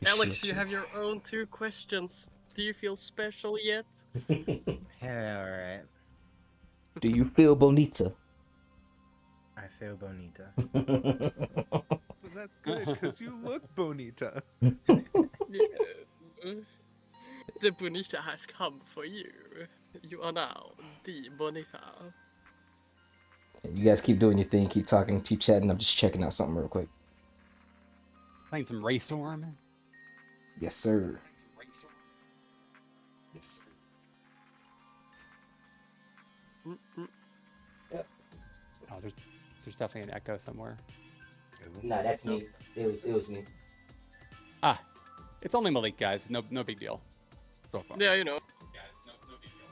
Alex, you have your own 2 questions. Do you feel special yet? Yeah, alright. Do you feel bonita? I feel bonita. But that's good because you look bonita. Yes. The Bonita has come for you. You are now the Bonita. You guys keep doing your thing, keep talking, keep chatting. I'm just checking out something real quick. Playing some Raystorm. Yes, sir. Yes, sir. Yep. Oh, there's definitely an echo somewhere. Nah, that's me. It was me. Ah, it's only Maalik, guys. No big deal. So far. Yeah, you know. Guys, no big deal.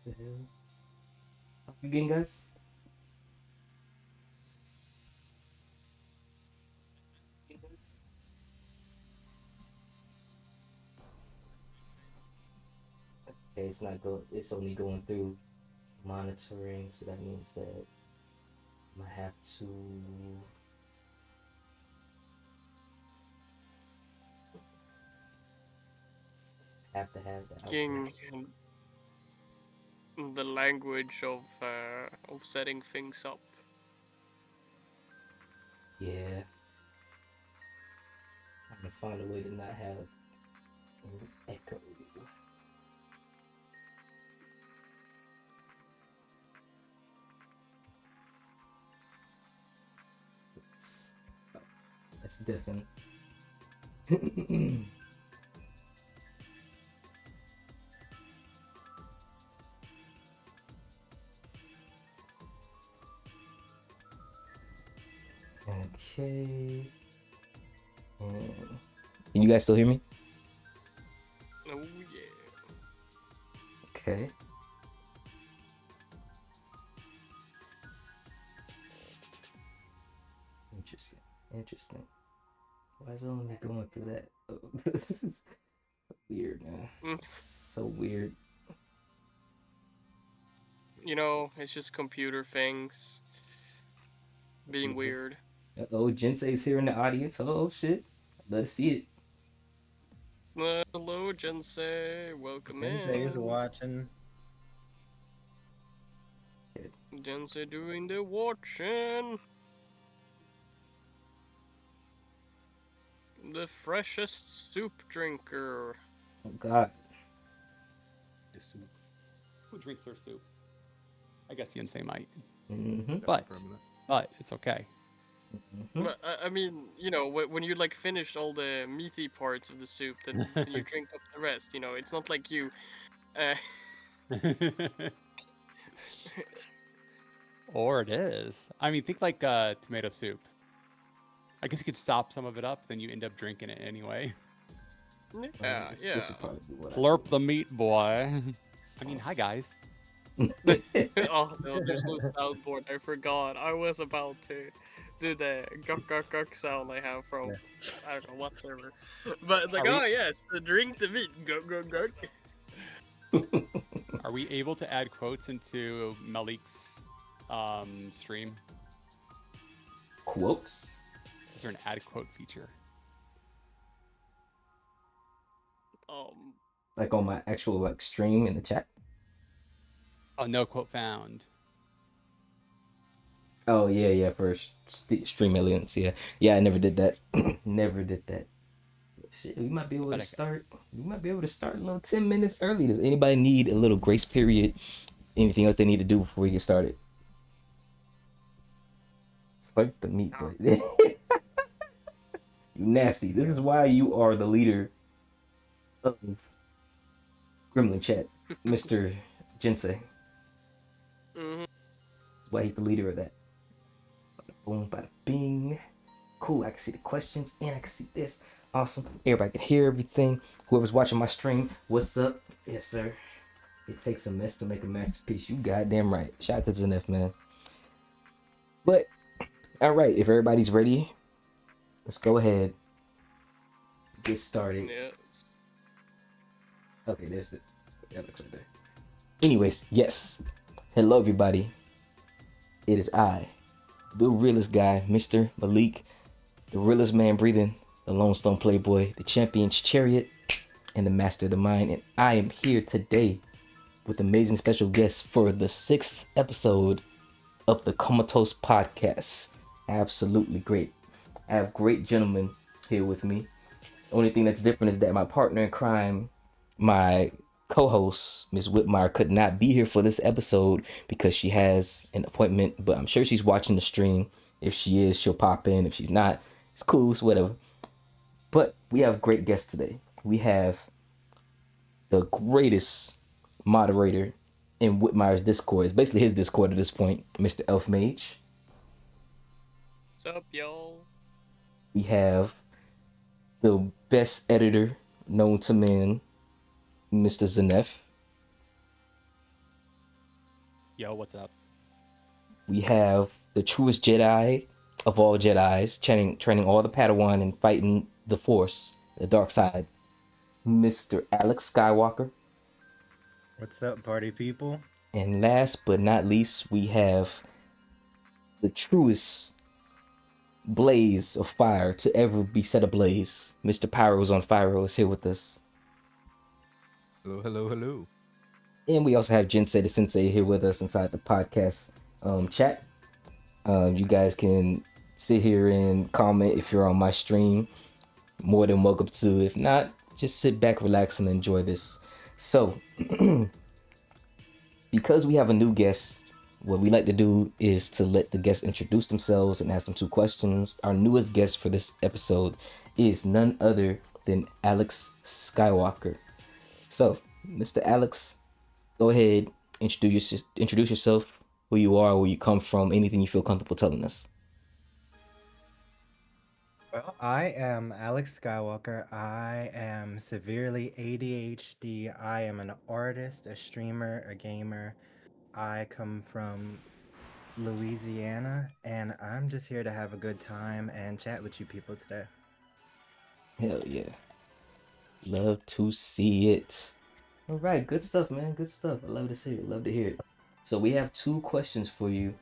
The hell? Again, guys? Okay, it's not going. It's only going through monitoring, so that means that I'm gonna have to. Have to have that. Speaking in the language of setting things up. Yeah. I'm gonna find a way to not have an echo. That's different. Okay. Can you guys still hear me? Oh yeah. Okay. Interesting. Why is it only going through that? This is weird, man. So weird. You know, it's just computer things being weird. Oh, Jinsei's here in the audience. Oh shit. Let's see it. Hello, Jensei. Welcome Thanks for in. watching. Jensei doing the watching. The freshest soup drinker. Oh god. The soup. Who drinks their soup? I guess the insane might. Mm-hmm. But it's okay. Mm-hmm. But I mean, you know, when you like finished all the meaty parts of the soup, then you drink up the rest. You know, it's not like you. Or it is. I mean, think like tomato soup. I guess you could sop some of it up, then you end up drinking it anyway. Yeah, yeah. Slurp the meat, boy. I mean, hi guys. Oh no, there's no soundboard. I forgot. I was about to do the guk guk guk sound I have from I don't know what server. But like, oh yes, the drink the meat. Guk guk guk. Are we able to add quotes into Maalik's stream? Quotes? Is there an add quote feature? Like on my actual like stream in the chat? Oh, no quote found. Oh yeah, for stream aliens, yeah. I never did that. Never did that. Shit, we might be able to start. We might be able to start a little 10 minutes early. Does anybody need a little grace period? Anything else they need to do before we get started? Slurp the meat, boy. You nasty. This is why you are the leader of Gremlin Chat, Mr. Jinsei. That's why he's the leader of that. Bada boom, bada bing. Cool, I can see the questions and I can see this. Awesome. Everybody can hear everything. Whoever's watching my stream, what's up? Yes, sir. It takes a mess to make a masterpiece. You goddamn right. Shout out to Zenef, man. But all right, if everybody's ready, let's go ahead. Get started. Yes. Okay, there's the Alex right there. Anyways, yes. Hello, everybody. It is I, the realest guy, Mr. Maalik, the realest man breathing, the Lone Stone Playboy, the champion's chariot, and the master of the mind. And I am here today with amazing special guests for the 6th episode of the Comatose podcast. Absolutely great. I have great gentlemen here with me. The only thing that's different is that my partner in crime, my co-host, Ms. Whitmire, could not be here for this episode because she has an appointment, but I'm sure she's watching the stream. If she is, she'll pop in. If she's not, it's cool, it's whatever. But we have great guests today. We have the greatest moderator in Whitmire's Discord. It's basically his Discord at this point, Mr. Elf Mage. What's up, y'all? We have the best editor known to man, Mr. Zenef. Yo, what's up? We have the truest Jedi of all Jedis, training all the Padawan and fighting the Force, the dark side, Mr. Alex Skywalker. What's up, party people? And last but not least, we have the truest blaze of fire to ever be set ablaze. Mr. Pyros on Fyro is here with us. Hello, hello, hello. And we also have Jinsei the Sensei here with us inside the podcast chat. You guys can sit here and comment if you're on my stream. More than welcome to. If not, just sit back, relax, and enjoy this. So, because we have a new guest, what we like to do is to let the guests introduce themselves and ask them 2 questions. Our newest guest for this episode is none other than Alex Skywalker. So, Mr. Alex, go ahead, introduce yourself, who you are, where you come from, anything you feel comfortable telling us. Well, I am Alex Skywalker. I am severely ADHD. I am an artist, a streamer, a gamer. I come from Louisiana, and I'm just here to have a good time and chat with you people today. Hell yeah. Love to see it. All right, good stuff, man. Good stuff. I love to see it. Love to hear it. So we have 2 questions for you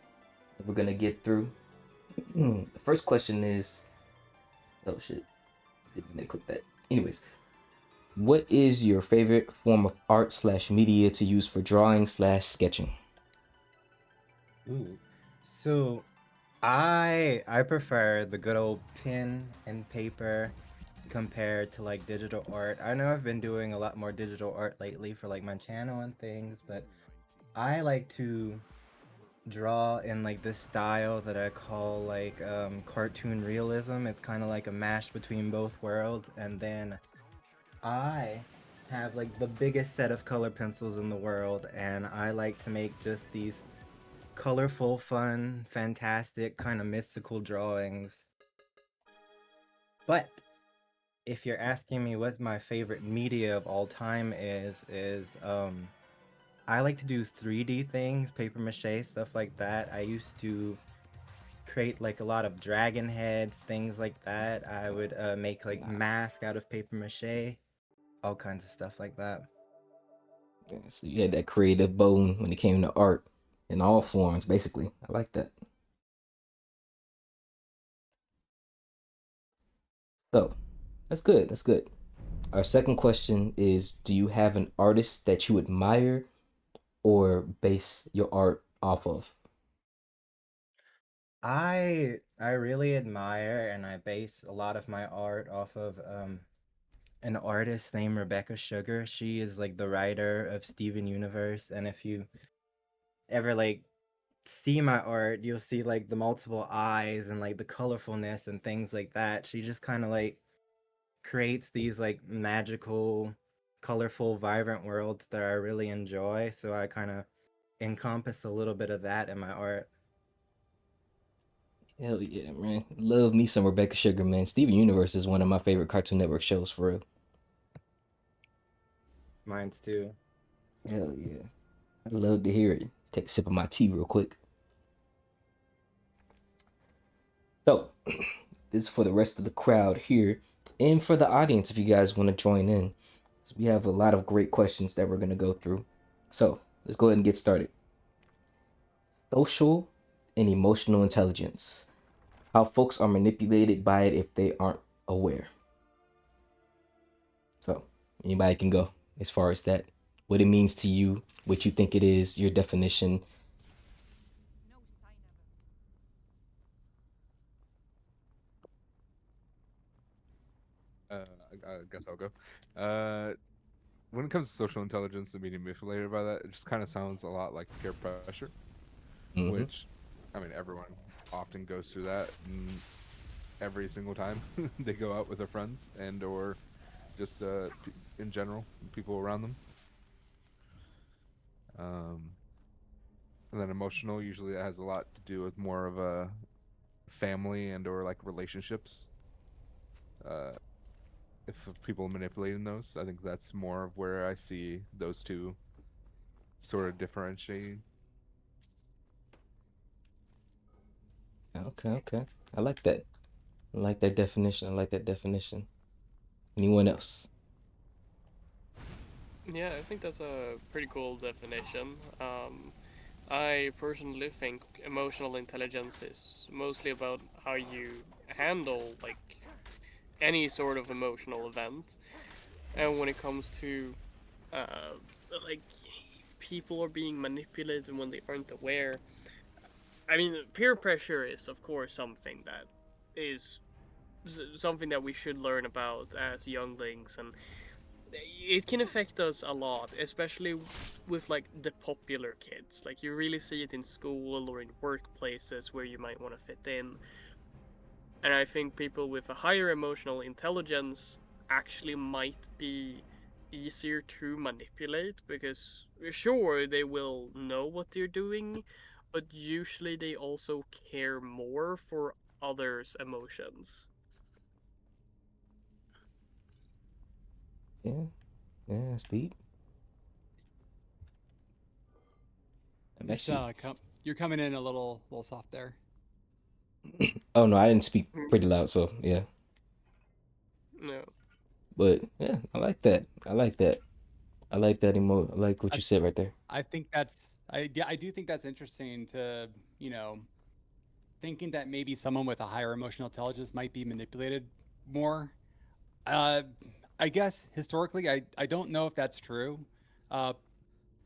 that we're gonna get through. The first question is, oh shit, didn't click that. Anyways, what is your favorite form of art / media to use for drawing / sketching? Ooh. So I prefer the good old pen and paper compared to like digital art. I know I've been doing a lot more digital art lately for like my channel and things, but I like to draw in like this style that I call like cartoon realism. It's kind of like a mash between both worlds, and then I have like the biggest set of color pencils in the world, and I like to make just these colorful, fun, fantastic, kind of mystical drawings. But if you're asking me what my favorite media of all time is I like to do 3D things, paper mache, stuff like that. I used to create like a lot of dragon heads, things like that. I would make like masks out of paper mache, all kinds of stuff like that. Yeah, so you had that creative bone when it came to art in all forms, basically. I like that. So that's good. That's good. Our second question is, do you have an artist that you admire or base your art off of? I really admire and I base a lot of my art off of an artist named Rebecca Sugar. She is like the writer of Steven Universe, and if you ever like see my art, you'll see like the multiple eyes and like the colorfulness and things like that. She just kind of like creates these like magical, colorful, vibrant worlds that I really enjoy. So I kind of encompass a little bit of that in my art. Hell yeah, man. Love me some Rebecca Sugar, man. Steven Universe is one of my favorite Cartoon Network shows for real. Mine's too. Hell yeah. I love to hear it. Take a sip of my tea real quick. So, this is for the rest of the crowd here and for the audience if you guys want to join in. So we have a lot of great questions that we're going to go through. So, let's go ahead and get started. Social and emotional intelligence. How folks are manipulated by it if they aren't aware. So, anybody can go as far as that. What it means to you, what you think it is, your definition. I guess I'll go. When it comes to social intelligence and being manipulated by that, it just kind of sounds a lot like peer pressure, which, I mean, everyone often goes through that every single time they go out with their friends and or just in general, people around them. And then emotional, usually that has a lot to do with more of a family and or like relationships. If people manipulating those, I think that's more of where I see those two sort of differentiating. Okay. I like that. I like that definition. Anyone else? Yeah, I think that's a pretty cool definition. I personally think emotional intelligence is mostly about how you handle like any sort of emotional event, and when it comes to uh, like if people are being manipulated when they aren't aware. I mean, peer pressure is of course something that is something that we should learn about as younglings, and it can affect us a lot, especially with like the popular kids. Like you really see it in school or in workplaces where you might want to fit in. And I think people with a higher emotional intelligence actually might be easier to manipulate because sure they will know what they're doing, but usually they also care more for others' emotions. Yeah, it's deep. I'm It's actually. you're coming in a little soft there. Oh no, I didn't speak pretty loud, so yeah. No. But yeah, I like that. I like that. I like that I like what I you said right there. I think I do think that's interesting to, you know, thinking that maybe someone with a higher emotional intelligence might be manipulated more. Uh, I guess historically, I don't know if that's true. Uh,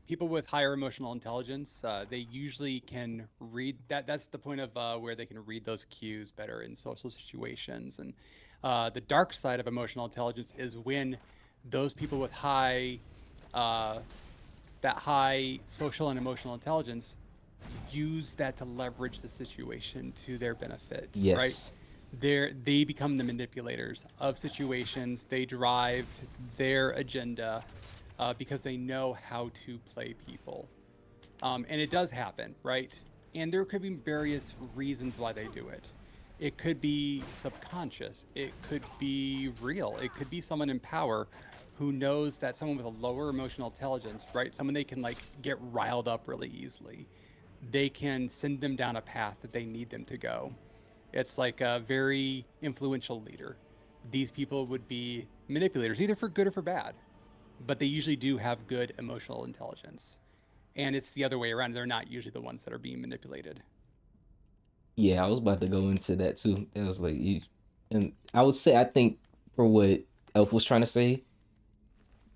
People with higher emotional intelligence, they usually can read that. That's the point of where they can read those cues better in social situations. And the dark side of emotional intelligence is when those people with uh, high social and emotional intelligence use that to leverage the situation to their benefit, right? Yes. They become the manipulators of situations. They drive their agenda because they know how to play people. And it does happen, right? And there could be various reasons why they do it. It could be subconscious. It could be real. It could be someone in power who knows that someone with a lower emotional intelligence, right? Someone they can like get riled up really easily. They can send them down a path that they need them to go. It's like a very influential leader. These people would be manipulators, either for good or for bad, but they usually do have good emotional intelligence. And it's the other way around. They're not usually the ones that are being manipulated. Yeah, I was about to go into that too. It was like you, and I would say I think for what Elf was trying to say,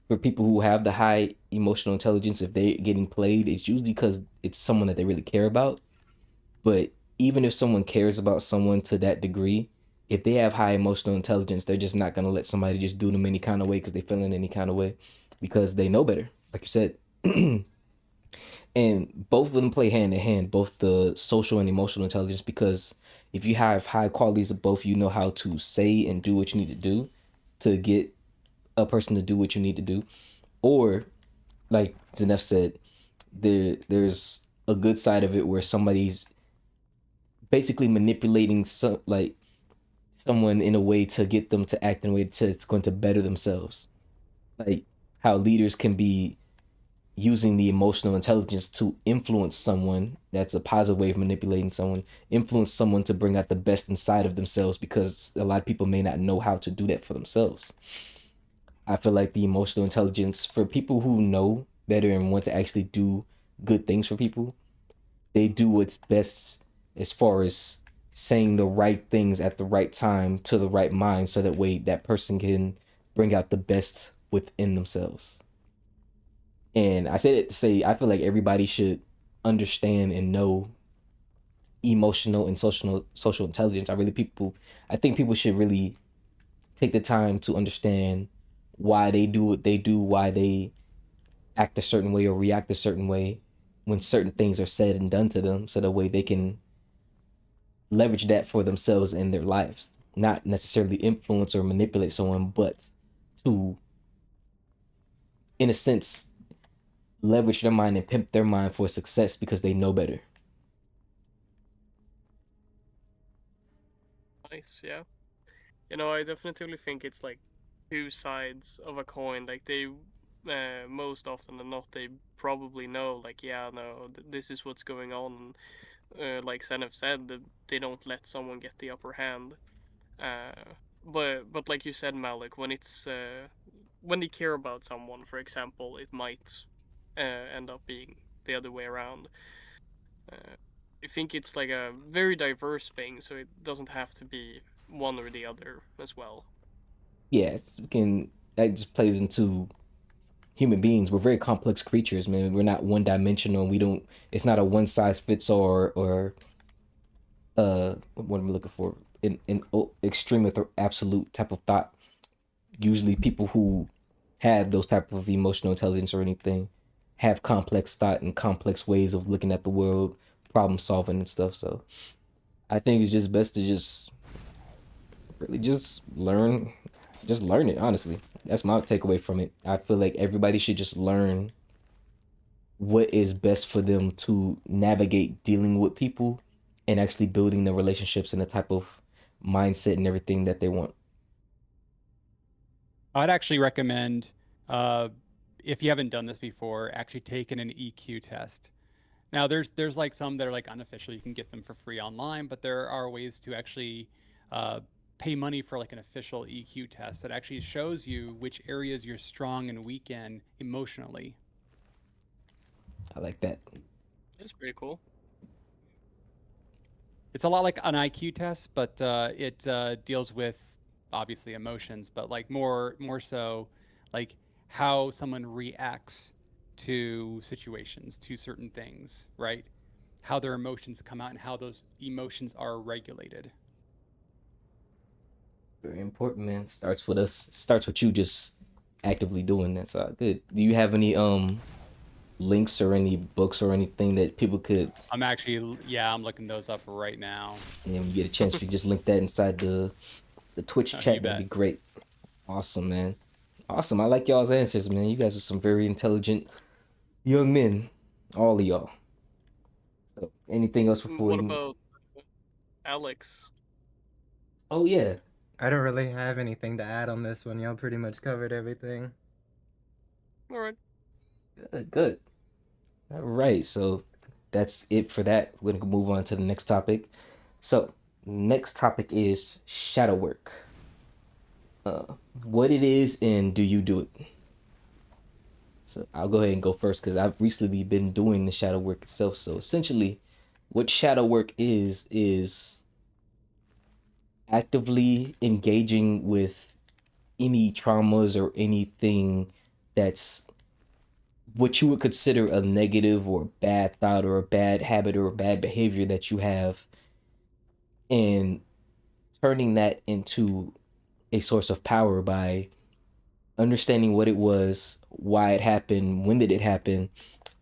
for people who have the high emotional intelligence, if they're getting played, it's usually because it's someone that they really care about. But even if someone cares about someone to that degree, if they have high emotional intelligence, they're just not gonna let somebody just do them any kind of way because they feel in any kind of way, because they know better, like you said. And both of them play hand in hand, both the social and emotional intelligence, because if you have high qualities of both, you know how to say and do what you need to do to get a person to do what you need to do. Or like Zenef said, there's a good side of it where somebody's basically manipulating someone in a way to get them to act in a way it's going to better themselves. Like how leaders can be using the emotional intelligence to influence someone. That's a positive way of manipulating someone. Influence someone to bring out the best inside of themselves, because a lot of people may not know how to do that for themselves. I feel like the emotional intelligence for people who know better and want to actually do good things for people, they do what's best as far as saying the right things at the right time to the right mind, so that way that person can bring out the best within themselves. And I said it to say I feel like everybody should understand and know emotional and social intelligence. I think people should really take the time to understand why they do what they do, why they act a certain way or react a certain way when certain things are said and done to them, so that way they can leverage that for themselves in their lives. Not necessarily influence or manipulate someone, but to, in a sense, leverage their mind and pimp their mind for success because they know better. Nice, yeah. You know, I definitely think it's like two sides of a coin. Like they, most often than not, they probably know. Like, yeah, no, this is what's going on. Like Zenef said, they don't let someone get the upper hand. But like you said, Malik, when they care about someone, for example, it might end up being the other way around. Uh, I think it's like a very diverse thing, so it doesn't have to be one or the other as well. Yeah, that just plays into human beings. We're very complex creatures, man. We're not one dimensional. We don't. It's not a one size fits all, or what am I looking for? An extreme or absolute type of thought. Usually, people who have those type of emotional intelligence or anything have complex thought and complex ways of looking at the world, problem solving and stuff. So I think it's just best to just really just learn it. Honestly, that's my takeaway from it. I feel like everybody should just learn what is best for them to navigate dealing with people and actually building the relationships and the type of mindset and everything that they want. I'd actually recommend, if you haven't done this before, actually taking an EQ test. Now, there's like some that are like unofficial. You can get them for free online, but there are ways to actually uh, pay money for like an official EQ test that actually shows you which areas you're strong and weak in emotionally. I like that. It's pretty cool. It's a lot like an IQ test, but it deals with obviously emotions, but like more so like how someone reacts to situations, to certain things, right? How their emotions come out and how those emotions are regulated. Very important, man. Starts with us. Starts with you just actively doing that. So good. Do you have any links or any books or anything that people could? I'm actually, yeah, I'm looking those up right now. And when you get a chance, if you just link that inside the Twitch You chat, that'd be bet. great. Awesome, man. Awesome. I like y'all's answers, man. You guys are some very intelligent young men, all of y'all. So, anything else before What we? about Alex? Oh yeah, I don't really have anything to add on this one. Y'all pretty much covered everything. All right. good, good. All right, so that's it for that. We're gonna move on to the next topic. So, next topic is shadow work. What it is and do you do it? So I'll go ahead and go first because I've recently been doing the shadow work itself. So essentially, what shadow work is actively engaging with any traumas or anything that's what you would consider a negative or bad thought or a bad habit or a bad behavior that you have, and turning that into a source of power by understanding what it was, why it happened, when did it happen,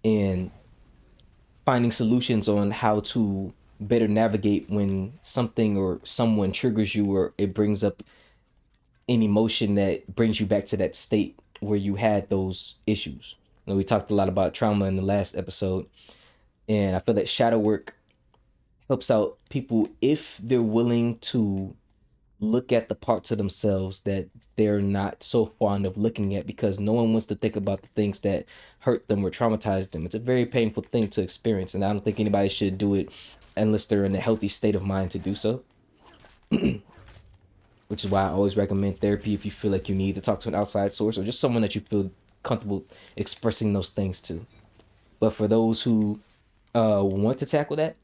and finding solutions on how to better navigate when something or someone triggers you or it brings up an emotion that brings you back to that state where you had those issues. We talked a lot about trauma in the last episode, and I feel that shadow work helps out people if they're willing to look at the parts of themselves that they're not so fond of looking at, because no one wants to think about the things that hurt them or traumatize them. It's a very painful thing to experience, and I don't think anybody should do it unless they're in a healthy state of mind to do so. Which is why I always recommend therapy if you feel like you need to talk to an outside source or just someone that you feel comfortable expressing those things to. But for those who want to tackle that,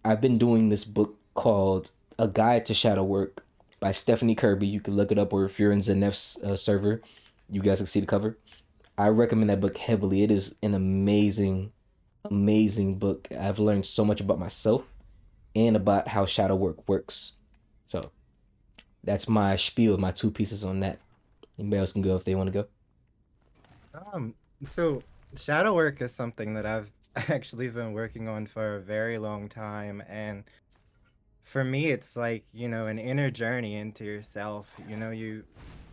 I've been doing this book called A Guide to Shadow Work by Stephanie Kirby. You can look it up, or if you're in Zenef's server, you guys can see the cover. I recommend that book heavily. It is an amazing, amazing book. I've learned so much about myself and about how shadow work works. So that's my spiel, my 2 pieces on that. Anybody else can go if they want to go. So shadow work is something that I've actually been working on for a very long time, and for me it's like, an inner journey into yourself. You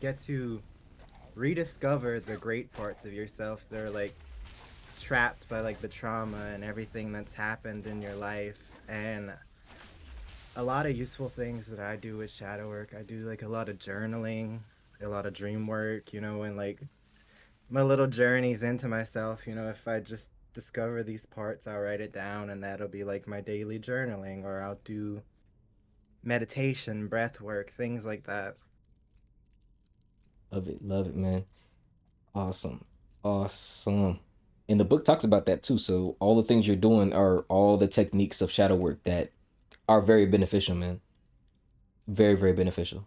get to rediscover the great parts of yourself that are like trapped by like the trauma and everything that's happened in your life. And a lot of useful things that I do with shadow work, I do like a lot of journaling, a lot of dream work, and like my little journeys into myself. If I just discover these parts, I'll write it down, and that'll be like my daily journaling, or I'll do meditation, breath work, things like that. Love it, man. Awesome, awesome. And the book talks about that too. So all the things you're doing are all the techniques of shadow work that are very beneficial, man. Very, very beneficial.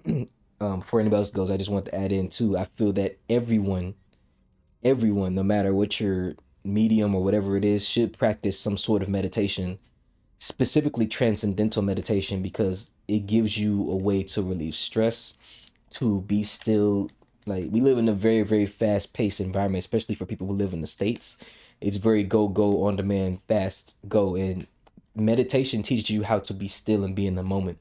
Before anybody else goes, I just want to add in too. I feel that everyone, no matter what your medium or whatever it is, should practice some sort of meditation, specifically transcendental meditation, because it gives you a way to relieve stress, to be still. Like, we live in a very, very fast-paced environment, especially for people who live in the States. It's very go, on demand, fast, go. And meditation teaches you how to be still and be in the moment.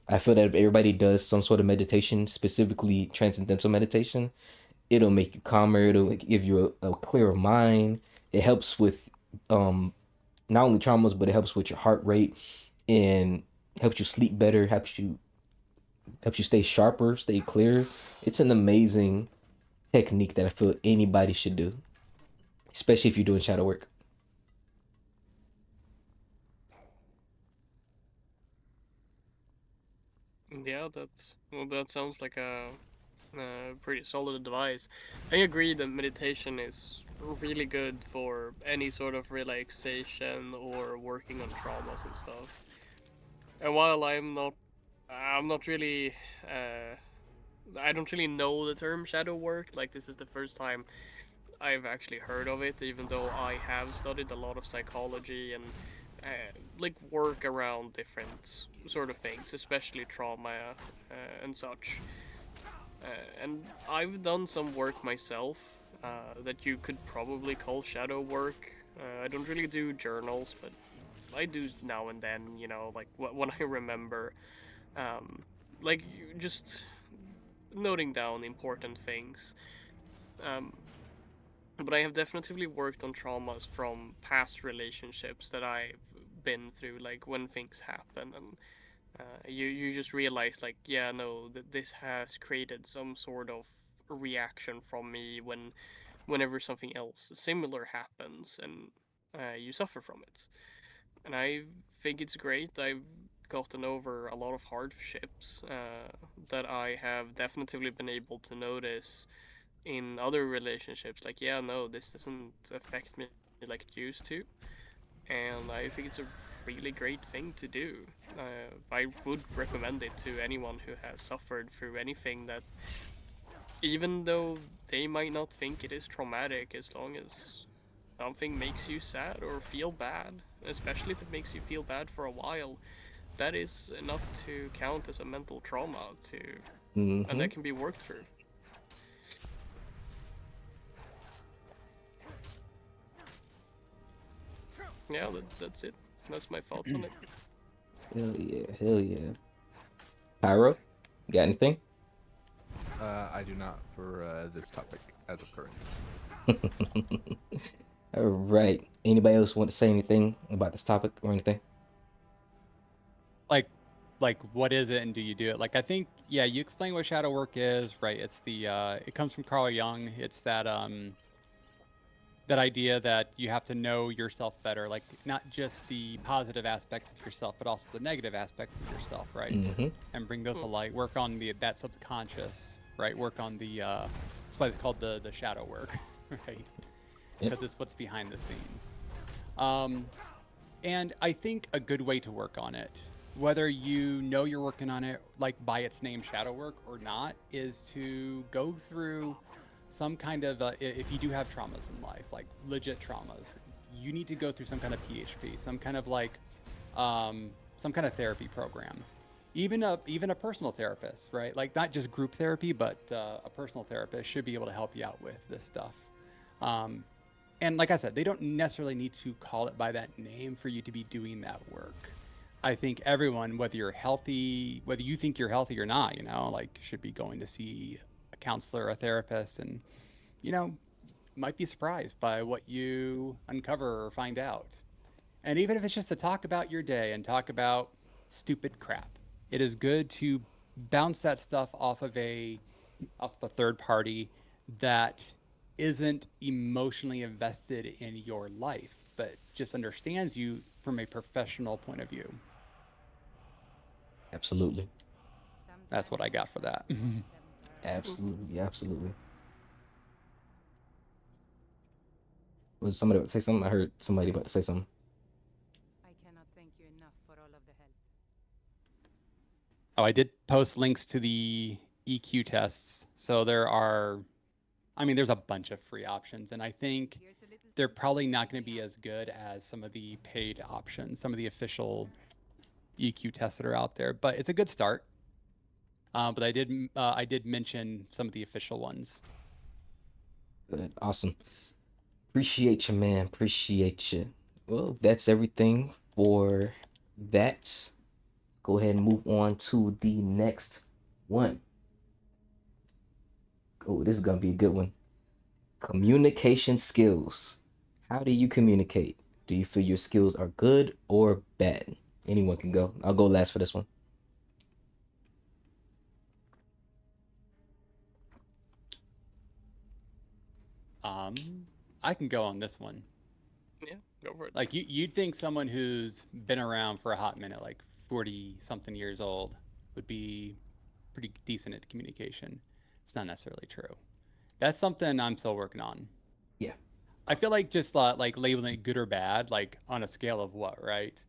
I feel that if everybody does some sort of meditation, specifically transcendental meditation, it'll make you calmer. It'll give you a clearer mind. It helps with not only traumas, but it helps with your heart rate and helps you sleep better, helps you stay sharper, stay clear. It's an amazing technique that I feel anybody should do, especially if you're doing shadow work. Yeah, that sounds like a pretty solid advice. I agree that meditation is really good for any sort of relaxation or working on traumas and stuff. And while I'm not really, I don't really know the term shadow work. Like, this is the first time I've actually heard of it, even though I have studied a lot of psychology and like work around different sort of things, especially trauma and such. And I've done some work myself that you could probably call shadow work. I don't really do journals, but I do now and then, like when I remember, like just noting down important things. Um, but I have definitely worked on traumas from past relationships that I've been through, like when things happen, and you just realize, like, yeah, no, that this has created some sort of reaction from me whenever something else similar happens, and you suffer from it. And I think it's great. I've gotten over a lot of hardships that I have definitely been able to notice in other relationships. Like, yeah, no, this doesn't affect me like it used to, and I think it's a really great thing to do. I would recommend it to anyone who has suffered through anything that, even though they might not think it is traumatic, as long as something makes you sad or feel bad, especially if it makes you feel bad for a while, that is enough to count as a mental trauma to, and that can be worked through. Yeah, that's it. That's my thoughts on it. Hell yeah, hell yeah. Pyro, you got anything? I do not for this topic as of current. All right. Anybody else want to say anything about this topic or anything? like what is it and do you do it? Like I think yeah, you explain what shadow work is, right? It's the it comes from Carl Jung. It's that that idea that you have to know yourself better, like not just the positive aspects of yourself, but also the negative aspects of yourself, right? And bring those to light. Work on that subconscious, right? Work on the that's why it's called the shadow work, right? Because it's what's behind the scenes. And I think a good way to work on it, whether you know you're working on it like by its name shadow work or not, is to go through some kind of if you do have traumas in life, like legit traumas, you need to go through some kind of PHP, some kind of like some kind of therapy program, even a personal therapist, right? Like not just group therapy, but a personal therapist should be able to help you out with this stuff. And like I said, they don't necessarily need to call it by that name for you to be doing that work. I think everyone, whether you're healthy, whether you think you're healthy or not, you know, like should be going to see a counselor, a therapist, and, you know, might be surprised by what you uncover or find out. And even if it's just to talk about your day and talk about stupid crap, it is good to bounce that stuff off of a third party that isn't emotionally invested in your life, but just understands you from a professional point of view. Absolutely. That's what I got for that. Absolutely. Absolutely. Was somebody about to say something? I heard somebody about to say something. I cannot thank you enough for all of the help. Oh, I did post links to the EQ tests. So there are, I mean, there's a bunch of free options, and I think they're probably not going to be as good as some of the paid options, some of the official EQ tests that are out there. But it's a good start. But I did mention some of the official ones. Good. Awesome. Appreciate you, man. Appreciate you. Well, that's everything for that. Go ahead and move on to the next one. Oh, this is gonna be a good one. Communication skills. How do you communicate? Do you feel your skills are good or bad? Anyone can go. I'll go last for this one. I can go on this one. Yeah, go for it. Like you'd think someone who's been around for a hot minute, like 40 something years old, would be pretty decent at communication. It's not necessarily true. That's something I'm still working on. Yeah. I feel like just like labeling it good or bad, like on a scale of what, right?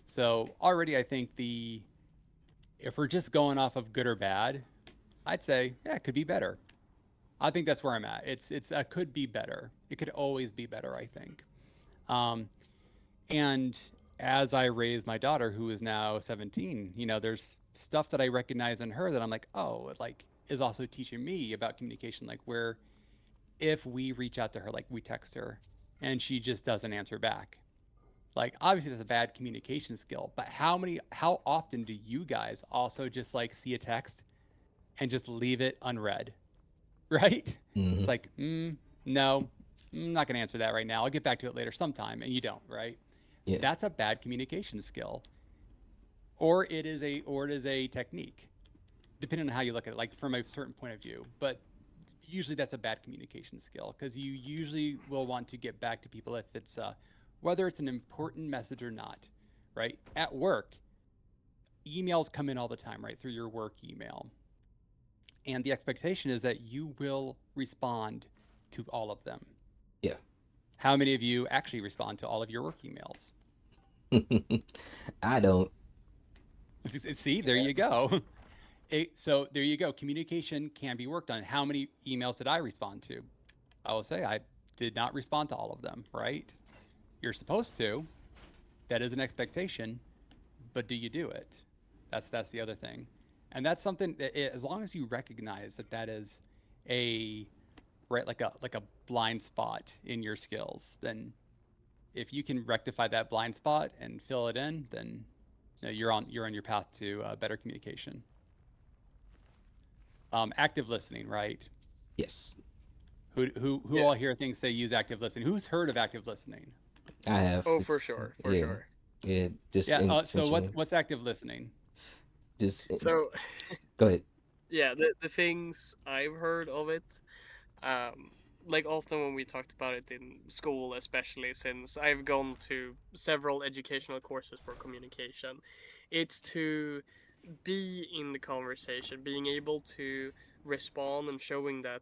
So already I think if we're just going off of good or bad, I'd say, yeah, it could be better. I think that's where I'm at. It's could be better. It could always be better, I think. And as I raise my daughter, who is now 17, you know, there's stuff that I recognize in her that I'm like, oh, it like is also teaching me about communication. Like where if we reach out to her, like we text her and she just doesn't answer back. Like obviously that's a bad communication skill, but how often do you guys also just like see a text and just leave it unread? Right? It's like, no, I'm not going to answer that right now. I'll get back to it later sometime. And you don't, right? Yeah. That's a bad communication skill. Or it is a technique, depending on how you look at it, like from a certain point of view. But usually that's a bad communication skill because you usually will want to get back to people if it's whether it's an important message or not, right? At work, emails come in all the time, right? Through your work email. And the expectation is that you will respond to all of them. Yeah. How many of you actually respond to all of your work emails? I don't. See, there you go. So there you go. Communication can be worked on. How many emails did I respond to? I will say I did not respond to all of them, right? You're supposed to. That is an expectation. But do you do it? That's the other thing. And that's something that as long as you recognize that is a right like a blind spot in your skills, then if you can rectify that blind spot and fill it in, then you're on your path to better communication. Active listening, right? Yes. Who all here thinks they use active listening? Who's heard of active listening? I have. Oh, for sure, for yeah. sure. Yeah. Just yeah. So what's active listening? Just So, go ahead. yeah, the things I've heard of it, um, like often when we talked about it in school, especially since I've gone to several educational courses for communication, it's to be in the conversation, being able to respond and showing that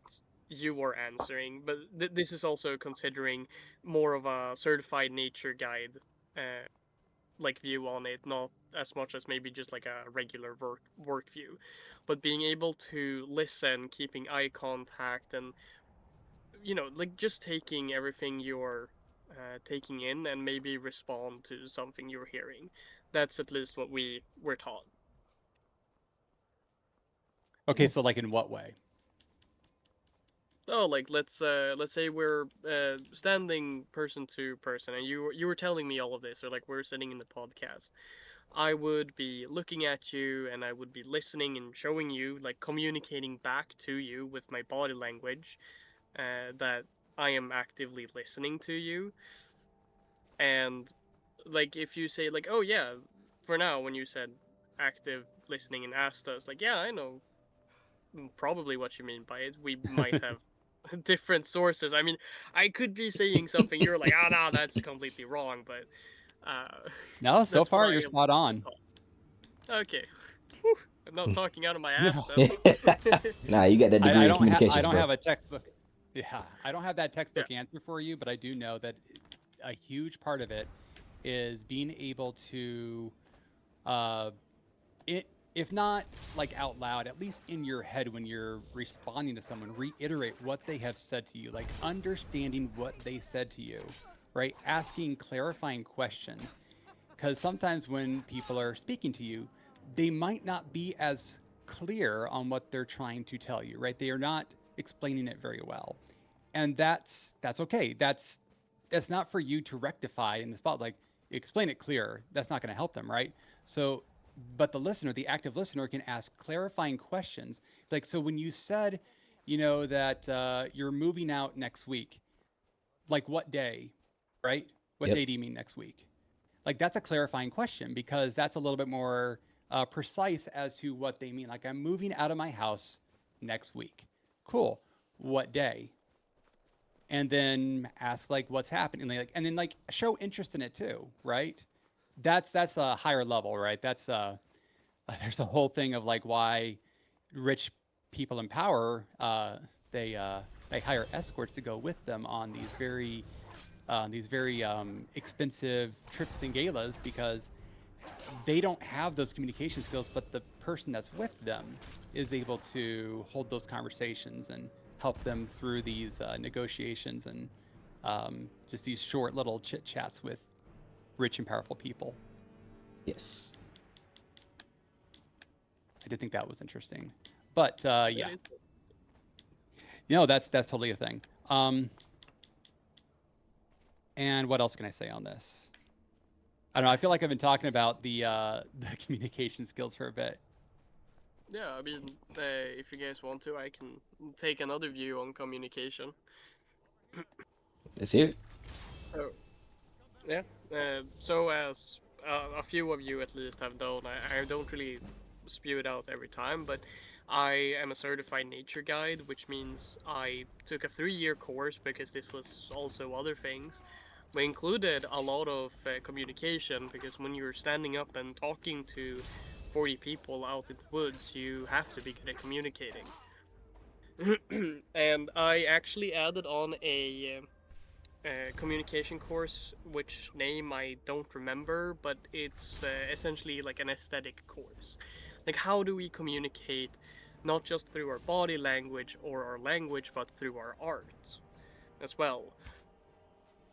you are answering. But this is also considering more of a certified nature guide, like view on it, not as much as maybe just like a regular work view, but being able to listen, keeping eye contact, and like just taking everything you're taking in and maybe respond to something you're hearing. That's at least what we were taught. Okay, so like in what way? Oh, like let's say we're standing person to person, and you were telling me all of this, or like we're sitting in the podcast. I would be looking at you, and I would be listening and showing you, like communicating back to you with my body language, that I am actively listening to you. And like if you say like, oh yeah, for now when you said active listening and asked us, like, yeah, I know probably what you mean by it. We might have different sources. I mean, I could be saying something you're like, ah, no, that's completely wrong, but No, so that's what far I you're have spot been on. taught. Okay. Whew, I'm not talking out of my No. ass then. Nah, you got that degree I in don't have communications, bro. have a textbook. Yeah, I don't have that textbook Yeah. answer for you, but I do know that a huge part of it is being able to, uh, it, if not like out loud, at least in your head when you're responding to someone, reiterate what they have said to you, like understanding what they said to you, right? Asking clarifying questions. Because sometimes when people are speaking to you, they might not be as clear on what they're trying to tell you, right? They are not explaining it very well. And that's okay. That's not for you to rectify in the spot. Like explain it clearer. That's not going to help them, right? So, but the listener, the active listener, can ask clarifying questions. Like, so when you said, that you're moving out next week, like what day, right? What Yep. day do you mean next week? Like that's a clarifying question because that's a little bit more precise as to what they mean. Like I'm moving out of my house next week. Cool. What day? And then ask like what's happening, like, and then like show interest in it too, right? That's a higher level, right? That's there's a whole thing of like why rich people in power they hire escorts to go with them on these very expensive trips and galas because they don't have those communication skills, but the person that's with them is able to hold those conversations and help them through these negotiations and just these short little chit chats with rich and powerful people. Yes. I did think that was interesting, but yeah, It is. that's totally a thing. And what else can I say on this? I don't know. I feel like I've been talking about the the communication skills for a bit. Yeah, I mean, if you guys want to, I can take another view on communication. Let's hear it. Oh, yeah. So as a few of you at least have known, I don't really spew it out every time, but I am a certified nature guide, which means I took a 3-year course because this was also other things. We included a lot of communication because when you're standing up and talking to 40 people out in the woods, you have to be good at communicating. And I actually added on a communication course, which name I don't remember, but it's essentially like an aesthetic course. Like, how do we communicate not just through our body language or our language, but through our art as well?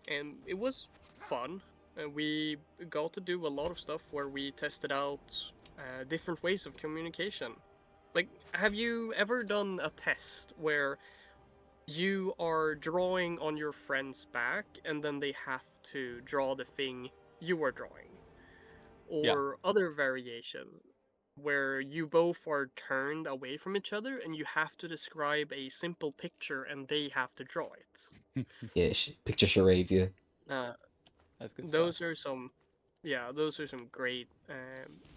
And it was fun. We got to do a lot of stuff where we tested out different ways of communication. Like, have you ever done a test where you are drawing on your friend's back and then they have to draw the thing you are drawing? Yeah. Or other variations where you both are turned away from each other and you have to describe a simple picture and they have to draw it. Yeah, picture charades. Yeah. Uh, That's good stuff. those are some, yeah, those are some great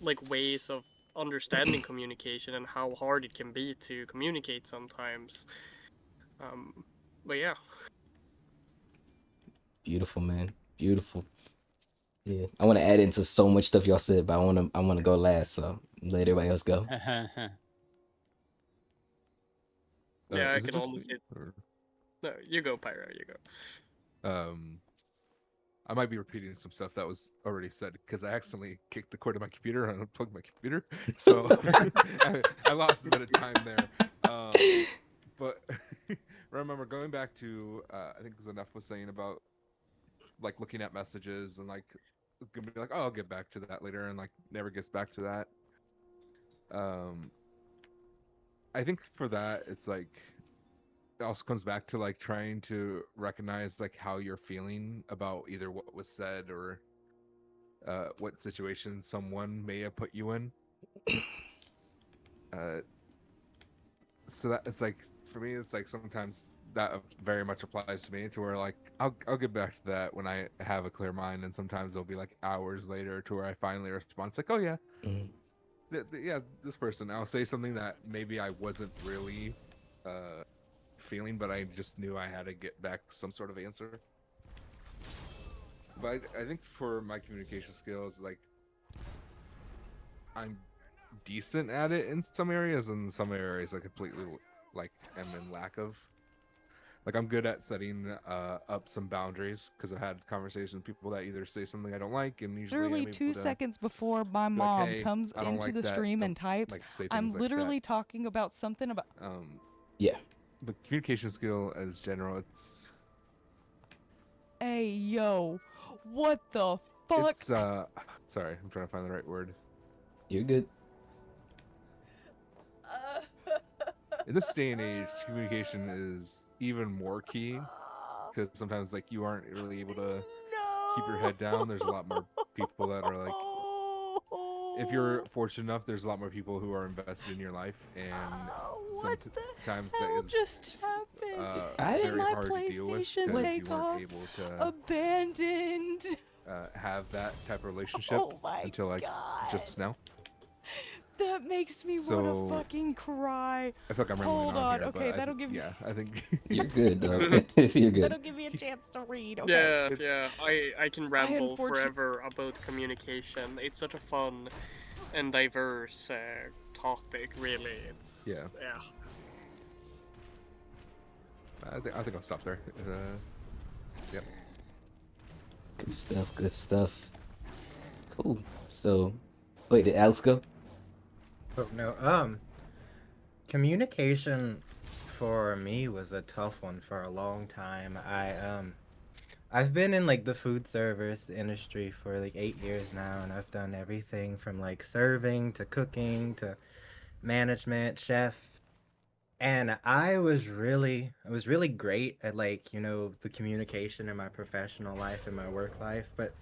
like ways of understanding communication and how hard it can be to communicate sometimes. But yeah. Beautiful, man. Beautiful. Yeah, I want to add into so much stuff y'all said, but I want to go last, so let everybody else go. Yeah, I Is it can just almost me, hit. or, No, you go, Pyro. You go. I might be repeating some stuff that was already said because I accidentally kicked the cord of my computer and unplugged my computer, so I lost a bit of time there. But remember going back to I think Zenef was saying about like looking at messages and like gonna be like, oh, I'll get back to that later, and like never gets back to that. I think for that it's like it also comes back to like trying to recognize like how you're feeling about either what was said or what situation someone may have put you in. So that it's like for me, it's like sometimes that very much applies to me to where like I'll get back to that when I have a clear mind, and sometimes it'll be like hours later to where I finally respond. It's like, oh yeah, yeah, this person. I'll say something that maybe I wasn't really feeling, but I just knew I had to get back some sort of answer. But I think for my communication skills, like I'm decent at it in some areas, and in some areas I completely like am in lack of. Like I'm good at setting up some boundaries because I've had conversations with people that either say something I don't like, and usually Literally I'm able 2 to seconds before my be like, mom hey, comes I don't into like the that. stream Don't and types, like say I'm things like literally talking about something about. that. Yeah. But communication skill as general, it's Hey, yo, what the fuck? it's sorry, I'm trying to find the right word. You're good. In this day and age, communication is even more key because sometimes like you aren't really able to keep your head down. There's a lot more people that are like, if you're fortunate enough, there's a lot more people who are invested in your life, and What the sometimes hell that is just happened? I Did very my hard to deal with PlayStation because you take weren't off? able to Abandoned. have that type of relationship Oh my until like god. just now. That makes me So wanna fucking cry. I feel like I'm rambling Hold on on. here, Okay, but that'll give me. yeah, I think You're good, though. You're good. That'll give me a chance to read. Okay. Yeah. I can ramble unfortunate- forever about communication. It's such a fun and diverse topic. Really, it's yeah. I think I'll stop there. Yep. Good stuff. Good stuff. Cool. So, wait, did Alex go? Oh no. Communication for me was a tough one for a long time. I've been in like the food service industry for like 8 years now, and I've done everything from like serving to cooking to management, chef. And I was really great at like, the communication in my professional life and my work life, but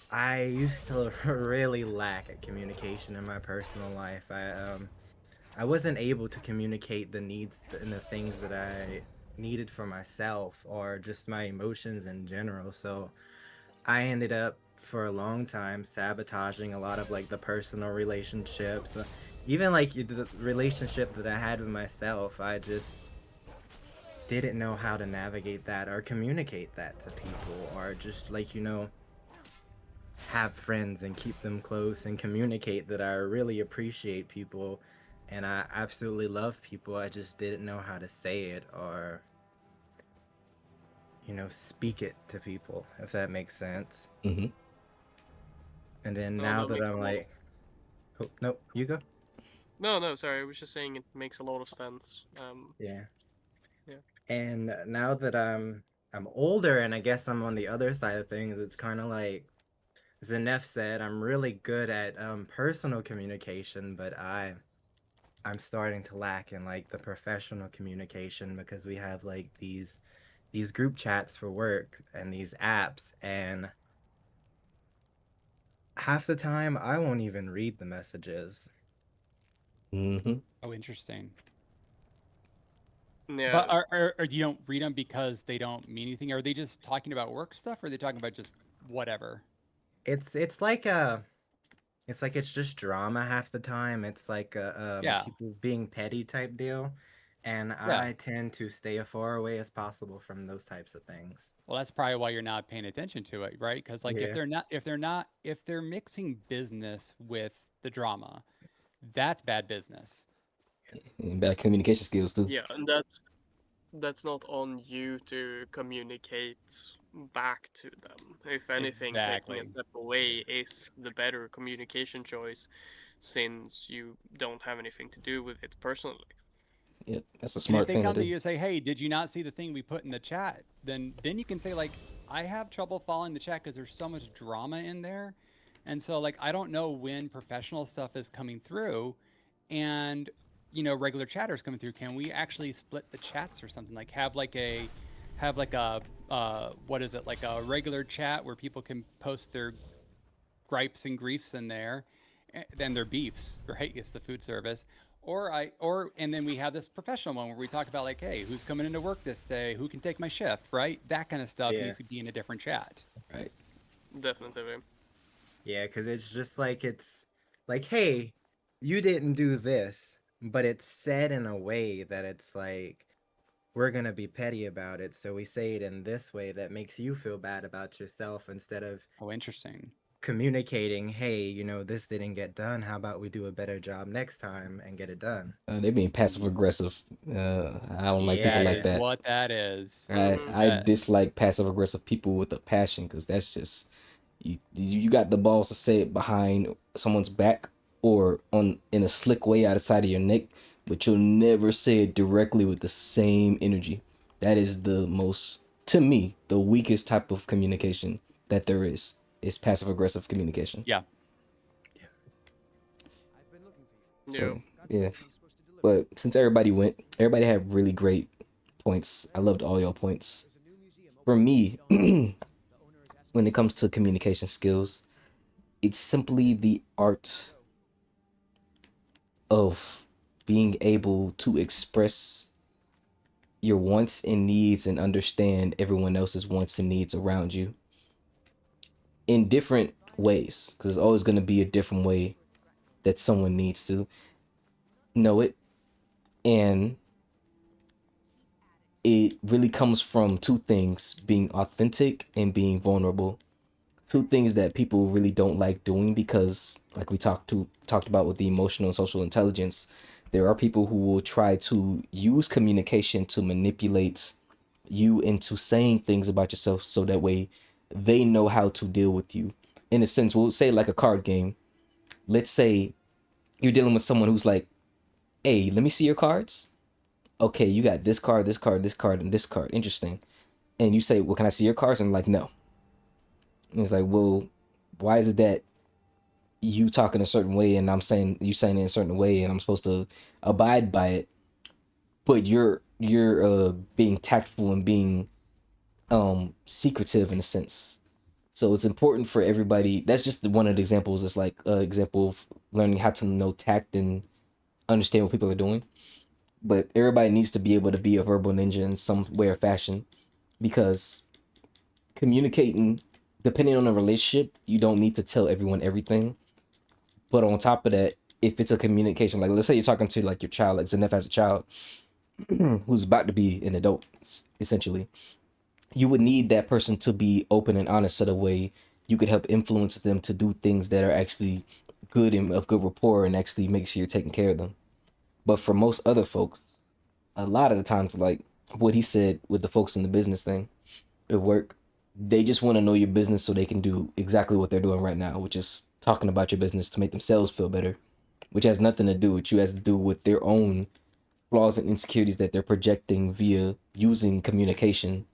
I used to really lack at communication in my personal life. I wasn't able to communicate the needs and the things that I needed for myself or just my emotions in general. So I ended up for a long time sabotaging a lot of like the personal relationships. Even like the relationship that I had with myself, I just didn't know how to navigate that or communicate that to people or just like, have friends and keep them close and communicate that I really appreciate people and I absolutely love people. I just didn't know how to say it or, speak it to people, if that makes sense. Mm-hmm. And then No, now that that makes I'm a lot like, oh, no, you go. No, sorry. I was just saying it makes a lot of sense. Yeah. Yeah. And now that I'm older and I guess I'm on the other side of things, it's kind of like Zenef said, I'm really good at personal communication, but I'm starting to lack in like the professional communication because we have like these group chats for work and these apps, and half the time I won't even read the messages. Mm-hmm. Oh, interesting. Yeah. But are you don't read them because they don't mean anything? Are they just talking about work stuff, or are they talking about just whatever? It's like a It's like it's just drama half the time. It's like Yeah, people being petty type deal, and yeah. I tend to stay as far away as possible from those types of things. Well, that's probably why you're not paying attention to it, right? Because like Yeah, if they're mixing business with the drama, that's bad business. And bad communication skills too. Yeah, and that's not on you to communicate back to them. If anything, taking a Exactly. step away is the better communication choice since you don't have anything to do with it personally. Yep, that's a And if smart they thing to come to do. you and say, "Hey, did you not see the thing we put in the chat?" Then you can say like, "I have trouble following the chat because there's so much drama in there." And so like I don't know when professional stuff is coming through and regular chatters coming through. Can we actually split the chats or something? Like have like a what is it? Like a regular chat where people can post their gripes and griefs in there, then their beefs, right? It's the food service. And then we have this professional one where we talk about like, hey, who's coming into work this day? Who can take my shift, right? That kind of stuff yeah, needs to be in a different chat. Right. Definitely. yeah. Because it's just like it's like, hey, you didn't do this, but it's said in a way that it's like we're gonna be petty about it, so we say it in this way that makes you feel bad about yourself instead of Oh, interesting. communicating, hey, this didn't get done. How about we do a better job next time and get it done? They being passive aggressive. I don't like people That like Yeah, is that. what that is. Mm-hmm. I dislike passive aggressive people with a passion because that's just you got the balls to say it behind someone's back or on in a slick way outside of your neck, but you'll never say it directly with the same energy. That is the most, to me, the weakest type of communication that there is passive aggressive communication. Yeah. Yeah. So yeah, but since everybody had really great points. I loved all your points. For me, when it comes to communication skills, it's simply the art of being able to express your wants and needs and understand everyone else's wants and needs around you in different ways, because there's always going to be a different way that someone needs to know it. And it really comes from two things: being authentic and being vulnerable. Two things that people really don't like doing because, like we talked about with the emotional and social intelligence, there are people who will try to use communication to manipulate you into saying things about yourself so that way they know how to deal with you. In a sense, we'll say like a card game. Let's say you're dealing with someone who's like, hey, let me see your cards. Okay, you got this card, this card, this card, and this card. Interesting. And you say, well, can I see your cards? And I'm like, no. And it's like, well, why is it that you talking a certain way and I'm saying you saying it in a certain way and I'm supposed to abide by it, but you're being tactful and being secretive in a sense. So it's important for everybody. That's just one of the examples. It's like an example of learning how to know tact and understand what people are doing. But everybody needs to be able to be a verbal ninja in some way or fashion because communicating, depending on the relationship, you don't need to tell everyone everything. But on top of that, if it's a communication, like let's say you're talking to like your child, like Zenef as a child who's about to be an adult, essentially, you would need that person to be open and honest so the way you could help influence them to do things that are actually good and of good rapport and actually make sure you're taking care of them. But for most other folks, a lot of the times, like what he said with the folks in the business thing at work, they just want to know your business so they can do exactly what they're doing right now, which is talking about your business to make themselves feel better, which has nothing to do with you, has to do with their own flaws and insecurities that they're projecting via using communication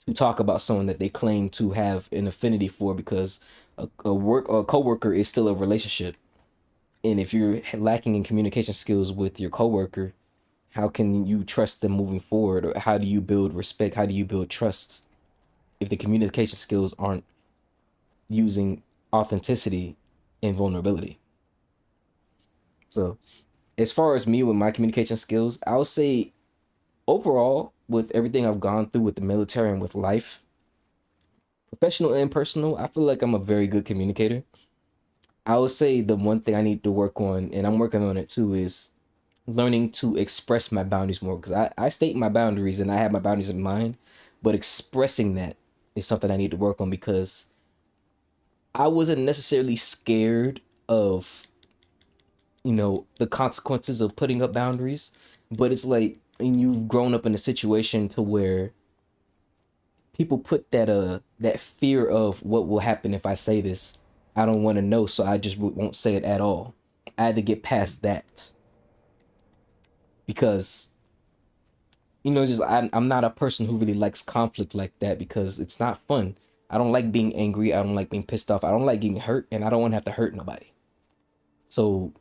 to talk about someone that they claim to have an affinity for because a work or a coworker is still a relationship. And if you're lacking in communication skills with your coworker, how can you trust them moving forward? Or how do you build respect? How do you build trust if the communication skills aren't using authenticity and vulnerability? So, as far as me with my communication skills, I would say overall, with everything I've gone through with the military and with life, professional and personal, I feel like I'm a very good communicator. I would say the one thing I need to work on, and I'm working on it too, is learning to express my boundaries more. Because I state my boundaries and I have my boundaries in mind, but expressing that is something I need to work on because I wasn't necessarily scared of, the consequences of putting up boundaries, but it's like when you've grown up in a situation to where people put that fear of what will happen if I say this. I don't want to know, so I just won't say it at all. I had to get past that because just I'm not a person who really likes conflict like that because it's not fun. I don't like being angry. I don't like being pissed off. I don't like getting hurt, and I don't want to have to hurt nobody. So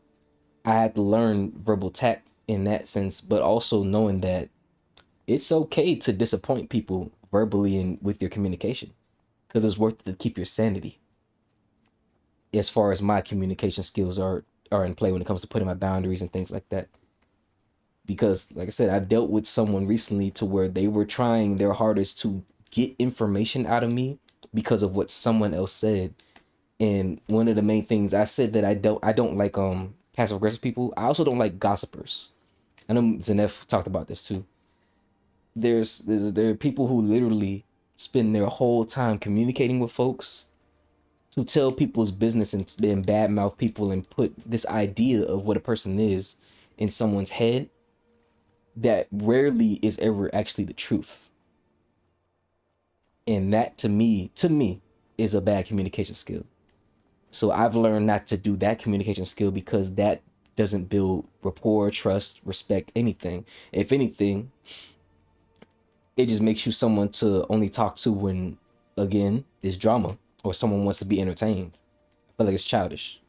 I had to learn verbal tact in that sense, but also knowing that it's okay to disappoint people verbally and with your communication because it's worth it to keep your sanity. As far as my communication skills are in play when it comes to putting my boundaries and things like that. Because like I said, I've dealt with someone recently to where they were trying their hardest to get information out of me because of what someone else said. And one of the main things I said that I don't like passive aggressive people. I also don't like gossipers. I know Zenef talked about this too. There are people who literally spend their whole time communicating with folks to tell people's business and badmouth people and put this idea of what a person is in someone's head that rarely is ever actually the truth. And that to me is a bad communication skill. So I've learned not to do that communication skill because that doesn't build rapport, trust, respect, anything. If anything, it just makes you someone to only talk to when, again, there's drama or someone wants to be entertained. I feel like it's childish.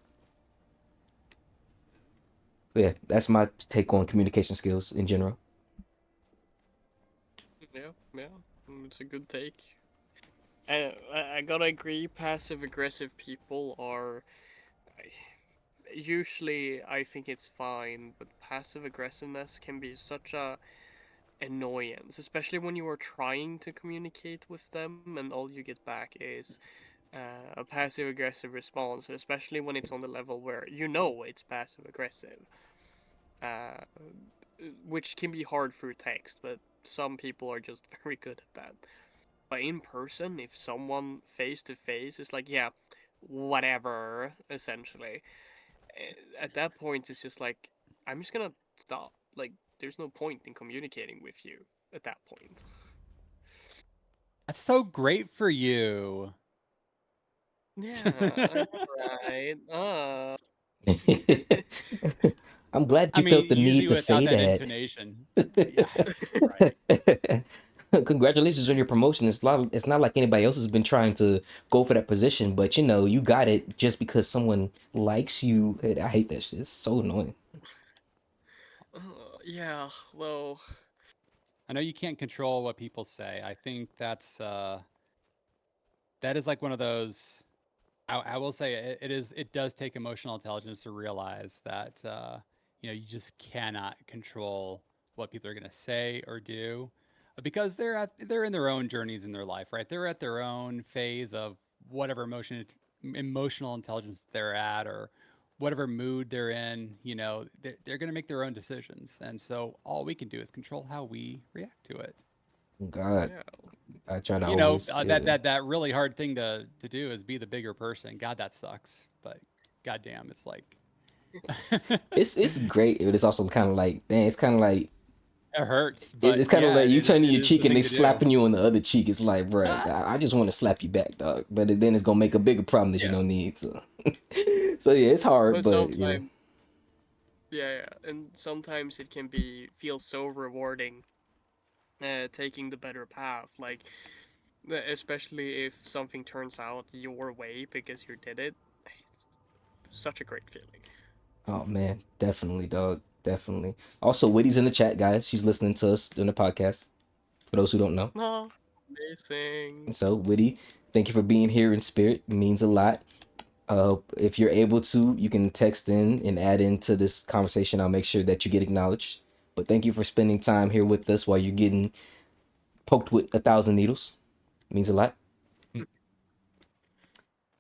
But yeah, that's my take on communication skills in general. Yeah, yeah, it's a good take. I gotta agree. Passive aggressive people are usually. I think it's fine, but passive aggressiveness can be such a annoyance, especially when you are trying to communicate with them and all you get back is a passive aggressive response, especially when it's on the level where it's passive aggressive, uh, which can be hard through text, but some people are just very good at that. But in person, if someone face to face is like, yeah, whatever, essentially, at that point, it's just like, I'm just gonna stop. Like, there's no point in communicating with you at that point. That's so great for you. Yeah, right. I'm glad I you felt mean, the need usually to without say that that. intonation. Yeah, right. Congratulations on your promotion. It's not like anybody else has been trying to go for that position, but you got it just because someone likes you. I hate that shit. It's so annoying. Yeah, well, I know you can't control what people say. I think that is like one of those. I will say it does take emotional intelligence to realize that you just cannot control what people are going to say or do because they're in their own journeys in their life, right? They're at their own phase of whatever emotional intelligence they're at or whatever mood they're in. They're going to make their own decisions, and so all we can do is control how we react to it. God, yeah. I try to That yeah. that really hard thing to do is be the bigger person. God, that sucks. But goddamn, it's like It's great, but it's also kind of like, dang, it's kind of like it hurts. it's, But it's kind of yeah, like you turning it your is the cheek and thing they to do. slapping you on the other cheek. It's like, bruh, I just want to slap you back, dog. But then it's gonna make a bigger problem that you Yeah. don't need. So, so yeah, it's hard, But but sometimes, yeah, and sometimes it can feel so rewarding, taking the better path. Like, especially if something turns out your way because you did it. It's such a great feeling. oh man, definitely, dog, definitely. Also, Witty's in the chat, guys. She's listening to us doing the podcast. For those who don't know, Oh, amazing. so Witty, thank you for being here in spirit. It means a lot. If you're able to, you can text in and add into this conversation. I'll make sure that you get acknowledged. But thank you for spending time here with us while you're getting poked with 1,000 needles. It means a lot.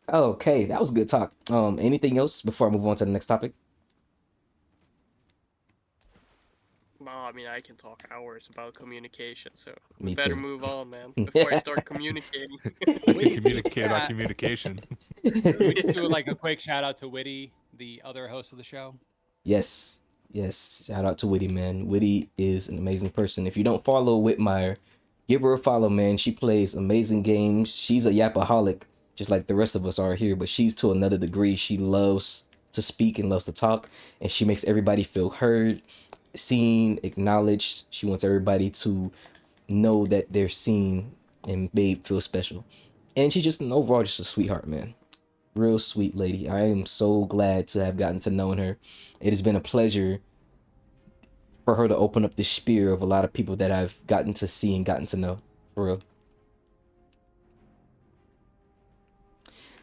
Okay, that was good talk. Anything else before I move on to the next topic? No, I mean I can talk hours about communication, so we Me better too. move on, man, before I start communicating. Communicate about Yeah. communication. We just do like a quick shout out to Witty, the other host of the show. Yes, yes. Shout out to Witty, man. Witty is an amazing person. If you don't follow Whitmire, give her a follow, man. She plays amazing games. She's a yapaholic, just like the rest of us are here, but she's to another degree. She loves to speak and loves to talk, and she makes everybody feel heard, seen, acknowledged. She wants everybody to know that they're seen and made feel special. And she's just an overall just a sweetheart, man. Real sweet lady. I am so glad to have gotten to know her. It has been a pleasure for her to open up the sphere of a lot of people that I've gotten to see and gotten to know. For real.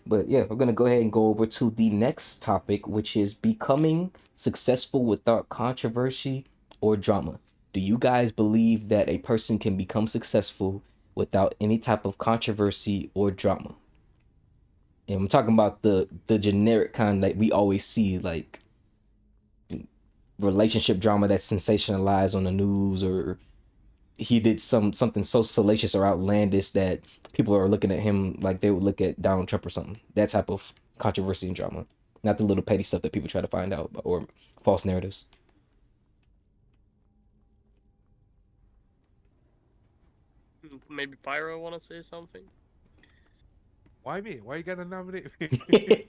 But yeah, we're gonna go ahead and go over to the next topic, which is becoming successful without controversy or drama. Do you guys believe that a person can become successful without any type of controversy or drama? And I'm talking about the generic kind that we always see, like relationship drama that's sensationalized on the news, or he did something so salacious or outlandish that people are looking at him like they would look at Donald Trump or something. That type of controversy and drama, not the little petty stuff that people try to find out or false narratives. Maybe Pyro want to say something? Why me? Why you gotta nominate me?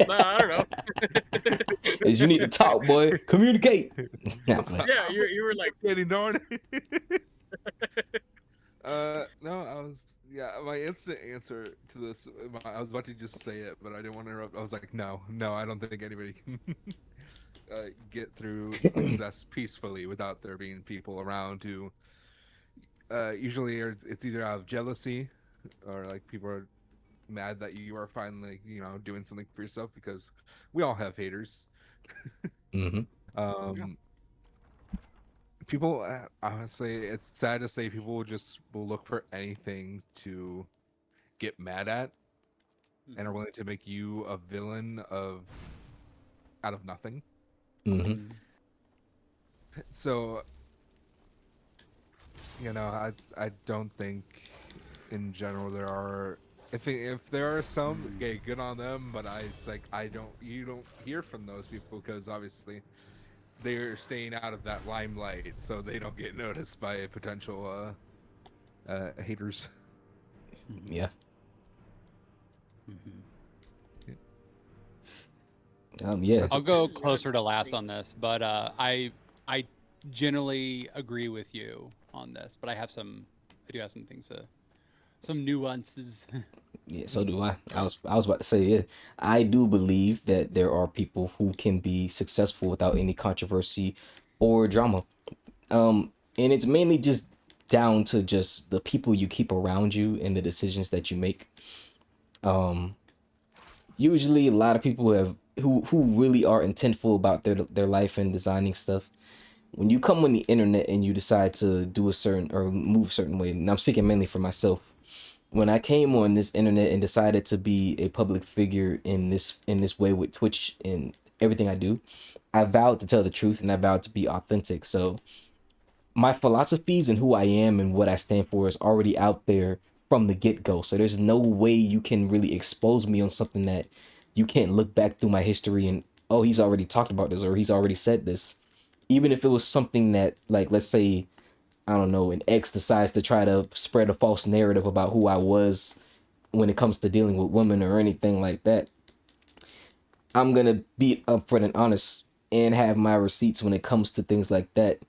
No, I don't know. Is you need to talk, boy. Communicate. Nah, Yeah, you were like Getting darn. No, my instant answer to this, I was about to just say it, but I didn't want to interrupt. I was like, no, I don't think anybody can get through success peacefully without there being people around who, usually it's either out of jealousy or like people are mad that you are finally, doing something for yourself, because we all have haters. Mm-hmm. Yeah. People, honestly, it's sad to say people will look for anything to get mad at and are willing to make you a villain out of nothing. Mm-hmm. So, I don't think in general there are, if there are some, okay, good on them, but you don't hear from those people because obviously they're staying out of that limelight, so they don't get noticed by potential haters. Yeah. Mm-hmm. Yeah. I'll go closer to last on this, but I generally agree with you on this, but I do have some things some nuances. Yeah, so do I. I was about to say, yeah, I do believe that there are people who can be successful without any controversy or drama. And it's mainly just down to just the people you keep around you and the decisions that you make. Usually a lot of people who really are intentful about their life and designing stuff. When you come on the internet and you decide to do a certain or move a certain way, and I'm speaking mainly for myself, when I came on this internet and decided to be a public figure in this way with Twitch and everything I do, I vowed to tell the truth and I vowed to be authentic. So my philosophies and who I am and what I stand for is already out there from the get-go. So there's no way you can really expose me on something that you can't look back through my history and, oh, he's already talked about this or he's already said this. Even if it was something that, like, let's say, I don't know, an ex decides to try to spread a false narrative about who I was when it comes to dealing with women or anything like that, I'm gonna be upfront and honest and have my receipts when it comes to things like that.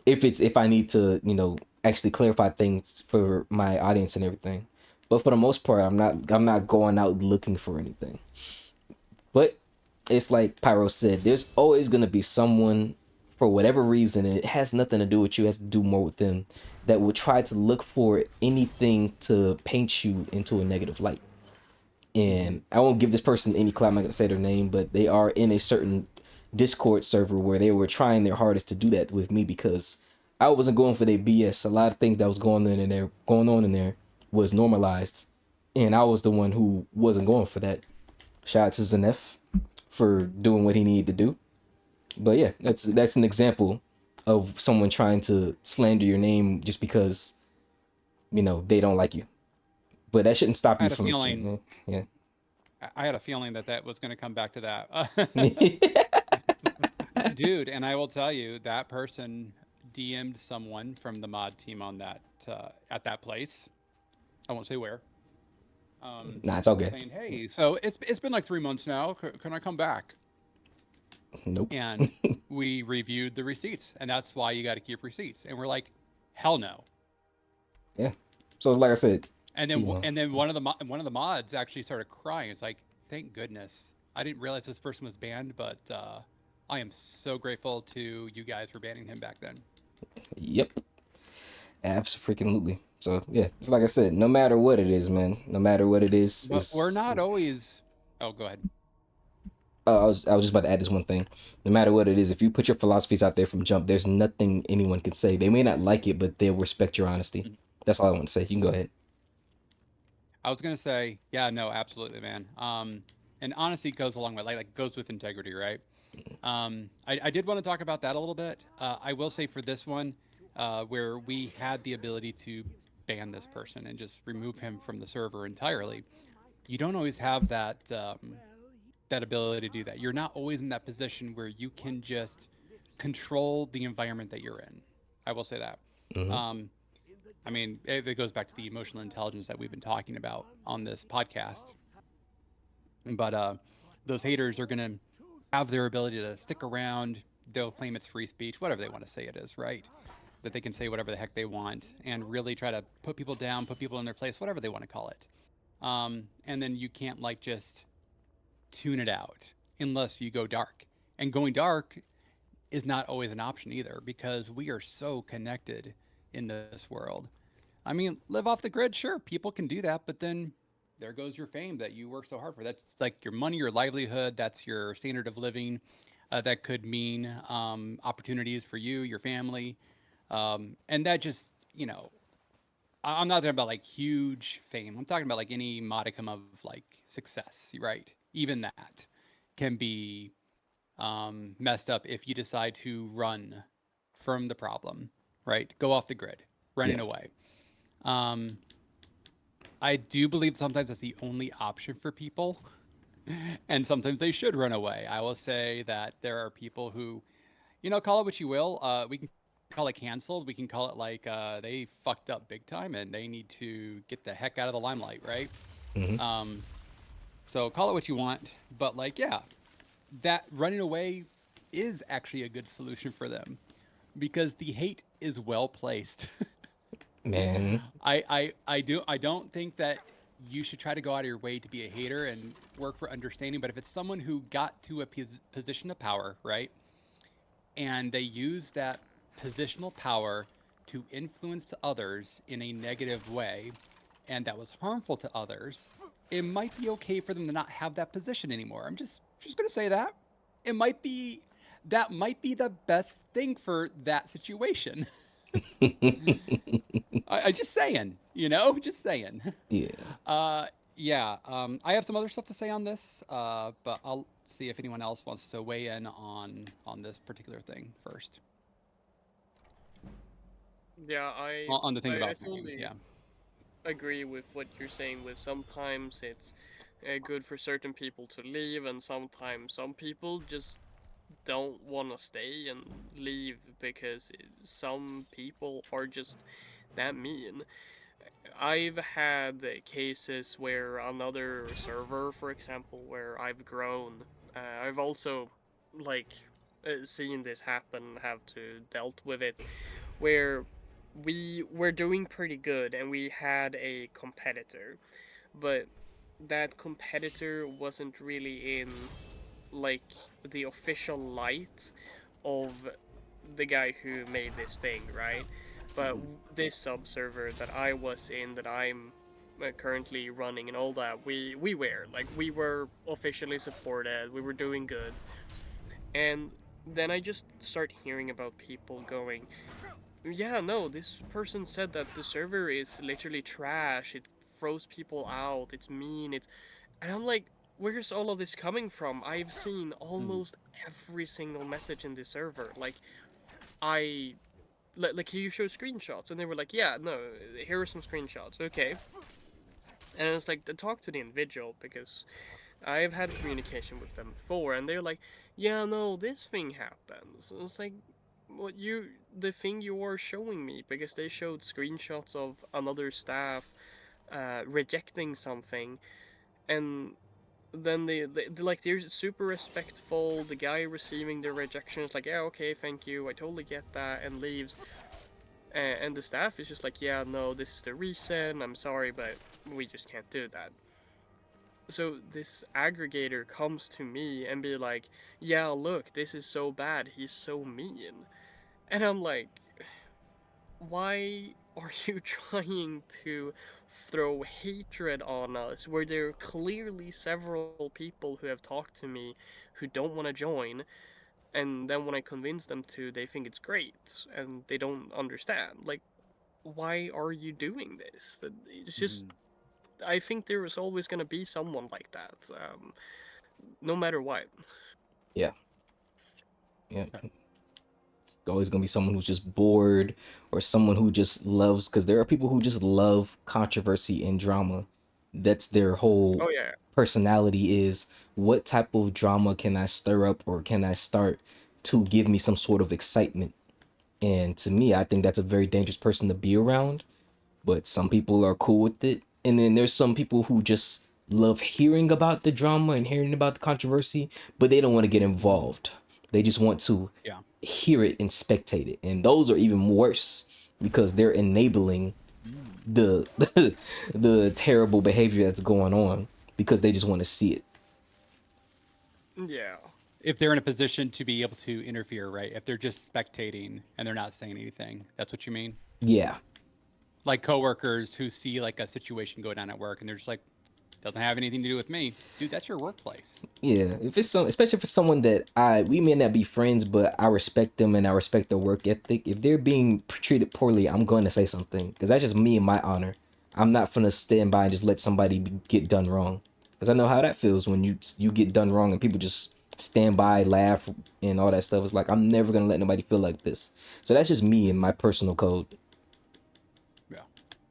If I need to, actually clarify things for my audience and everything. But for the most part, I'm not going out looking for anything. But it's like Pyro said, there's always gonna be someone, for whatever reason, and it has nothing to do with you, it has to do more with them, that will try to look for anything to paint you into a negative light. And I won't give this person any clout, I'm not gonna say their name, but they are in a certain Discord server where they were trying their hardest to do that with me because I wasn't going for their BS. A lot of things that was going on in there was normalized, and I was the one who wasn't going for that. Shout out to Zenef for doing what he needed to do. But yeah, that's an example of someone trying to slander your name just because they don't like you. But that shouldn't stop I you had a from feeling. yeah. I had a feeling that was going to come back to that. Dude, and I will tell you that person DM'd someone from the mod team on that at that place. I won't say where. Nah, it's okay. Saying, "Hey, so it's been like 3 months now. Can I come back?" Nope. And we reviewed the receipts, and that's why you got to keep receipts. And we're like, "Hell no." Yeah. So it's like I said. And then one of the mods actually started crying. It's like, "Thank goodness. I didn't realize this person was banned, but I am so grateful to you guys for banning him back then." Yep. Absolutely. So yeah, it's like I said, no matter what it is, man. No matter what it is, But we're not always. Oh, go ahead. I was just about to add this one thing. No matter what it is, if you put your philosophies out there from jump, there's nothing anyone can say. They may not like it, but they'll respect your honesty. That's all I want to say. You can go ahead. I was gonna say, yeah, no, absolutely, man. And honesty goes a long way, like goes with integrity, right? I did want to talk about that a little bit. I will say for this one, where we had the ability to ban this person and just remove him from the server entirely, you don't always have that ability to do that. You're not always in that position where you can just control the environment that you're in. I will say that. Um, I mean, it goes back to the emotional intelligence that we've been talking about on this podcast. But those haters are going to have their ability to stick around. They'll claim it's free speech, whatever they want to say it is, right? That they can say whatever the heck they want and really try to put people down, put people in their place, whatever they want to call it. And then you can't like just tune it out unless you go dark. And going dark is not always an option either because we are so connected in this world. I mean, live off the grid, sure, people can do that, but then there goes your fame that you work so hard for. That's like your money, your livelihood, that's your standard of living. That could mean opportunities for you, your family. And that just, I'm not talking about like huge fame. I'm talking about like any modicum of like success, right? Even that can be messed up if you decide to run from the problem, right? Go off the grid, running away. I do believe sometimes that's the only option for people, and sometimes they should run away. I will say that there are people who, call it what you will. We can call it canceled. We can call it like they fucked up big time and they need to get the heck out of the limelight, right? So call it what you want, but like, yeah, that running away is actually a good solution for them because the hate is well placed. Man. I don't think that you should try to go out of your way to be a hater and work for understanding, but if it's someone who got to a position of power, right? And they use that positional power to influence others in a negative way, and that was harmful to others, it might be okay for them to not have that position anymore. I'm just going to say that. That might be the best thing for that situation. I just saying, just saying. Yeah. Yeah. I have some other stuff to say on this, but I'll see if anyone else wants to weigh in on this particular thing first. Yeah, On the thing I about totally yeah. agree with what you're saying. With sometimes it's good for certain people to leave, and sometimes some people just don't want to stay and leave because some people are just that mean. I've had cases where another server, for example, where I've grown, I've also like seen this happen, have to dealt with it, where we were doing pretty good and we had a competitor, but that competitor wasn't really in like the official light of the guy who made this thing, right? But this sub server that I was in, that I'm currently running and all that, we were officially supported, we were doing good, and then I just start hearing about people going, yeah, no, this person said that the server is literally trash, it throws people out, it's mean, and I'm like, where's all of this coming from? I've seen almost every single message in this server. Like, like you show screenshots, and they were like, yeah, no, here are some screenshots. Okay. And it's like, to talk to the individual, because I've had communication with them before, and they're like, yeah, no, this thing happens. And it's like, the thing you are showing me, because they showed screenshots of another staff rejecting something, and then they're super respectful. The guy receiving the rejection is like, yeah, okay, thank you, I totally get that, and leaves. And the staff is just like, yeah, no, this is the reason, I'm sorry, but we just can't do that. So this aggregator comes to me and be like, yeah, look, this is so bad, he's so mean. And I'm like, why are you trying to throw hatred on us where there are clearly several people who have talked to me who don't want to join, and then when I convince them to, they think it's great and they don't understand? Like, why are you doing this? It's just, I think there is always going to be someone like that, no matter what. Yeah. Yeah. It's always gonna be someone who's just bored, or someone who just loves, because there are people who just love controversy and drama. That's their whole Oh yeah. personality, is what type of drama can I stir up or can I start to give me some sort of excitement. And to me, I think that's a very dangerous person to be around. But some people are cool with it. And then there's some people who just love hearing about the drama and hearing about the controversy, but they don't want to get involved. They just want to Yeah. hear it and spectate it. And those are even worse, because they're enabling the the terrible behavior that's going on, because they just want to see it. Yeah. If they're in a position to be able to interfere, right? If they're just spectating and they're not saying anything, that's what you mean? Yeah. Like coworkers who see like a situation go down at work and they're just like, doesn't have anything to do with me. Dude, that's your workplace. Yeah, if it's especially if it's someone that we may not be friends, but I respect them and I respect their work ethic. If they're being treated poorly, I'm going to say something, because that's just me and my honor. I'm not gonna stand by and just let somebody get done wrong, because I know how that feels when you get done wrong and people just stand by, laugh, and all that stuff. It's like, I'm never gonna let nobody feel like this. So that's just me and my personal code. Yeah.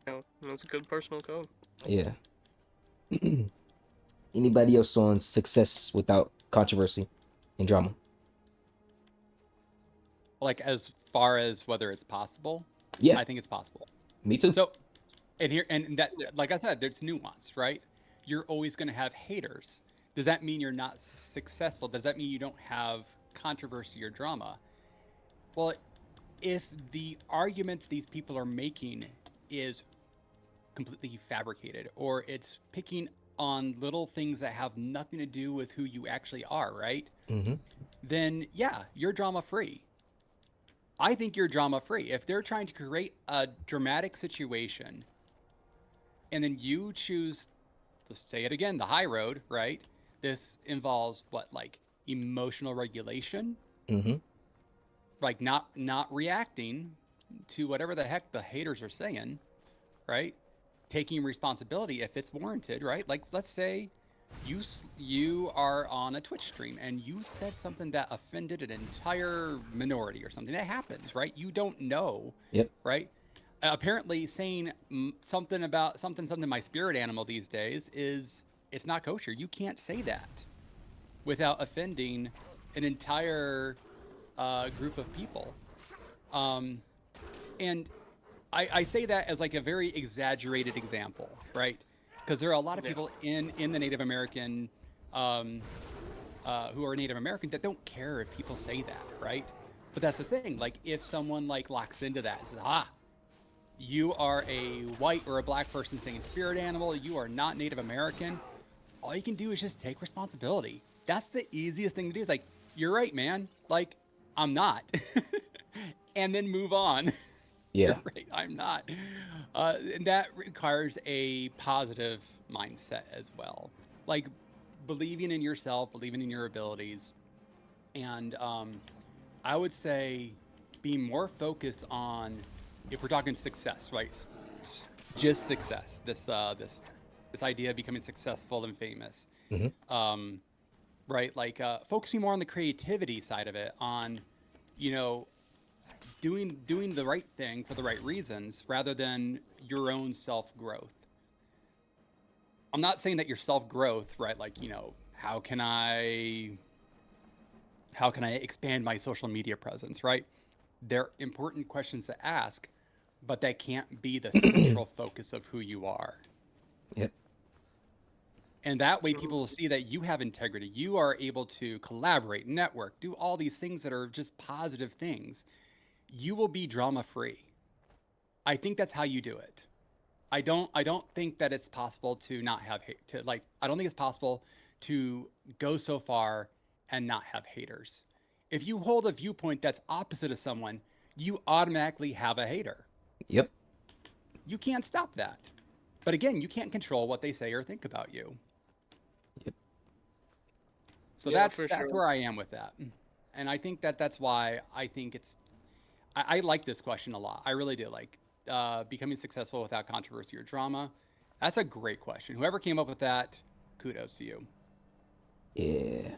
Yeah, that's a good personal code. Yeah. Anybody else on success without controversy and drama? Like as far as whether it's possible, Yeah, I think it's possible. me too. So, and that, like I said, there's nuance, right? You're always going to have haters. Does that mean you're not successful? Does that mean you don't have controversy or drama? Well, if the argument these people are making is completely fabricated, or it's picking on little things that have nothing to do with who you actually are, right? Mm-hmm. Then yeah, you're drama free. I think you're drama free. If they're trying to create a dramatic situation and then you choose, let's say it again, the high road, right? This involves what, like emotional regulation, Mm-hmm. like not reacting to whatever the heck the haters are saying, right? Taking responsibility if it's warranted, right? Like let's say you are on a Twitch stream and you said something that offended an entire minority or something. That happens, right? You don't know, Yep. right? Apparently saying something about something my spirit animal these days is, it's not kosher. You can't say that without offending an entire group of people. And I say that as like a very exaggerated example, right? Because there are a lot of people in the Native American who are Native American that don't care if people say that, right? But that's the thing. Like if someone like locks into that and says, you are a white or a black person saying spirit animal, you are not Native American, all you can do is just take responsibility. That's the easiest thing to do. Is like, you're right, man. Like, I'm not. And then move on. Yeah. You're right, I'm not. And that requires a positive mindset as well. Like believing in yourself, believing in your abilities. And I would say being more focused on, if we're talking success, right? Just success. This idea of becoming successful and famous. Right? Like focusing more on the creativity side of it, on, you know, doing the right thing for the right reasons rather than your own self growth. I'm not saying that your self growth, right? Like, you know, how can I expand my social media presence, right? They're important questions to ask, but that can't be the central focus of who you are. Yep. And that way people will see that you have integrity. You are able to collaborate, network, do all these things that are just positive things. You will be drama free. I think that's how you do it. I don't think that it's possible to not have hate to like I don't think it's possible to go so far and not have haters. If you hold a viewpoint that's opposite of someone, you automatically have a hater. Yep. You can't stop that. But again, you can't control what they say or think about you. Yep. So Yeah, that's for that's sure. where I am with that. And I think that that's why I think I like this question a lot. I really do. Like becoming successful without controversy or drama. That's a great question. Whoever came up with that, kudos to you. Yeah.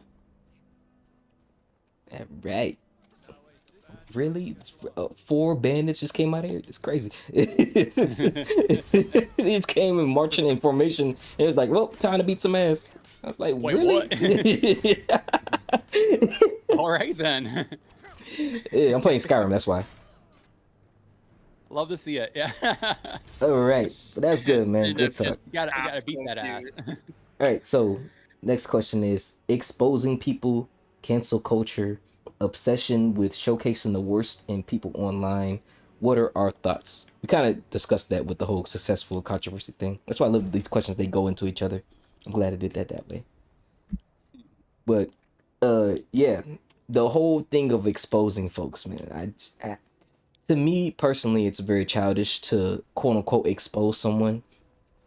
All right. Really? 4 bandits just came out of here? It's crazy. They just came in marching in formation. And it was like, well, time to beat some ass. I was like, Wait, really? what? All right then. Yeah, I'm playing Skyrim, that's why. Love to see it. Yeah. All right. But that's good, man. Good Zenef talk. just You gotta half beat that ass. confused. All right, so next question is exposing people, cancel culture, obsession with showcasing the worst in people online. What are our thoughts? We kind of discussed that with the whole successful controversy thing. That's why I love these questions. They go into each other. I'm glad I did that way. But yeah, the whole thing of exposing folks, man. To me personally, it's very childish to quote unquote expose someone.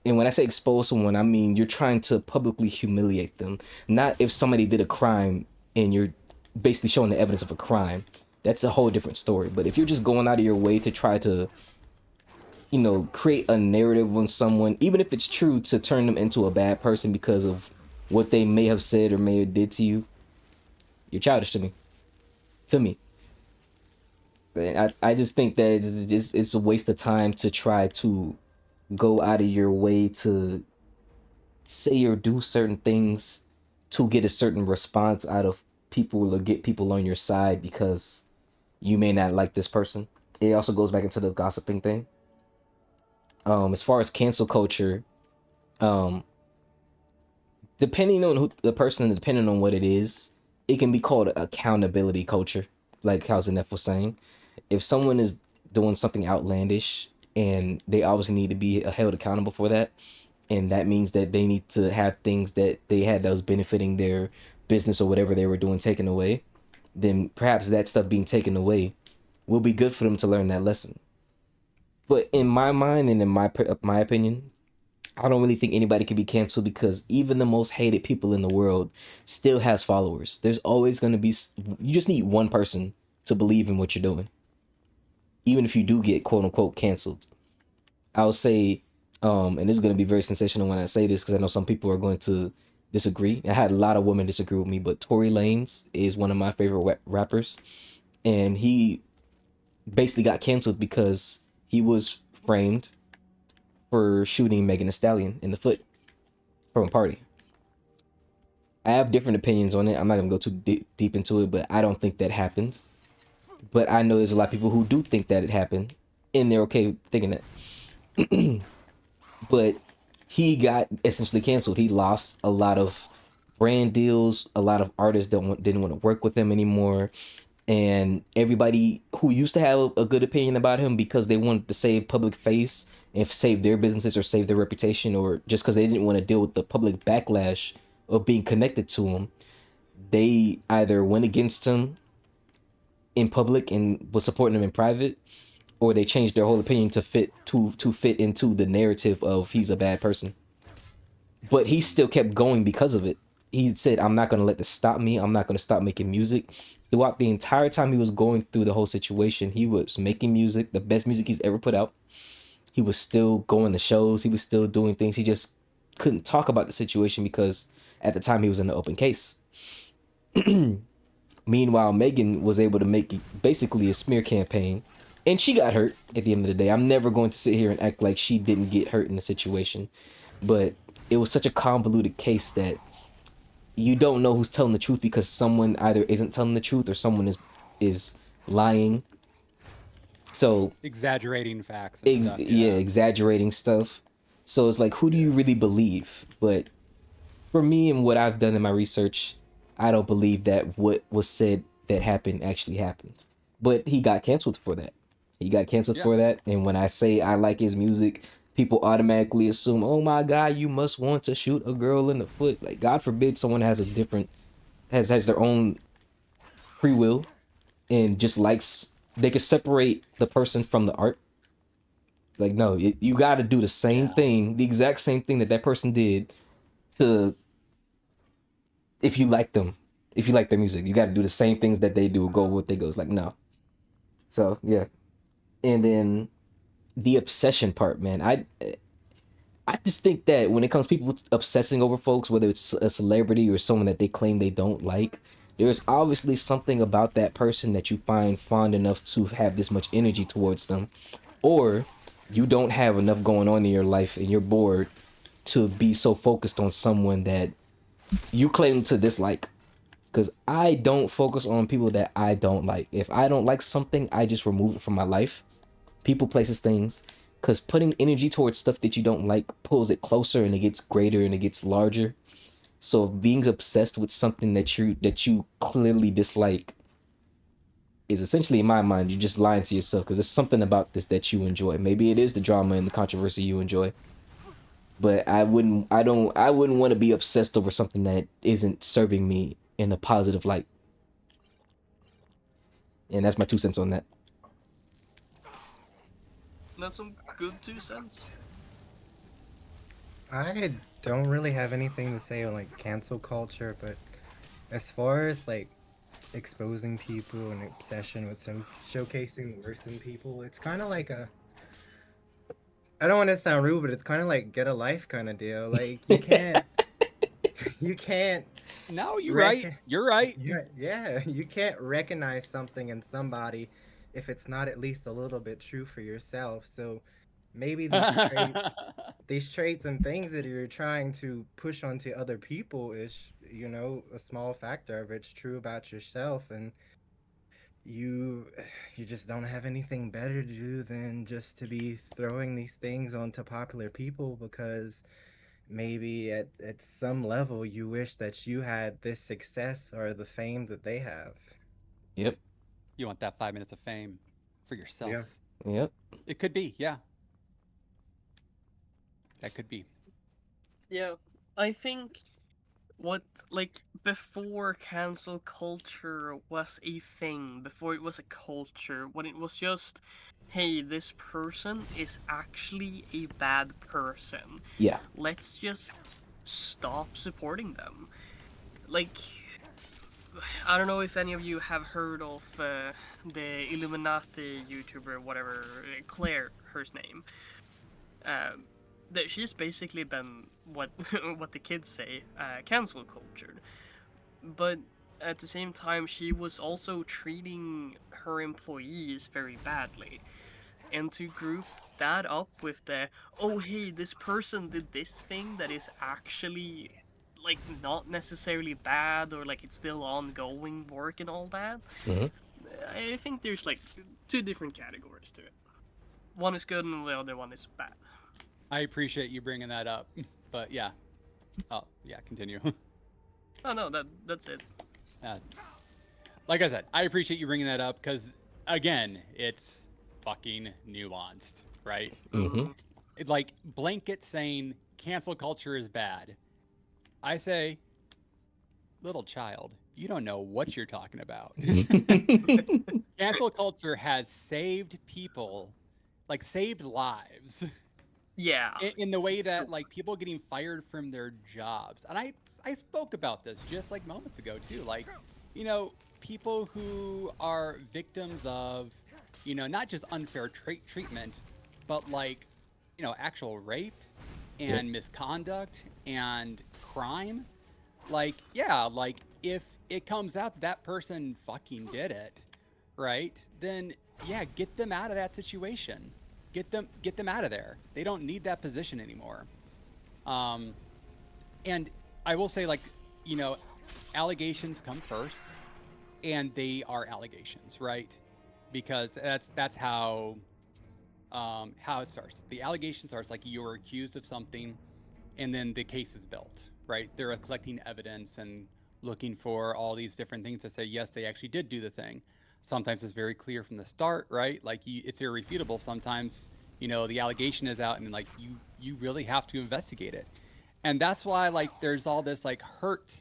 And when I say expose someone, I mean you're trying to publicly humiliate them. Not if somebody did a crime and you're basically showing the evidence of a crime. That's a whole different story. But if you're just going out of your way to try to, create a narrative on someone, even if it's true, to turn them into a bad person because of what they may have said or may have did to you, you're childish to me. To me. I just think that it's a waste of time to try to go out of your way to say or do certain things to get a certain response out of people or get people on your side because you may not like this person. It also goes back into the gossiping thing. As far as cancel culture, um, depending on who the person, depending on what it is, it can be called accountability culture, like how Zenef was saying. If someone is doing something outlandish and they obviously need to be held accountable for that, and that means that they need to have things that they had that was benefiting their business or whatever they were doing taken away, then perhaps that stuff being taken away will be good for them to learn that lesson. But in my mind and in my opinion, I don't really think anybody can be canceled because even the most hated people in the world still has followers. There's always going to be, you just need one person to believe in what you're doing. Even if you do get quote unquote canceled, I'll say, and this is going to be very sensational when I say this because I know some people are going to disagree. I had a lot of women disagree with me, but Tory Lanez is one of my favorite rappers, and he basically got canceled because he was framed for shooting Megan Thee Stallion in the foot from a party. I have different opinions on it. I'm not gonna go too deep into it, but I don't think that happened. But I know there's a lot of people who do think that it happened, and they're okay thinking that. But he got essentially canceled. He lost a lot of brand deals. A lot of artists didn't want to work with him anymore, and everybody who used to have a good opinion about him because they wanted to save public face and save their businesses or save their reputation, or just because they didn't want to deal with the public backlash of being connected to him, they either went against him in public and was supporting him in private, or they changed their whole opinion to fit into the narrative of he's a bad person. But he still kept going because of it. He said, I'm not going to let this stop me. I'm not going to stop making music. Throughout the entire time he was going through the whole situation, he was making music, the best music he's ever put out. He was still going to shows. He was still doing things. He just couldn't talk about the situation because At the time, he was in the open case. Meanwhile, Megan was able to make basically a smear campaign, and she got hurt at the end of the day. I'm never going to sit here and act like she didn't get hurt in the situation, but it was such a convoluted case that you don't know who's telling the truth because someone either isn't telling the truth or someone is lying. So exaggerating facts and stuff. yeah, exaggerating stuff. So it's like, who do you really believe? But for me and what I've done in my research, I don't believe that what was said that happened actually happened. But he got canceled for that. He got canceled for that. And when I say I like his music, people automatically assume, oh my God, you must want to shoot a girl in the foot. Like, God forbid someone has a different, has their own free will and just likes, they could separate the person from the art. Like, no, you got to do the same thing, the exact same thing that person did to, if you like them, if you like their music, you got to do the same things that they do, go what they go. It's like, no. So, yeah. And then the obsession part, man, I just think that when it comes to people obsessing over folks, whether it's a celebrity or someone that they claim they don't like, there's obviously something about that person that you find fond enough to have this much energy towards them, or you don't have enough going on in your life and you're bored to be so focused on someone that you claim to dislike. Because I don't focus on people that I don't like. If I don't like something, I just remove it from my life. People, places, things. Because putting energy towards stuff that you don't like pulls it closer and it gets greater and it gets larger. So being obsessed with something that you clearly dislike is essentially, in my mind, you're just lying to yourself, because there's something about this that you enjoy. Maybe it is the drama and the controversy you enjoy. But I wouldn't want to be obsessed over something that isn't serving me in a positive light. And that's my 2 cents on that. That's some good 2 cents. I don't really have anything to say on like cancel culture, but as far as like exposing people and obsession with showcasing the worst in people, it's kind of like a, I don't want to sound rude, but it's kind of like get a life kind of deal. Like you can't No, you're right. You're right. Yeah, you can't recognize something in somebody if it's not at least a little bit true for yourself. So maybe these traits and things that you're trying to push onto other people is, a small factor of it's true about yourself, and you just don't have anything better to do than just to be throwing these things onto popular people because maybe at some level you wish that you had this success or the fame that they have. Yep. You want that 5 minutes of fame for yourself. Yeah. Yep. It could be, yeah. That could be. Yeah, I think before cancel culture was a thing, before it was a culture, when it was just, hey, this person is actually a bad person. Yeah. Let's just stop supporting them. Like, I don't know if any of you have heard of the Illuminati YouTuber, whatever, Claire, her name. That she's basically been what what the kids say, cancel cultured. But at the same time, she was also treating her employees very badly. And to group that up with the, oh hey, this person did this thing that is actually like not necessarily bad, or like it's still ongoing work and all that. Mm-hmm. I think there's like 2 different categories to it. One is good and the other one is bad. I appreciate you bringing that up, but yeah. Oh, yeah, continue. Oh no, that's it. Like I said, I appreciate you bringing that up because, again, it's fucking nuanced, right? Mm-hmm. It's like blanket saying cancel culture is bad. I say, little child, you don't know what you're talking about. Cancel culture has saved people, like saved lives. Yeah. In the way that like people getting fired from their jobs. And I spoke about this just like moments ago too. Like, people who are victims of, not just unfair treatment, but like, actual rape and misconduct and crime. like, yeah, like if it comes out that person fucking did it, right? Then yeah, get them out of that situation. Get them out of there. They don't need that position anymore. Um, and I will say, like, you know, allegations come first, and they are allegations, right? Because that's how it starts. The allegation starts like you're accused of something, and then the case is built, right? They're collecting evidence and looking for all these different things to say yes, they actually did do the thing. Sometimes it's very clear from the start, right? Like it's irrefutable. Sometimes the allegation is out, and like you really have to investigate it, and that's why like there's all this like hurt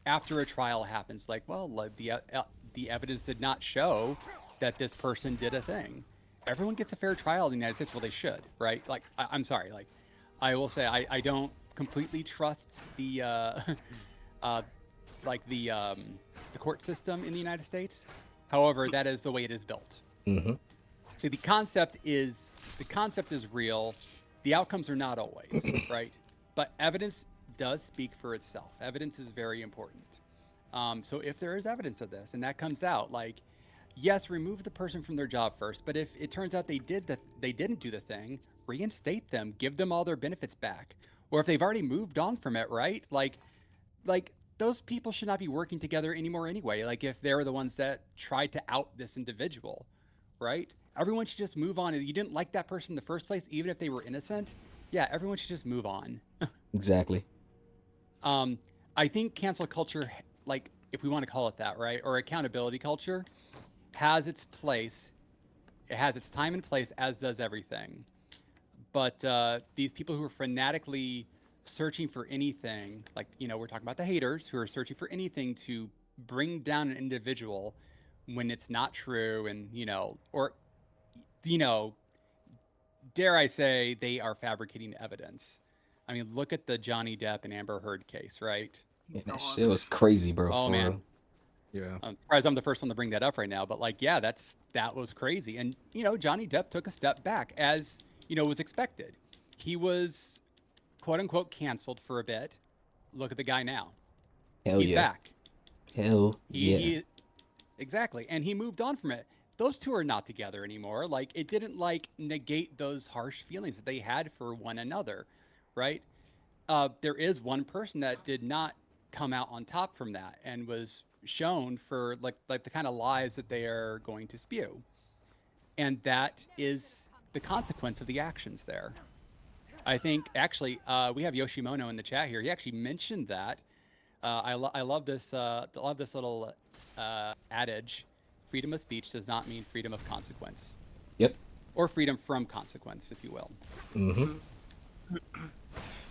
after a trial happens. Like, well, like, the evidence did not show that this person did a thing. Everyone gets a fair trial in the United States. Well, they should, right? Like, I'm sorry, like I will say I don't completely trust the uh, like the court system in the United States. However, that is the way it is built. Mm-hmm. See, the concept is real. The outcomes are not always right, but evidence does speak for itself. Evidence is very important. So if there is evidence of this and that comes out, like, yes, remove the person from their job first. But if it turns out they didn't do the thing, reinstate them, give them all their benefits back. Or if they've already moved on from it, right? Like those people should not be working together anymore anyway. Like if they're the ones that tried to out this individual, right? Everyone should just move on. If you didn't like that person in the first place, even if they were innocent, yeah, everyone should just move on. Exactly. I think cancel culture, like if we want to call it that, right? Or accountability culture, has its place. It has its time and place, as does everything. But these people who are fanatically searching for anything, like, we're talking about the haters who are searching for anything to bring down an individual when it's not true, and, or, you know, dare I say, they are fabricating evidence. I mean, look at the Johnny Depp and Amber Heard case, right? Man, that shit was crazy, bro. Oh, for man. real. Yeah. I'm surprised I'm the first one to bring that up right now, but like, yeah, that was crazy. And Johnny Depp took a step back, as was expected. He was quote unquote canceled for a bit. Look at the guy now. Hell He's yeah. back. Hell He, yeah. he exactly, and he moved on from it. Those two are not together anymore. Like, it didn't like negate those harsh feelings that they had for one another, right? There is one person that did not come out on top from that and was shown for like the kind of lies that they are going to spew, and that is the consequence of the actions there. I think actually we have Yoshimono in the chat here. He actually mentioned that. I love this little adage: freedom of speech does not mean freedom of consequence. Yep. Or freedom from consequence, if you will. Mm-hmm.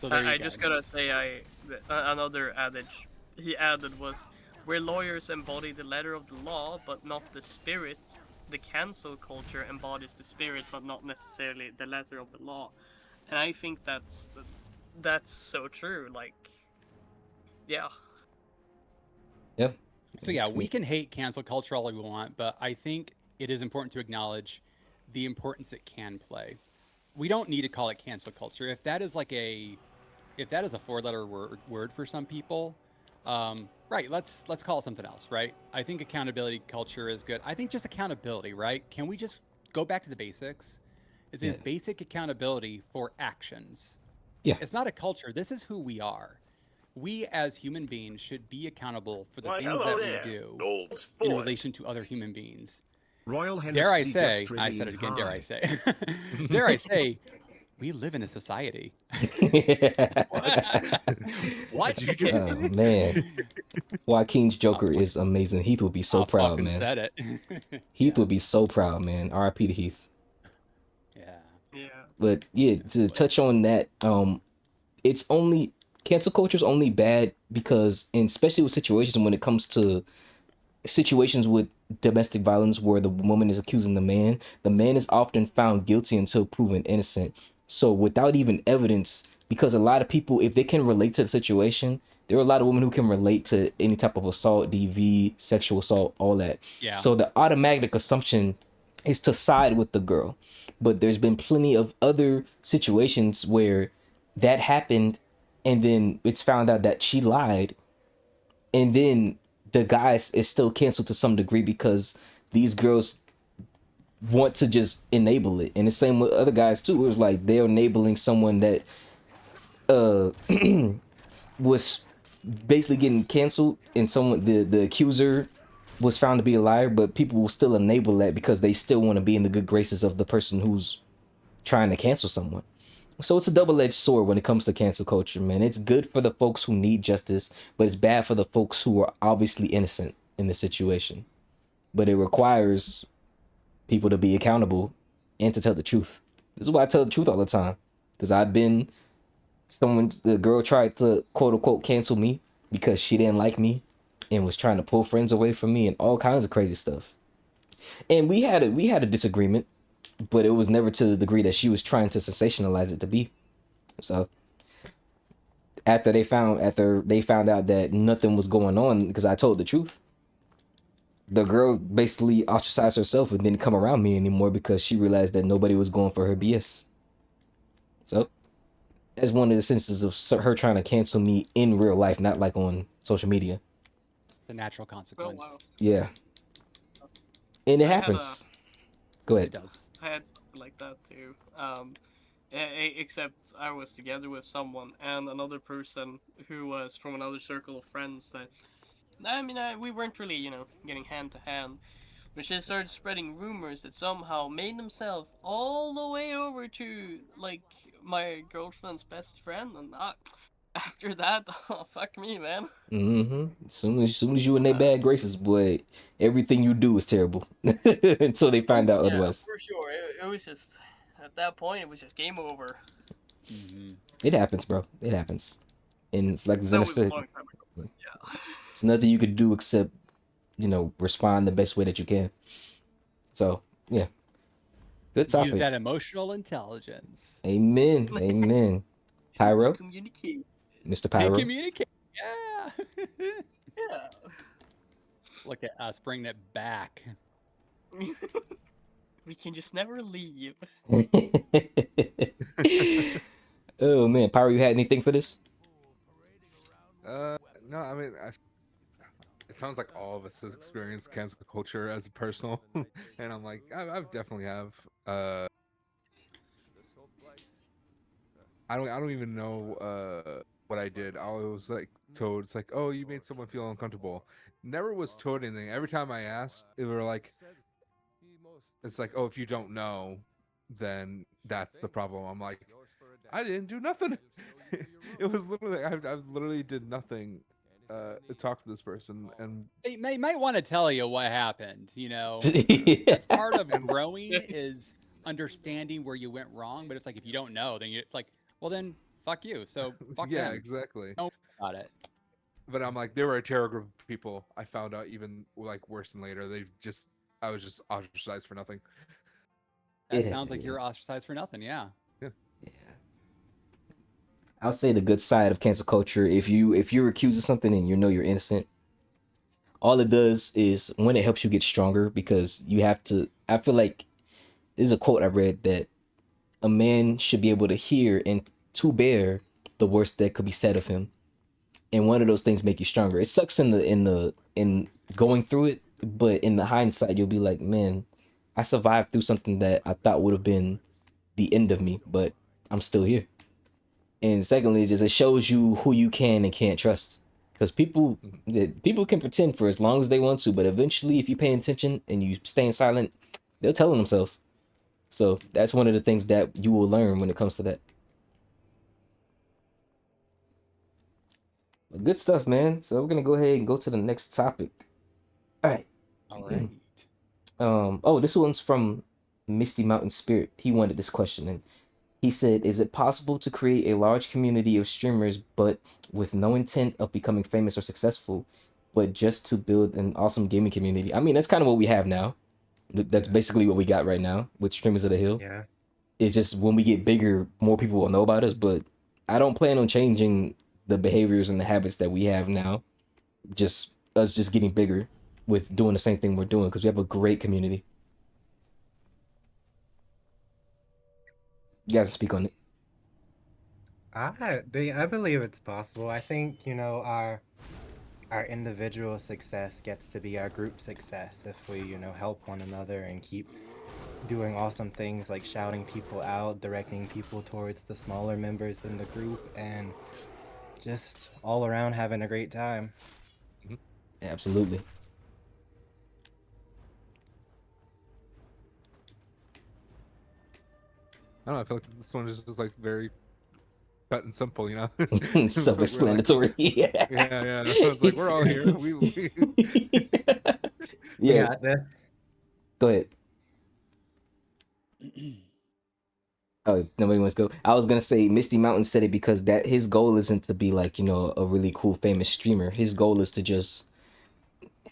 So there you I go. just gotta say, another adage he added was, "Where lawyers embody the letter of the law, but not the spirit, the cancel culture embodies the spirit, but not necessarily the letter of the law." And I think that's so true. Like, yeah. Yep. So yeah, we can hate cancel culture all we want, but I think it is important to acknowledge the importance it can play. We don't need to call it cancel culture. If that is a four-letter word for some people, right? Let's call it something else, right? I think accountability culture is good. I think just accountability, right? Can we just go back to the basics? It is basic accountability for actions. Yeah. It's not a culture. This is who we are. We as human beings should be accountable for the things that we do in relation to other human beings. Royal Dare I Hennessy say, just I said it again, dare I high. say, dare I say, we live in a society. What? Oh man, Joaquin's Joker is amazing. Heath would be so proud, fucking man. said it. Heath would be so proud, man. R.I.P. to Heath. Yeah. But yeah, to touch on that, it's only cancel culture is only bad because, and especially with situations when it comes to situations with domestic violence where the woman is accusing the man is often found guilty until proven innocent. So without even evidence, because a lot of people, if they can relate to the situation, there are a lot of women who can relate to any type of assault, DV, sexual assault, all that. Yeah. So the automatic assumption is to side with the girl. But there's been plenty of other situations where that happened and then it's found out that she lied and then the guys is still canceled to some degree because these girls want to just enable it. And the same with other guys too. It was like they're enabling someone that was basically getting canceled, and someone the accuser was found to be a liar, but people will still enable that because they still want to be in the good graces of the person who's trying to cancel someone. So it's a double-edged sword when it comes to cancel culture, man. It's good for the folks who need justice, but it's bad for the folks who are obviously innocent in the situation. But it requires people to be accountable and to tell the truth. This is why I tell the truth all the time, because I've been someone. The girl tried to quote unquote cancel me because she didn't like me and was trying to pull friends away from me and all kinds of crazy stuff. And we had a disagreement, but it was never to the degree that she was trying to sensationalize it to be. So after they found out that nothing was going on because I told the truth, the girl basically ostracized herself and didn't come around me anymore because she realized that nobody was going for her BS. So that's one of the senses of her trying to cancel me in real life, not like on social media. The natural consequence. wow. Yeah. And it I had happens. Go It ahead. does. I had something like that too. Except I was together with someone and another person who was from another circle of friends that, I mean, we weren't really, getting hand to hand. But she started spreading rumors that somehow made themselves all the way over to, like, my girlfriend's best friend. And after that, oh, fuck me, man. As soon as you in their bad graces, boy, everything you do is terrible until they find out Yeah, otherwise. for sure. It was just, at that point, it was just game over. Mm-hmm. It happens, bro. It happens, and it's like That Zenef was a said, long time ago. Yeah. there's nothing you could do except respond the best way that you can. So yeah, good topic. Use that emotional intelligence. Amen. Amen. Pyro, Communicate. Mr. Pyro. Communicate. Yeah. Yeah. Look at us bringing it back. We can just never leave. Oh man, Pyro, you had anything for this? No, I mean, it sounds like all of us has experienced cancel culture as a personal, and I'm like, I've definitely have. I don't even know what I did. I was like told, it's like, oh, you made someone feel uncomfortable. Never was told anything. Every time I asked, it were like, it's like, oh, if you don't know, then that's the problem. I'm like, I didn't do nothing. It was literally, I literally did nothing to talk to this person, and They might want to tell you what happened. Yeah. That's part of growing is understanding where you went wrong. But it's like if you don't know, then it's like, well, then fuck you. So fuck yeah, them. exactly. Don't worry about it. But I'm like, they were a terror group of people. I found out even like worse than later. I was just ostracized for nothing. That sounds like you're ostracized for nothing. Yeah. Yeah. I'll say the good side of cancel culture. If you're accused of something and you're innocent, all it does is when it helps you get stronger because you have to. I feel like there's a quote I read that a man should be able to hear and to bear the worst that could be said of him, and one of those things make you stronger. It sucks in going through it, but in the hindsight, you'll be like, man, I survived through something that I thought would have been the end of me, but I'm still here. And secondly, it shows you who you can and can't trust. Because people can pretend for as long as they want to, but eventually, if you pay attention and you staying silent, they're telling themselves. So that's one of the things that you will learn when it comes to that. But good stuff, man. So we're gonna go ahead and go to the next topic. All right. All right. Oh, this one's from Misty Mountain Spirit. He wanted this question, and he said, "Is it possible to create a large community of streamers, but with no intent of becoming famous or successful, but just to build an awesome gaming community?" I mean, that's kind of what we have now. That's basically what we got right now with Streamers of the Hill. Yeah. It's just when we get bigger, more people will know about us. But I don't plan on changing the behaviors and the habits that we have now. Just us just getting bigger with doing the same thing we're doing because we have a great community. You guys speak on it. I believe it's possible. I think, our individual success gets to be our group success if we, help one another and keep doing awesome things like shouting people out, directing people towards the smaller members in the group, and just all around having a great time. Absolutely. I don't know. I feel like this one is just like very cut and simple, you know. We're like, Self-explanatory. yeah, yeah. I was like, we're all here. We... Yeah. This. Go ahead. Oh, nobody wants to go. I was gonna say Misty Mountain said it because that his goal isn't to be like, a really cool famous streamer. His goal is to just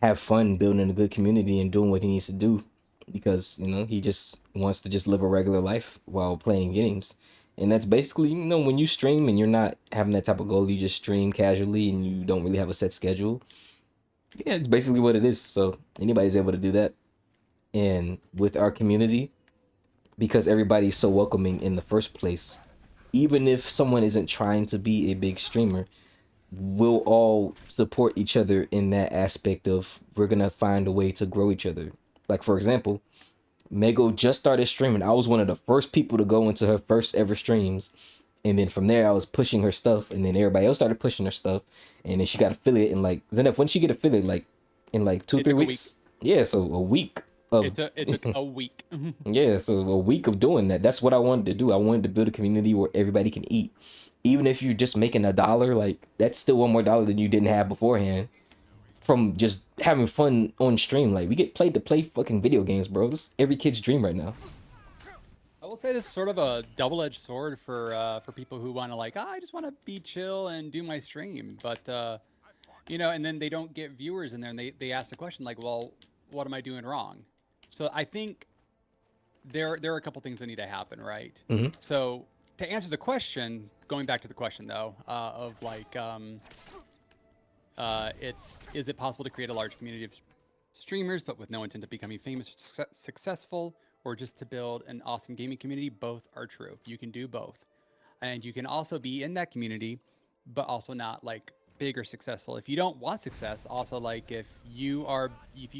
have fun building a good community and doing what he needs to do because, he just wants to just live a regular life while playing games. And that's basically, when you stream and you're not having that type of goal, you just stream casually and you don't really have a set schedule. Yeah, it's basically what it is. So anybody's able to do that. And with our community, because everybody's so welcoming in the first place, even if someone isn't trying to be a big streamer, we'll all support each other in that aspect of we're gonna find a way to grow each other. Like, for example, Mego just started streaming. I was one of the first people to go into her first ever streams. And then from there, I was pushing her stuff. And then everybody else started pushing her stuff. And then she got affiliate. And like, Zenef, when she get affiliate? Like, in like 2-3 weeks? Yeah, so a week of... It took a week. Yeah, so a week of doing that. That's what I wanted to do. I wanted to build a community where everybody can eat. Even if you're just making $1, like, that's still one more dollar than you didn't have beforehand. From just having fun on stream. Like, we get played to play fucking video games, bro. This is every kid's dream right now. I will say this is sort of a double-edged sword for people who want to like, I just want to be chill and do my stream, but and then they don't get viewers in there, and they ask the question like, well, what am I doing wrong? So I think there are a couple things that need to happen, right? Mm-hmm. So to answer the question, going back to the question though, of like, is it possible to create a large community of streamers but with no intent of becoming famous or successful, or just to build an awesome gaming community? Both are true. You can do both. And you can also be in that community but also not like big or successful. If you don't want success, also like if you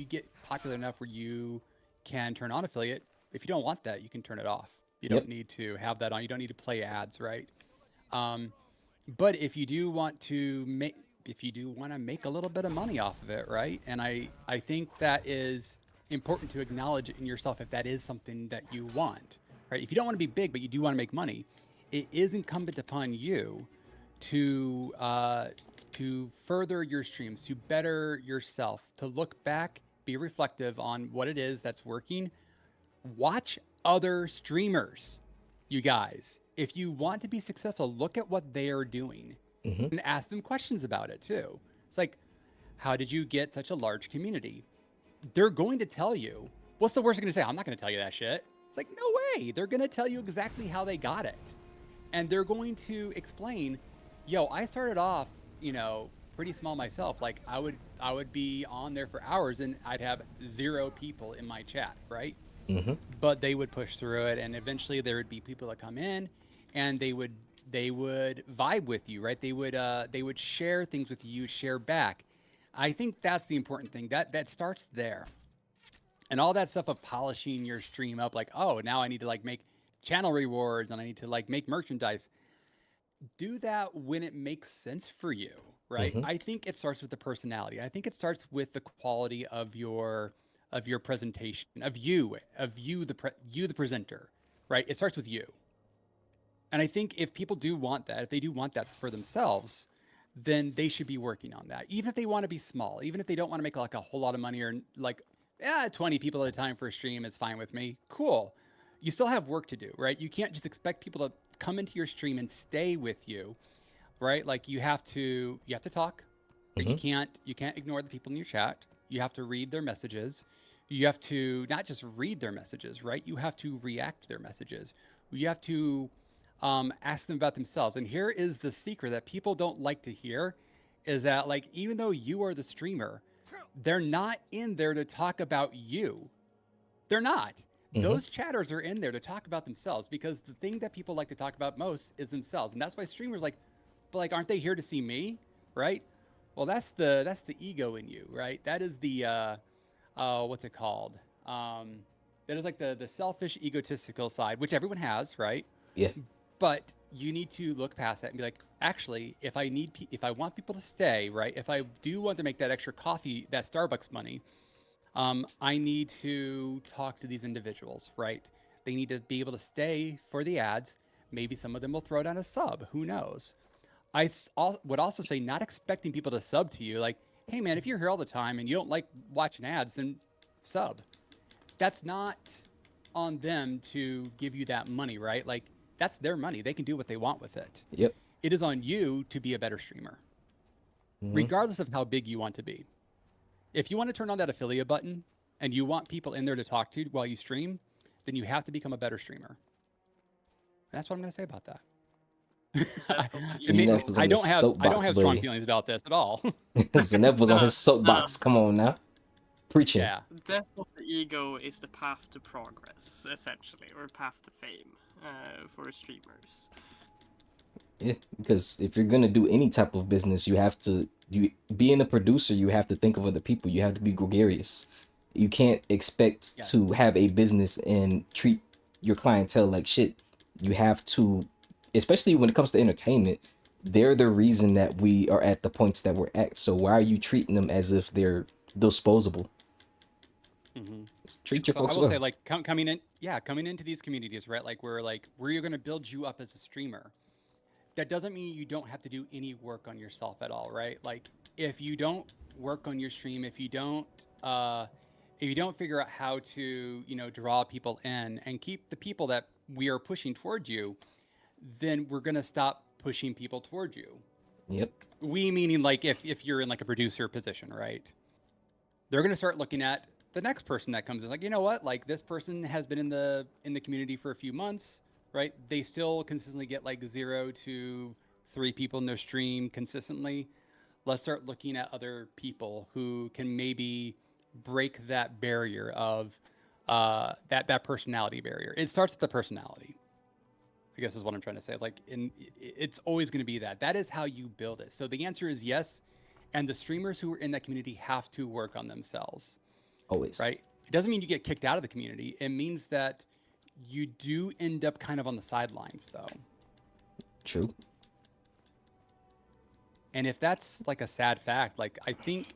get popular enough where you can turn on affiliate, if you don't want that, you can turn it off. You don't need to have that on. You don't need to play ads, right? But if you do want to make a little bit of money off of it, right? And I think that is important to acknowledge in yourself if that is something that you want, right? If you don't want to be big, but you do want to make money, it is incumbent upon you to further your streams, to better yourself, to look back, be reflective on what it is that's working. Watch other streamers, you guys. If you want to be successful, look at what they are doing. And ask them questions about it too. It's like, how did you get such a large community? They're going to tell you. What's the worst they're going to say? I'm not going to tell you that shit. It's like, no way. They're going to tell you exactly how they got it. And they're going to explain, yo, I started off, pretty small myself. Like I would be on there for hours and I'd have 0 people in my chat, right? But they would push through it, and eventually there would be people that come in and they would vibe with you, right? They would share things with you, share back. I think that's the important thing. That starts there. And all that stuff of polishing your stream up, like, oh, now I need to like make channel rewards and I need to like make merchandise. Do that when it makes sense for you, right? I think it starts with the personality. I think it starts with the quality of your presentation, of you the presenter, right? It starts with you. And I think if people do want that, if they do want that for themselves, then they should be working on that. Even if they want to be small, even if they don't want to make like a whole lot of money, or like, 20 people at a time for a stream is fine with me. Cool. You still have work to do, right? You can't just expect people to come into your stream and stay with you, right? Like you have to talk. Right? You can't ignore the people in your chat. You have to read their messages. You have to not just read their messages, right? You have to react to their messages. You have to ask them about themselves. And here is the secret that people don't like to hear, is that like, even though you are the streamer, they're not in there to talk about you. They're not. Those chatters are in there to talk about themselves, because the thing that people like to talk about most is themselves. And that's why streamers but aren't they here to see me? Right? Well, that's the ego in you, right? That is the what's it called? That is like the selfish, egotistical side, which everyone has, right? Yeah. But you need to look past that and be like, actually, if I want people to stay, right? If I do want to make that extra coffee, that Starbucks money, I need to talk to these individuals, right? They need to be able to stay for the ads. Maybe some of them will throw down a sub. Who knows? Would also say not expecting people to sub to you. Like, hey, man, if you're here all the time and you don't like watching ads, then sub. That's not on them to give you that money, right? Like, that's their money. They can do what they want with it. Yep. It is on you to be a better streamer, regardless of how big you want to be. If you want to turn on that affiliate button and you want people in there to talk to while you stream, then you have to become a better streamer. And that's what I'm going to say about that. I don't have strong feelings about this at all. Zenef was on his soapbox. Come on now. Preaching. Yeah. Death of the ego is the path to progress, essentially, or path to fame for streamers. Yeah, because if you're gonna do any type of business, being a producer, you have to think of other people. You have to be gregarious. You can't expect to have a business and treat your clientele like shit. You have to, especially when it comes to entertainment, they're the reason that we are at the points that we're at. So why are you treating them as if they're disposable? Treat your folks I will well. say, like, coming into these communities, right? Like, we're going to build you up as a streamer. That doesn't mean you don't have to do any work on yourself at all, right? Like, if you don't work on your stream, if you don't figure out how to, draw people in and keep the people that we are pushing towards you, then we're gonna stop pushing people towards you. Yep. We meaning like if you're in like a producer position, right? They're gonna start looking at the next person that comes in, like, you know what? Like, this person has been in the community for a few months. Right? They still consistently get like 0 to 3 people in their stream consistently. Let's start looking at other people who can maybe break that barrier of that personality barrier. It starts with the personality, I guess is what I'm trying to say. Like, it's always going to be that. That is how you build it. So the answer is yes. And the streamers who are in that community have to work on themselves. Always. Right? It doesn't mean you get kicked out of the community. It means that you do end up kind of on the sidelines, though. True. And if that's like a sad fact, like, I think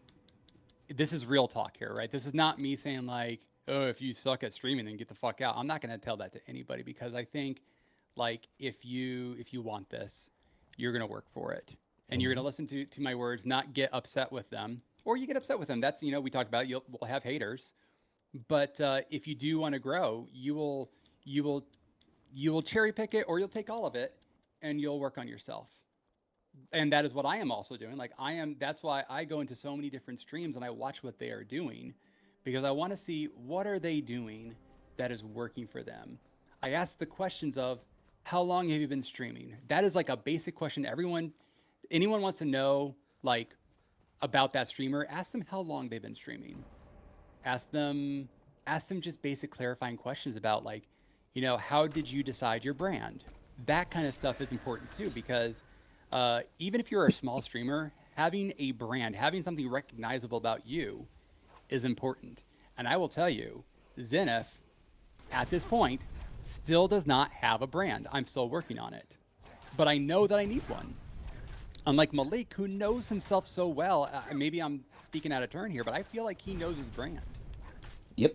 this is real talk here, right? This is not me saying like, oh, if you suck at streaming, then get the fuck out. I'm not going to tell that to anybody, because I think, like, if you want this, you're going to work for it. And you're going to listen to my words, not get upset with them. Or you get upset with them. That's, we talked about, we'll have haters. But if you do want to grow, you will cherry pick it, or you'll take all of it and you'll work on yourself. And that is what I am also doing. Like, that's why I go into so many different streams and I watch what they are doing, because I want to see what are they doing that is working for them. I ask the questions of, how long have you been streaming? That is like a basic question. Anyone wants to know, like, about that streamer, ask them how long they've been streaming. Ask them just basic clarifying questions about, like, how did you decide your brand? That kind of stuff is important too, because even if you're a small streamer, having a brand, having something recognizable about you is important. And I will tell you, Zenef, at this point, still does not have a brand. I'm still working on it. But I know that I need one. Unlike Maalik, who knows himself so well, maybe I'm speaking out of turn here, but I feel like he knows his brand. Yep.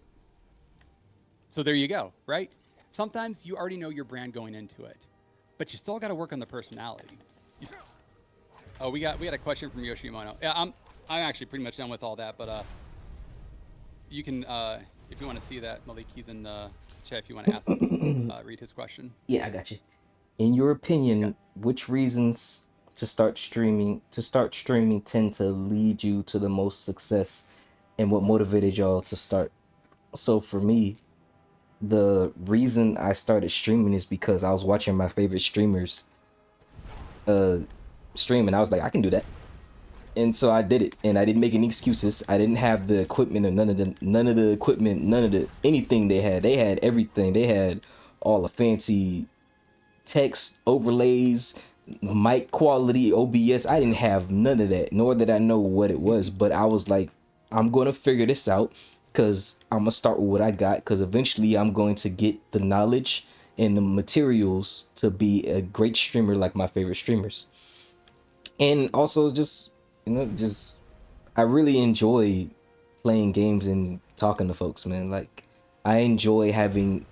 So there you go, right? Sometimes you already know your brand going into it, but you still got to work on the personality. We got a question from Yoshimono. Yeah, I'm actually pretty much done with all that, but you can, if you want to see that, Maalik, he's in the chat if you want to ask him, read his question. Yeah, I got you. In your opinion, which reasons to start streaming tend to lead you to the most success, and what motivated y'all to start? So for me, the reason I started streaming is because I was watching my favorite streamers stream, and I was like, I can do that. And so I did it, and I didn't make any excuses. I didn't have the equipment, or none of the equipment, none of the anything they had. They had everything. They had all the fancy text overlays, mic quality, OBS. I didn't have none of that, nor did I know what it was. But I was like, I'm going to figure this out because I'm going to start with what I got because eventually I'm going to get the knowledge and the materials to be a great streamer like my favorite streamers. And also just, just I really enjoy playing games and talking to folks, man. Like I enjoy having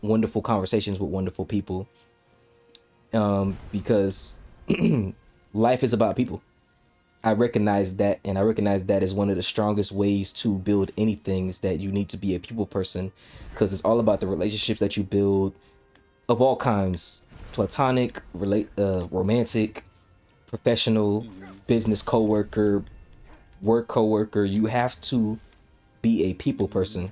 wonderful conversations with wonderful people because life is about people. I recognize that, and I recognize that is one of the strongest ways to build anything is that you need to be a people person because it's all about the relationships that you build of all kinds, platonic, romantic, professional, business coworker, work coworker. You have to be a people person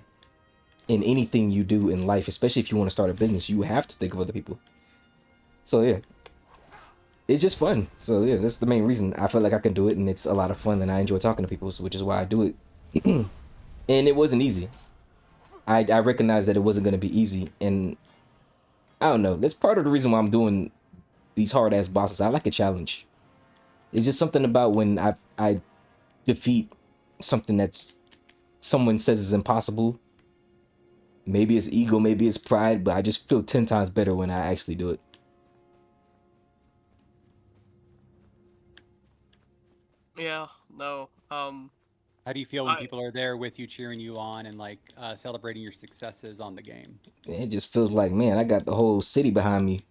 in anything you do in life, especially if you want to start a business. You have to think of other people. So yeah, it's just fun. So yeah, that's the main reason I feel like I can do it, and it's a lot of fun, and I enjoy talking to people, which is why I do it. And it wasn't easy. I recognized that it wasn't going to be easy, and I don't know. That's part of the reason why I'm doing these hard ass bosses. I like a challenge. It's just something about when I defeat something that's someone says is impossible. Maybe it's ego, maybe it's pride, but I just feel 10 times better when I actually do it. Yeah, no. How do you feel when people are there with you, cheering you on, and like celebrating your successes on the game? It just feels like, man, I got the whole city behind me,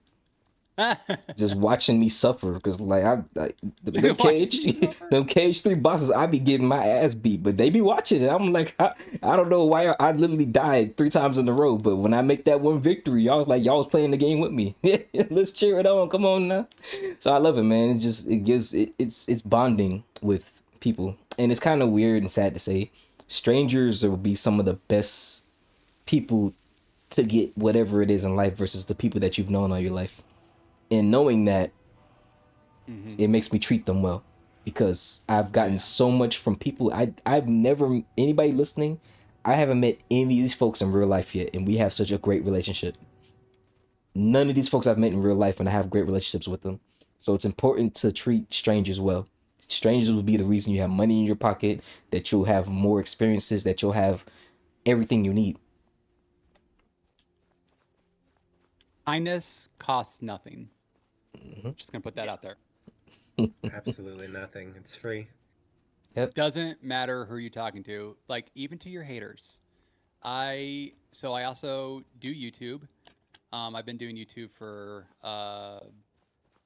just watching me suffer. Because like them cage 3 bosses, I be getting my ass beat, but they be watching it. I'm like, I don't know why I literally died 3 times in a row, but when I make that one victory, y'all was playing the game with me. Let's cheer it on. Come on now. So I love it, man. It's bonding with people, and it's kind of weird and sad to say, strangers will be some of the best people to get whatever it is in life versus the people that you've known all your life. And knowing that, it makes me treat them well because I've gotten so much from people. I've never, anybody listening, I haven't met any of these folks in real life yet, and we have such a great relationship. None of these folks I've met in real life, and I have great relationships with them. So it's important to treat strangers well. Strangers will be the reason you have money in your pocket, that you'll have more experiences, that you'll have everything you need. Kindness costs nothing. Just gonna put that out there. Absolutely nothing. It's free. Yep. Doesn't matter who you're talking to, like even to your haters. I also do YouTube. I've been doing YouTube for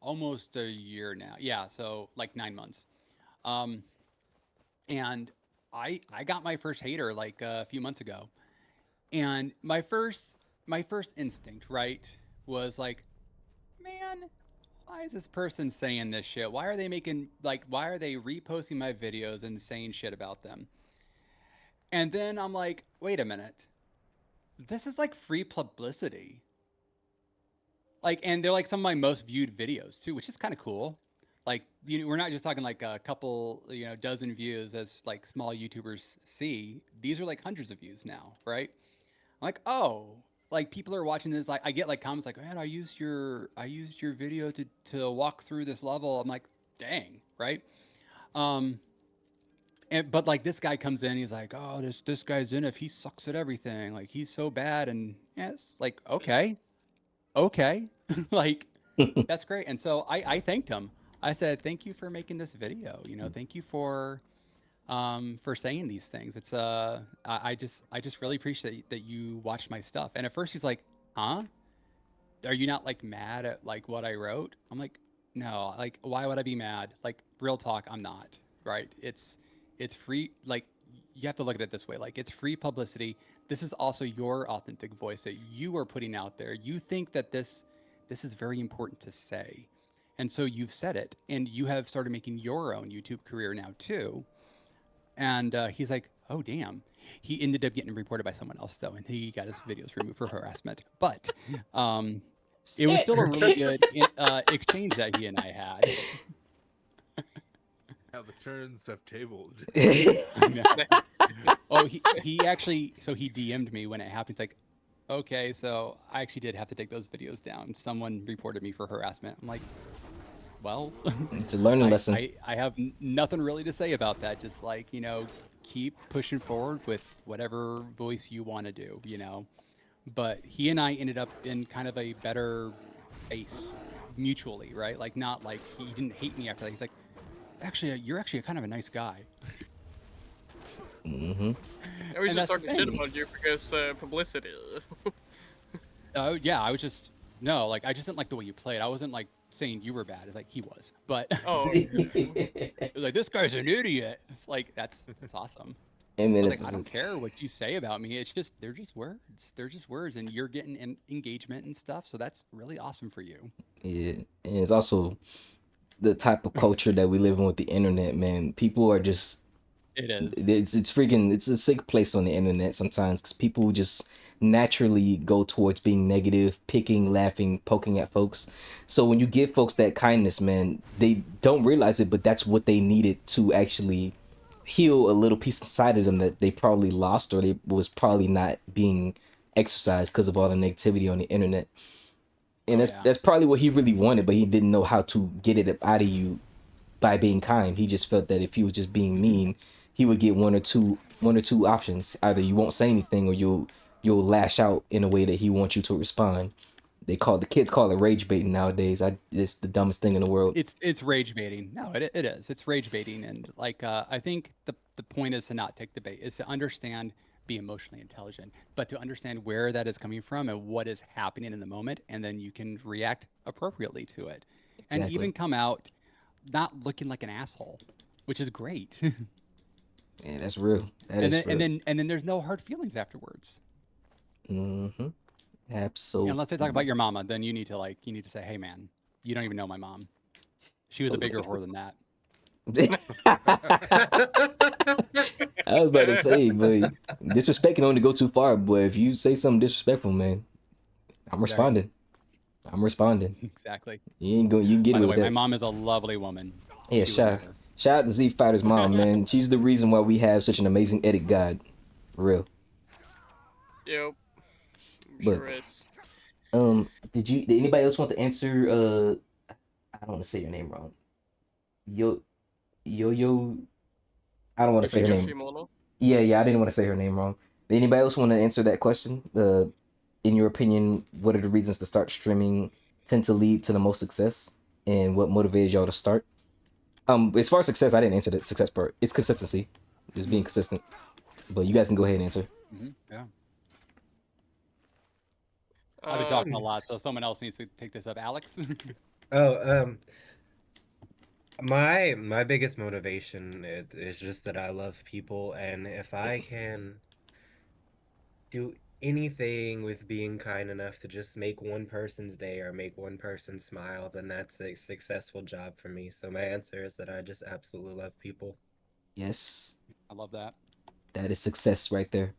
almost a year now. Yeah, so like 9 months. And I got my first hater like a few months ago. And my first instinct, right, was like, man, why is this person saying this shit? Why are they reposting my videos and saying shit about them? And then I'm like, wait a minute. This is like free publicity. Like, and they're like some of my most viewed videos too, which is kind of cool. Like, we're not just talking like a couple, dozen views as like small YouTubers see. These are like hundreds of views now, right? I'm like, oh, like people are watching this. Like, I get like comments like, man, I used your video to walk through this level. I'm like, dang, right? But like this guy comes in, he's like, oh, this guy Zenef, he sucks at everything. Like he's so bad, and yes, like okay, like that's great. And so I thanked him. I said, thank you for making this video. Thank you for saying these things. It's I just really appreciate that you watched my stuff. And at first he's like, huh? Are you not like mad at like what I wrote? I'm like, no, like why would I be mad? Like real talk, I'm not, right? It's free. Like you have to look at it this way. Like it's free publicity. This is also your authentic voice that you are putting out there. You think that this is very important to say. And so you've said it, and you have started making your own YouTube career now too. And he's like, oh, damn. He ended up getting reported by someone else, though, and he got his videos removed for harassment. But it was still a really good exchange that he and I had. How the turns have tabled. Oh, he actually, so he DM'd me when it happened. It's like, okay, so I actually did have to take those videos down. Someone reported me for harassment. I'm like, Well, It's a learning lesson. I have nothing really to say about that. Just keep pushing forward with whatever voice you want to do, But he and I ended up in kind of a better space mutually, right? Like, not like he didn't hate me after that. He's like, actually, you're actually kind of a nice guy. Mm-hmm. I was And just that's the talking shit thing. about you because publicity. Oh, yeah, I was just, no, like, I just didn't like the way you played. I wasn't like saying you were bad. It's like he was. But Oh, okay. it was like, this guy's an idiot. It's like, that's awesome. And I then was it's like, I don't care what you say about me. It's just, they're just words. They're just words. And you're getting engagement and stuff. So that's really awesome for you. yeah, and it's also the type of culture that we live in with the internet, man. People are just It is. it's freaking it's a sick place on the internet sometimes because people just naturally go towards being negative, picking, laughing, poking at folks. So when you give folks that kindness, man, they don't realize it, but that's what they needed to actually heal a little piece inside of them that they probably lost or they was probably not being exercised because of all the negativity on the internet. And Oh, that's yeah. that's probably what he really wanted, but he didn't know how to get it out of you by being kind. He just felt that if he was just being mean, he would get one or two options. Either you won't say anything or you'll lash out in a way that he wants you to respond. The kids call it rage baiting nowadays. It's the dumbest thing in the world. It's rage baiting. No, it is. It's rage baiting, and I think the point is to not take the bait. Is to understand, be emotionally intelligent, but to understand where that is coming from and what is happening in the moment, and then you can react appropriately to it, and Exactly. even come out not looking like an asshole, which is great. Yeah, that's real. That and is then and real. then and then there's no hard feelings afterwards. Mm-hmm. Absolutely. Unless they talk about your mama, then you need to say, hey man, you don't even know my mom. She was a bigger whore than that. I was about to say, but disrespect can only go too far. But if you say something disrespectful, man, I'm There you go. responding. I'm responding. Exactly. You ain't going. You can get By away the with way, my that. mom is a lovely woman. Yeah, She would shout never. shout out to Z Fighter's mom, man. She's the reason why we have such an amazing edit guide. For real. Yep, But sure is. did anybody else want to answer I don't want to say your name wrong. Yo yo I don't want to Is say it her name. Yoshimono? Yeah, I didn't want to say her name wrong. Did anybody else want to answer that question? In your opinion, what are the reasons to start streaming tend to lead to the most success and what motivated y'all to start? As far as success, I didn't answer the success part. It's consistency. Just being consistent. But you guys can go ahead and answer. Yeah. I've been talking a Um, lot, so someone else needs to take this up. Alex? Oh, my biggest motivation is just that I love people, and if I can do anything with being kind enough to just make one person's day or make one person smile, then that's a successful job for me. So my answer is that I just absolutely love people. Yes, I love that. that is success right there.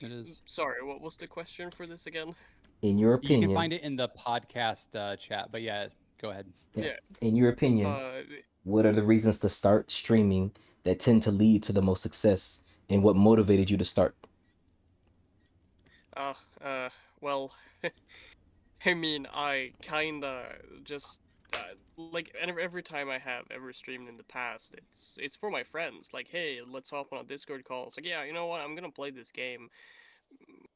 It is. sorry, what was the question for this again? In your You can opinion, find it in the podcast chat, but yeah, go ahead. yeah. Yeah. In your opinion, Uh, what are the reasons to start streaming that tend to lead to the most success, and what motivated you to start? uh, uh, well, I mean, I kinda just like every time I have ever streamed in the past, it's for my friends. Like, hey, let's hop on a Discord call. It's like, yeah, you know what? I'm gonna play this game.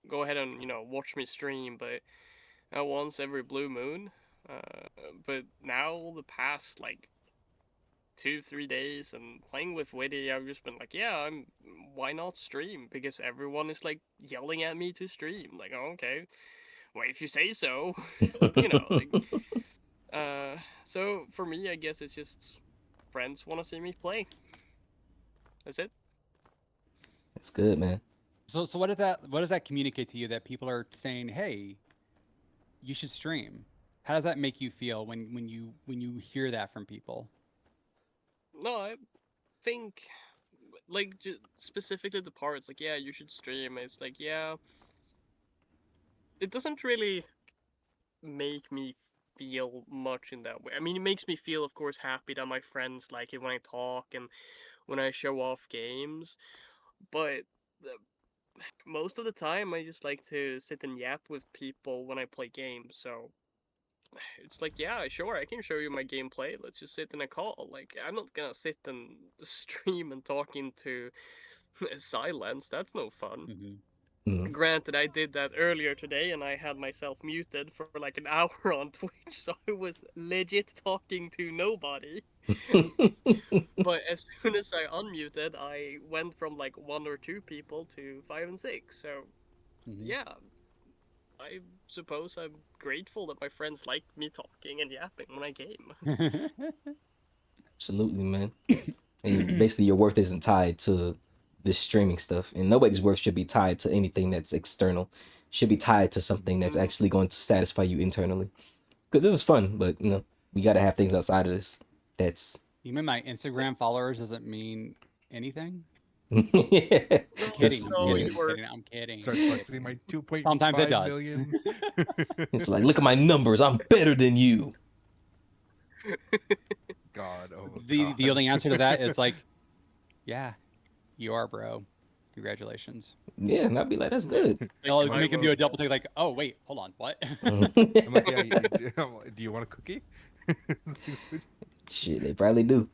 Go ahead and watch me stream. But once every blue moon. Uh, but now the past like 2 3 days and playing with Witty, I've just been like, yeah, why not stream? Because everyone is like yelling at me to stream. Like, oh, okay, well if you say so, like. So for me, I guess it's just friends want to see me play. That's it. That's good, man. So what does that communicate to you that people are saying, hey, you should stream? How does that make you feel when you hear that from people? No, I think like specifically the parts like, yeah, you should stream. It's like, yeah, it doesn't really make me feel much in that way. I mean, it makes me feel, of course, happy that my friends like it when I talk and when I show off games. But most of the time, I just like to sit and yap with people when I play games. So it's like, yeah, sure, I can show you my gameplay. Let's just sit in a call. Like, I'm not gonna sit and stream and talk into silence. That's no fun. Granted, I did that earlier today, and I had myself muted for like an hour on Twitch, so I was legit talking to nobody. But as soon as I unmuted, I went from like 1 or 2 people to 5 and 6. So, yeah, I suppose I'm grateful that my friends like me talking and yapping when I game. Absolutely, man. And basically, your worth isn't tied to this streaming stuff, and nobody's worth should be tied to anything that's external. Should be tied to something that's actually going to satisfy you internally. Because this is fun, but we got to have things outside of this. That's Even my Instagram followers doesn't mean anything. yeah. Kidding. I'm kidding. Start flexing my 2.5 Sometimes it does. million. It's like, look at my numbers. I'm better than you. God, oh The only answer to that is like, yeah, you are, bro. Congratulations. Yeah, and I'd be like, that's good. I'll make him do a double take, like, oh wait, hold on, what? I'm like, yeah, do you want a cookie? Shit, they probably do.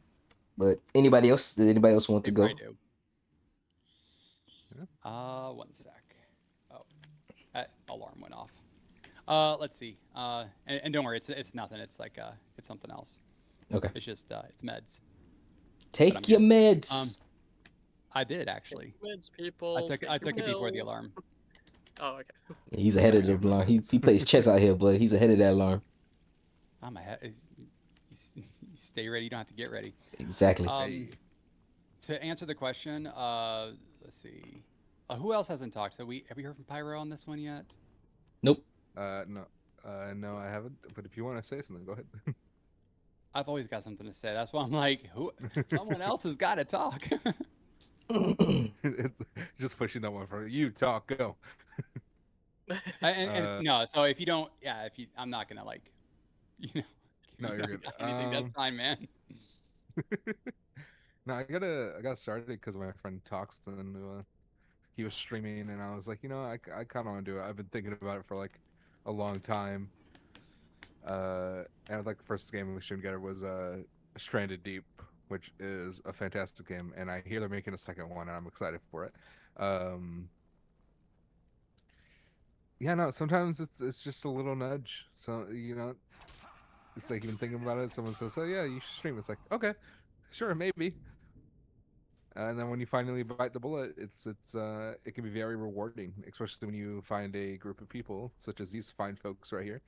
But anybody else? Did anybody else want to go? I do. One sec. Oh, that alarm went off. Let's see. And don't worry, it's nothing. It's like it's something else. Okay. It's just it's meds. Take your meds. I did actually. Meds, people. I took it before the alarm. Oh, okay. Yeah, he's ahead of the alarm. He plays chess out here, but he's ahead of that alarm. I'm ahead. You stay ready. You don't have to get ready. Exactly. To answer the question, let's see. Who else hasn't talked? So have we heard from Pyro on this one yet? Nope. No, I haven't. But if you want to say something, go ahead. I've always got something to say. That's why I'm like, someone else has got to talk. It's just pushing that one for you. Talk, go. and no, so if you don't, I'm not gonna like, No, you're good. Anything, that's fine, man. No, I got started because my friend talks, and he was streaming, and I was like, I kind of want to do it. I've been thinking about it for like a long time. And like the first game we streamed together was Stranded Deep, which is a fantastic game, and I hear they're making a second one, and I'm excited for it. Yeah, no, sometimes it's just a little nudge. So it's like even thinking about it. Someone says, "Oh yeah, you should stream." It's like, okay, sure, maybe. And then when you finally bite the bullet, it can be very rewarding, especially when you find a group of people such as these fine folks right here,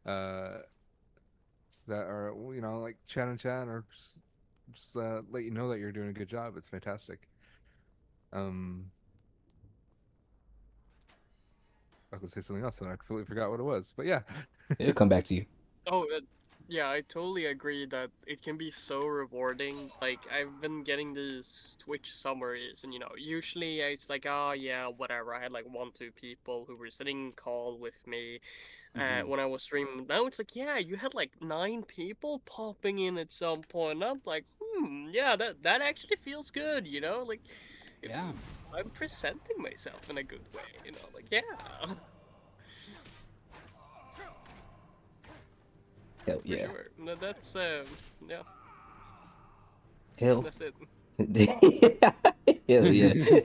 that are like chat or just let you know that you're doing a good job. It's fantastic. I was gonna say something else and I completely forgot what it was, but yeah. It'll come back to you. Oh, yeah, I totally agree that it can be so rewarding. Like, I've been getting these Twitch summaries, and usually it's like, oh yeah, whatever. I had like 1-2 people who were sitting in call with me when I was streaming. Now it's like, yeah, you had like 9 people popping in at some point. And I'm like, yeah, that actually feels good, Like, yeah, I'm presenting myself in a good way, like, yeah. Hell yeah. Sure. No, that's yeah. Hell. That's it. Hell yeah.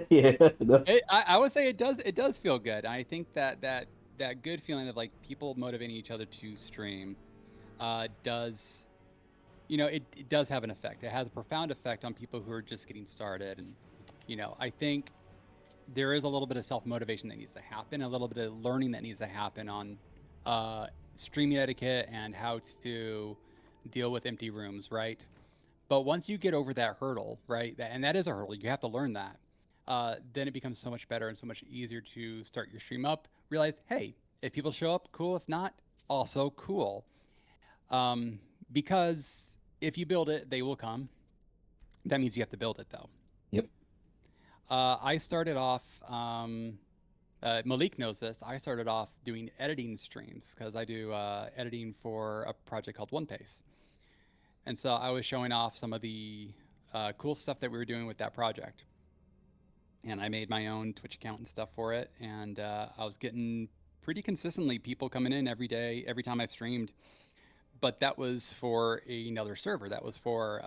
Yeah. No. I would say it does feel good. I think that good feeling of like people motivating each other to stream does it does have an effect. It has a profound effect on people who are just getting started, and I think there is a little bit of self-motivation that needs to happen, a little bit of learning that needs to happen on streaming etiquette and how to deal with empty rooms, right? But once you get over that hurdle, right, and that is a hurdle, you have to learn that, then it becomes so much better and so much easier to start your stream up. Realize, hey, if people show up, cool. If not, also cool. Because if you build it, they will come. That means you have to build it, though. Yep. I started off, Maalik knows this, I started off doing editing streams because I do editing for a project called One Pace. And so I was showing off some of the cool stuff that we were doing with that project. And I made my own Twitch account and stuff for it. And I was getting pretty consistently people coming in every day, every time I streamed. But that was for another server. That was for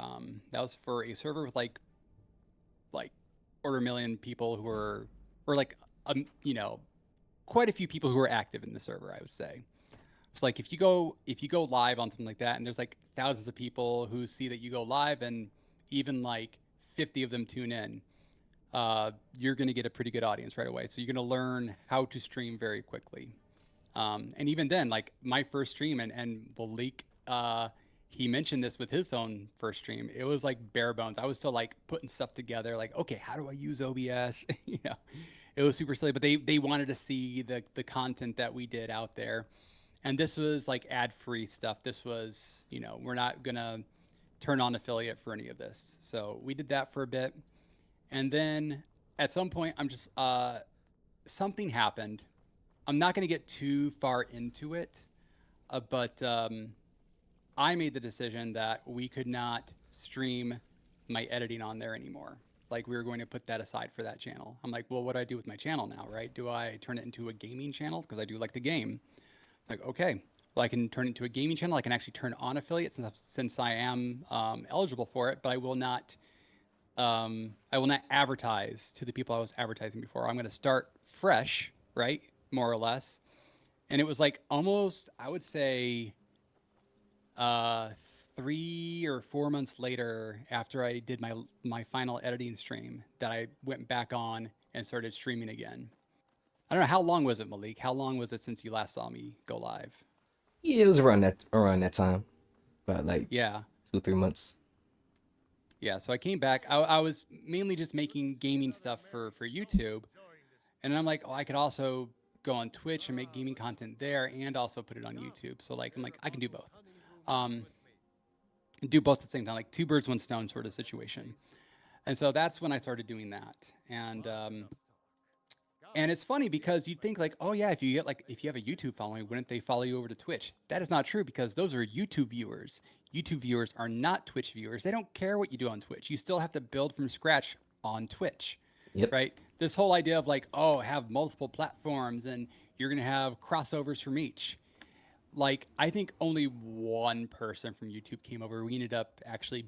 a server with like quarter million people who were, or like quite a few people who were active in the server, I would say. It's like if you go live on something like that, and there's like thousands of people who see that you go live, and even like 50 of them tune in, you're going to get a pretty good audience right away. So you're going to learn how to stream very quickly. And even then, like my first stream, and Maalik, he mentioned this with his own first stream. It was like bare bones. I was still like putting stuff together, like, okay, how do I use OBS? It was super silly, but they wanted to see the content that we did out there. And this was like ad-free stuff. This was, we're not gonna turn on affiliate for any of this. So we did that for a bit. And then at some point, I'm just, something happened. I'm not gonna get too far into it, but I made the decision that we could not stream my editing on there anymore. Like we were going to put that aside for that channel. I'm like, well, what do I do with my channel now, right? Do I turn it into a gaming channel? Because I do like the game. Like, okay, well, I can turn it into a gaming channel. I can actually turn on affiliate since I am eligible for it, but I will not advertise to the people I was advertising before. I'm going to start fresh, right? More or less. And it was like almost, I would say, 3 or 4 months later, after I did my final editing stream, that I went back on and started streaming again. I don't know, how long was it, Maalik? How long was it since you last saw me go live? Yeah, it was around that time, about like Yeah. 2-3 months. Yeah, so I came back. I was mainly just making gaming stuff for YouTube, and I'm like, oh, I could also go on Twitch and make gaming content there, and also put it on YouTube. So like, I'm like, I can do both. Do both at the same time, like 2 birds, 1 stone sort of situation. And so that's when I started doing that. And it's funny because you'd think like, oh yeah, if you have a YouTube following, wouldn't they follow you over to Twitch? That is not true, because those are YouTube viewers. YouTube viewers are not Twitch viewers. They don't care what you do on Twitch. You still have to build from scratch on Twitch. Yep. Right? This whole idea of like, oh, have multiple platforms and you're going to have crossovers from each. Like, I think only one person from YouTube came over. We ended up actually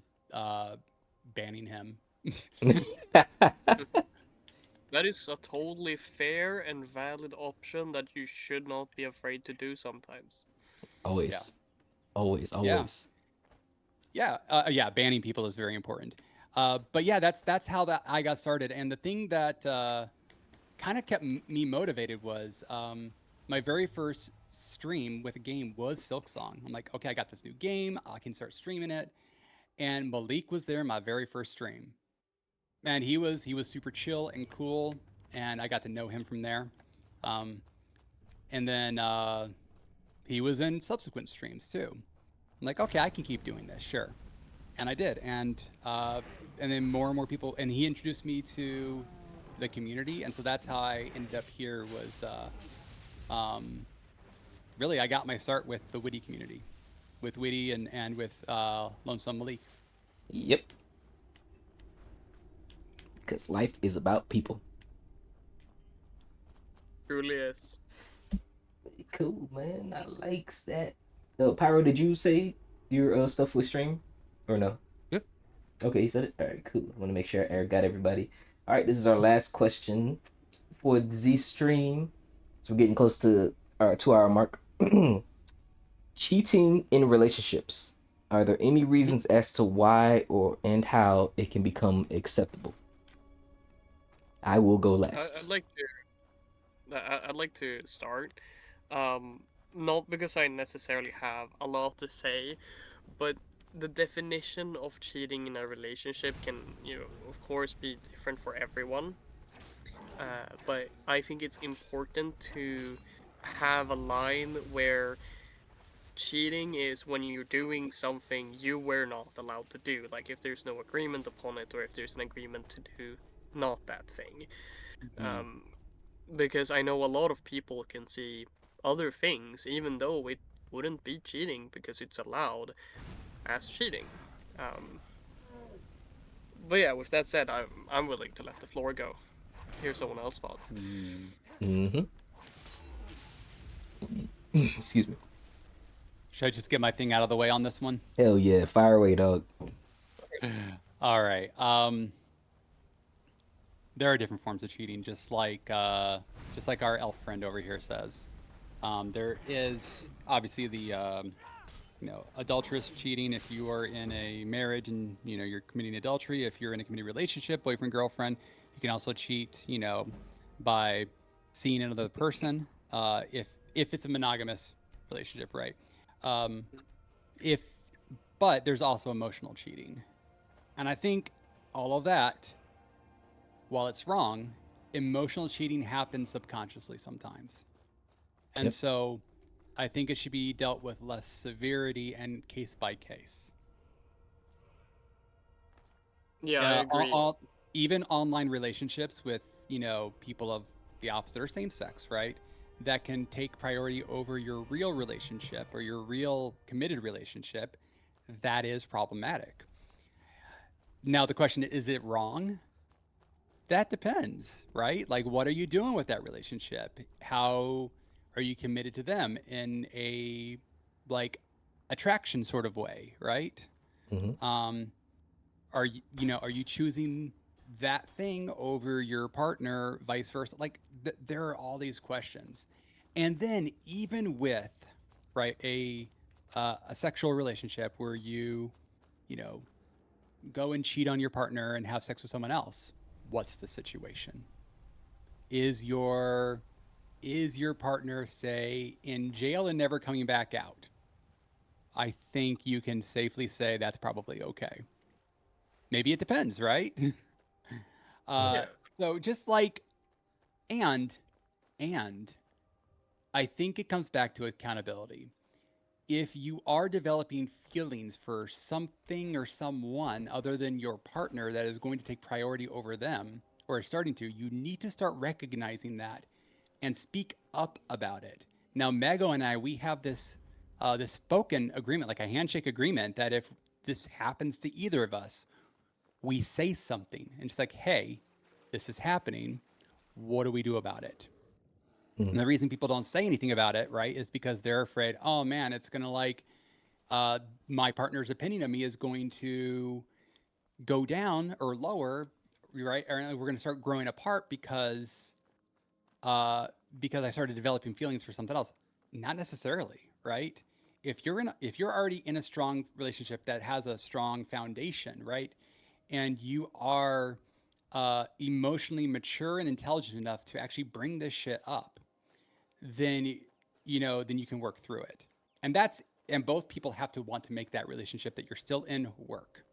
banning him. That is a totally fair and valid option that you should not be afraid to do sometimes. Always. Yeah. Always. Yeah, banning people is very important. But yeah, that's how I got started. And the thing that kind of kept me motivated was my very first stream with a game was Silksong. I'm like, okay, I got this new game. I can start streaming it. And Maalik was there in my very first stream. And he was super chill and cool, and I got to know him from there. And then he was in subsequent streams too. I'm like, okay, I can keep doing this, sure. And I did, and then more and more people, and he introduced me to the community, and so that's how I ended up here. Was really, I got my start with the Witty community, with Witty and with Lonesome Maalik. Yep. Because life is about people. Truly is. Cool, man. I likes that. Pyro, did you say your stuff was stream or no? Yep. Okay, you said it. All right, cool. I want to make sure I got everybody. All right, this is our last question for the Z stream. So we're getting close to our 2-hour mark. Cheating in relationships. Are there any reasons as to why and how it can become acceptable? I will go last. I'd like to start. Not because I necessarily have a lot to say, but the definition of cheating in a relationship can, of course, be different for everyone. But I think it's important to have a line where cheating is when you're doing something you were not allowed to do. Like if there's no agreement upon it, or if there's an agreement to do not that thing. Because I know a lot of people can see other things, even though it wouldn't be cheating because it's allowed, as cheating. But yeah, with that said, I'm willing to let the floor go. Hear someone else's thoughts. Mm-hmm. Excuse me. Should I just get my thing out of the way on this one? Hell yeah, fire away, dog. All right. There are different forms of cheating, just like our elf friend over here says. There is obviously the adulterous cheating if you are in a marriage and you're committing adultery. If you're in a committed relationship, boyfriend girlfriend, you can also cheat by seeing another person. If it's a monogamous relationship, right? If but there's also emotional cheating, and I think all of that, while it's wrong, emotional cheating happens subconsciously sometimes. And Yep. so I think it should be dealt with less severity and case by case. Yeah, I agree. Even online relationships with, people of the opposite or same sex, right? That can take priority over your real relationship or your real committed relationship. That is problematic. Now, the question is it wrong? That depends, right? Like, what are you doing with that relationship? How are you committed to them in a like attraction sort of way, right? Mm-hmm. Are you choosing that thing over your partner, vice versa? Like, there are all these questions, and then even with right a sexual relationship where you know go and cheat on your partner and have sex with someone else, what's the situation? Is your partner, say, in jail and never coming back out? I think you can safely say that's probably okay. Maybe it depends, right? uh Yeah. so just like and and I think it comes back to accountability. If you are developing feelings for something or someone other than your partner that is going to take priority over them, or is starting to, you need to start recognizing that and speak up about it. Now, Mago and I, we have this spoken agreement, like a handshake agreement, that if this happens to either of us, we say something and it's like, hey, this is happening. What do we do about it? Mm-hmm. And the reason people don't say anything about it, right, is because they're afraid, oh man, it's going to my partner's opinion of me is going to go down or lower, right? Or we're going to start growing apart uh, because I started developing feelings for something else. Not necessarily, right? If you're already in a strong relationship that has a strong foundation, right, and you are emotionally mature and intelligent enough to actually bring this shit up, then then you can work through it. And both people have to want to make that relationship that you're still in work.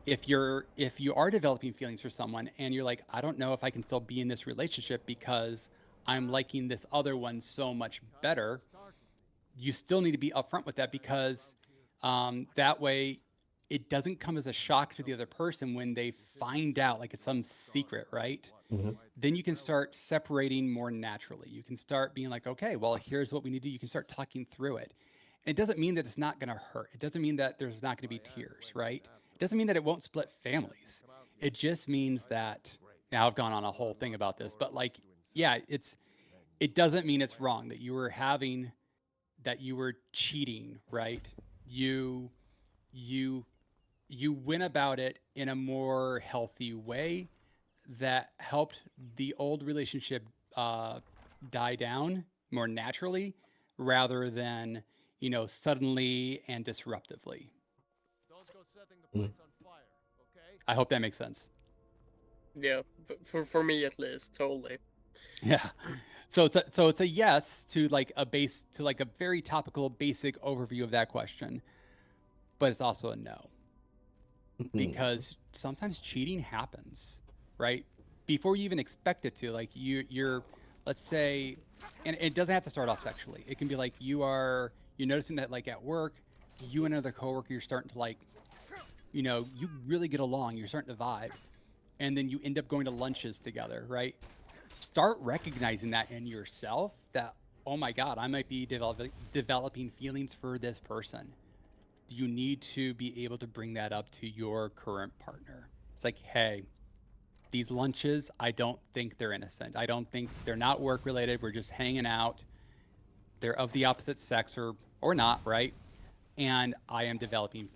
If you are developing feelings for someone and you're like, I don't know if I can still be in this relationship because I'm liking this other one so much better, you still need to be upfront with that, because that way it doesn't come as a shock to the other person when they find out like it's some secret, right? Mm-hmm. Then you can start separating more naturally. You can start being like, okay, well, here's what we need to do. You can start talking through it. And it doesn't mean that it's not going to hurt. It doesn't mean that there's not going to be tears, right? It doesn't mean that it won't split families. It just means that, now I've gone on a whole thing about this, but like, yeah, it doesn't mean it's wrong that you were cheating, right? You you you went about it in a more healthy way that helped the old relationship uh, die down more naturally, rather than suddenly and disruptively. Mm-hmm. I hope that makes sense. Yeah, for me at least, totally. Yeah. So it's a yes to like a very topical basic overview of that question, but it's also a no, because sometimes cheating happens, right? Before you even expect it to. Like you're let's say, and it doesn't have to start off sexually. It can be like you're noticing that like at work, you and another coworker, you're starting to like, you really get along, you're starting to vibe, and then you end up going to lunches together, right? Start recognizing that in yourself, that, oh my God, I might be developing feelings for this person. You need to be able to bring that up to your current partner. It's like, hey, these lunches, I don't think they're innocent. I don't think they're not work related. We're just hanging out. they're of the opposite sex or not, right? And I am developing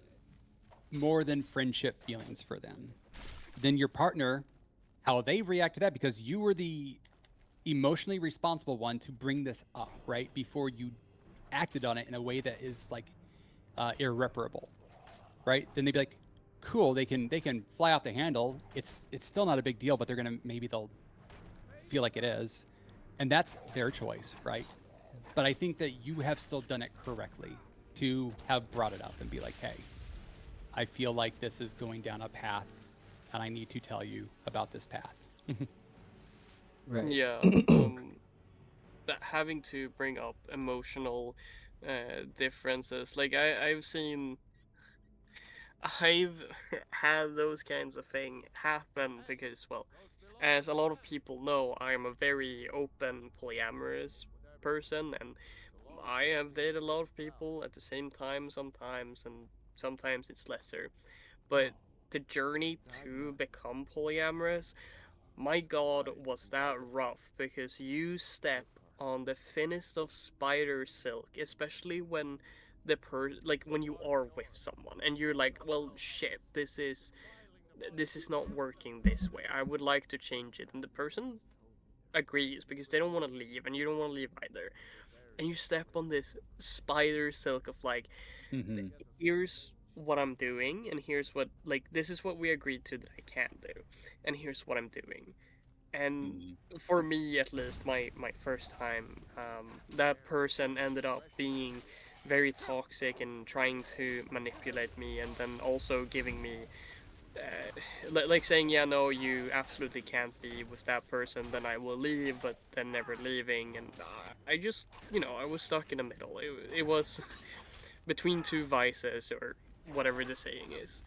more than friendship feelings for them. Then your partner, how they react to that, because you were the emotionally responsible one to bring this up, right? Before you acted on it in a way that is like irreparable, right? Then they'd be like, cool, they can fly off the handle. It's still not a big deal, but they'll feel like it is. And that's their choice, right? But I think that you have still done it correctly to have brought it up and be like, hey, I feel like this is going down a path and I need to tell you about this path. Right. Yeah. That having to bring up emotional differences. Like I've had those kinds of thing happen because, well, as a lot of people know, I'm a very open polyamorous person, and I have dated a lot of people at the same time sometimes, and sometimes it's lesser. But the journey to become polyamorous, my god, was that rough, because you step on the thinnest of spider silk, especially when like when you are with someone and you're like, well, shit, this is not working this way. I would like to change it, and the person agrees because they don't want to leave and you don't want to leave either. And you step on this spider silk of like, Mm-hmm. here's what I'm doing, and here's what, like, this is what we agreed to that I can't do, and here's what I'm doing. And Mm-hmm. for me, at least, my first time, that person ended up being very toxic and trying to manipulate me, and then also giving me like saying, yeah, no, you absolutely can't be with that person, then I will leave, but then never leaving. And I just, I was stuck in the middle. It was between two vices, or whatever the saying is.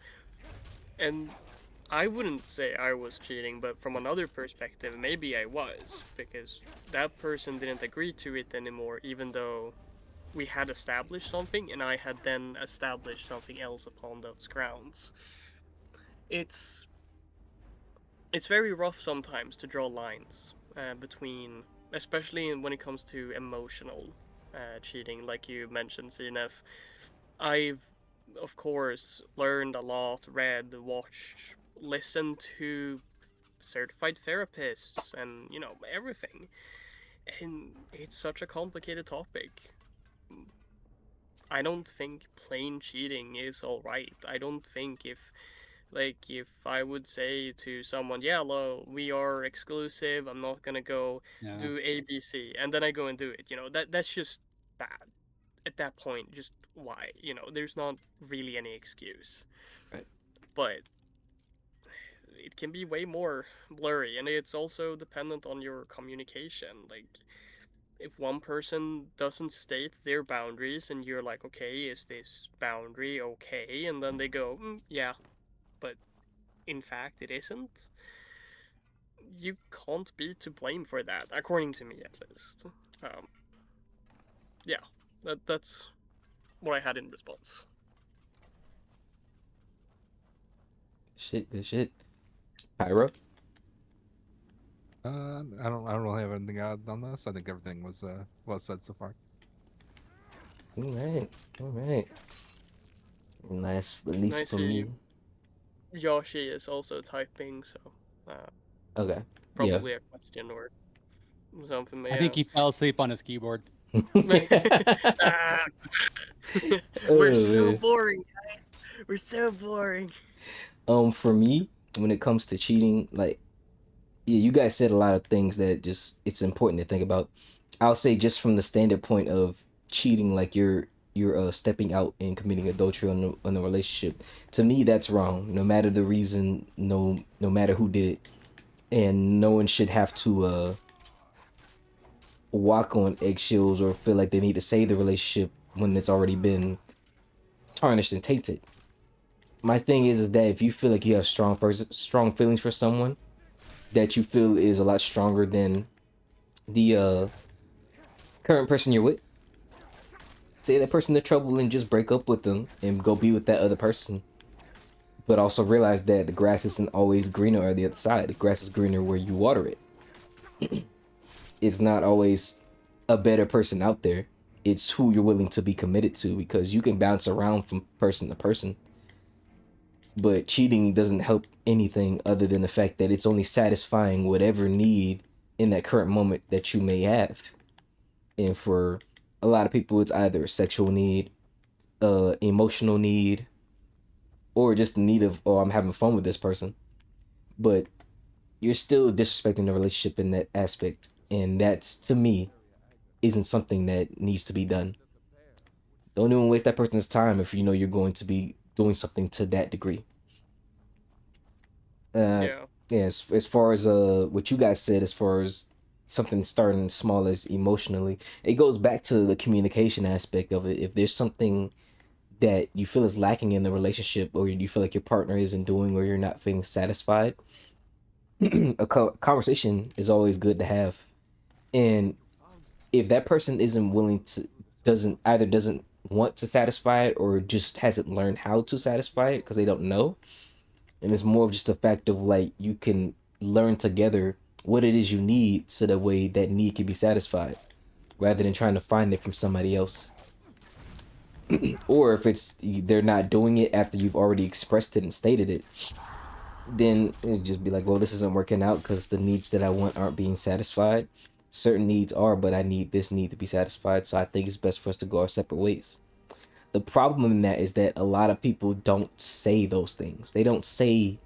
And I wouldn't say I was cheating, but from another perspective, maybe I was, because that person didn't agree to it anymore, even though we had established something, and I had then established something else upon those grounds. It's it's very rough sometimes to draw lines between, especially when it comes to emotional cheating, like you mentioned, Zenef. I've, of course, learned a lot, read, watched, listened to certified therapists, and everything. And it's such a complicated topic. I don't think plain cheating is all right. I don't think if I would say to someone, yeah, well, we are exclusive, I'm not gonna go Yeah. do ABC, and then I go and do it, that's just bad. At that point, just why? There's not really any excuse. Right. But it can be way more blurry, and it's also dependent on your communication. Like, if one person doesn't state their boundaries and you're like, okay, is this boundary okay? And then they go, yeah, but in fact it isn't. You can't be to blame for that, according to me at least. Yeah, that's what I had in response. Good shit. Pyro? I don't really have anything out on this. I think everything was well said so far. All right. Nice, at least I for see me. Yoshi is also typing, so Okay. Yeah. probably a question or something. I Yeah. think he fell asleep on his keyboard. Ah. We're Oh, so man. boring, guys. We're so boring. For me, when it comes to cheating, like, yeah, you guys said a lot of things that just it's important to think about. I'll say just from the standard point of cheating, like you're stepping out and committing adultery on the relationship. To me, that's wrong. No matter the reason, no matter who did it, and no one should have to walk on eggshells or feel like they need to save the relationship when it's already been tarnished and tainted. My thing is that if you feel like you have strong feelings for someone that you feel is a lot stronger than the current person you're with, say that person to trouble and just break up with them and go be with that other person. But also realize that the grass isn't always greener on the other side. The grass is greener where you water it. It's not always a better person out there. It's who you're willing to be committed to, because you can bounce around from person to person, but cheating doesn't help anything other than the fact that it's only satisfying whatever need in that current moment that you may have. And for a lot of people, it's either a sexual need, emotional need, or just the need of, oh, I'm having fun with this person. But you're still disrespecting the relationship in that aspect, and that's, to me, isn't something that needs to be done. Don't even waste that person's time if you know you're going to be doing something to that degree. Yeah. Yeah, as far as what you guys said, as far as something starting small as emotionally, it goes back to the communication aspect of it. If there's something that you feel is lacking in the relationship, or you feel like your partner isn't doing, or you're not feeling satisfied, a conversation is always good to have. And if that person isn't willing to, doesn't want to satisfy it, or just hasn't learned how to satisfy it because they don't know, and it's more of just a fact of like, you can learn together what it is you need, so that way that need can be satisfied, rather than trying to find it from somebody else. Or if it's they're not doing it after you've already expressed it and stated it, then it just be like, well, this isn't working out because the needs that I want aren't being satisfied. Certain needs are, but I need this need to be satisfied, so I think it's best for us to go our separate ways. The problem in that is that a lot of people don't say those things. They don't say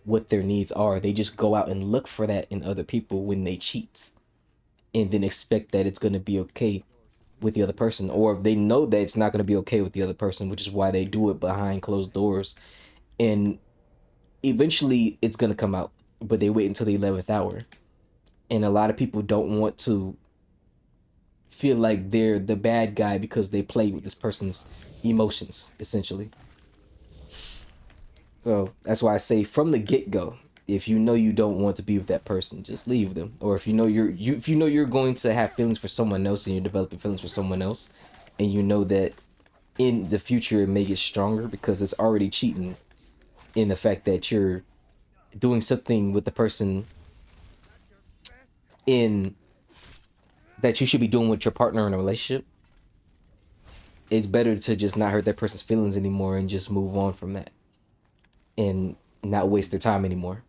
what their needs are. They just go out and look for that in other people when they cheat, and then expect that it's going to be okay with the other person, or they know that it's not going to be okay with the other person, which is why they do it behind closed doors. And eventually it's going to come out, but they wait until the 11th hour. And a lot of people don't want to feel like they're the bad guy because they play with this person's emotions, essentially. So that's why I say from the get-go, if you know you don't want to be with that person, just leave them. Or if you know if you know you're going to have feelings for someone else, and you're developing feelings for someone else, and you know that in the future it may get stronger because it's already cheating, in the fact that you're doing something with the person in that you should be doing with your partner in a relationship, it's better to just not hurt that person's feelings anymore and just move on from that, and not waste their time anymore.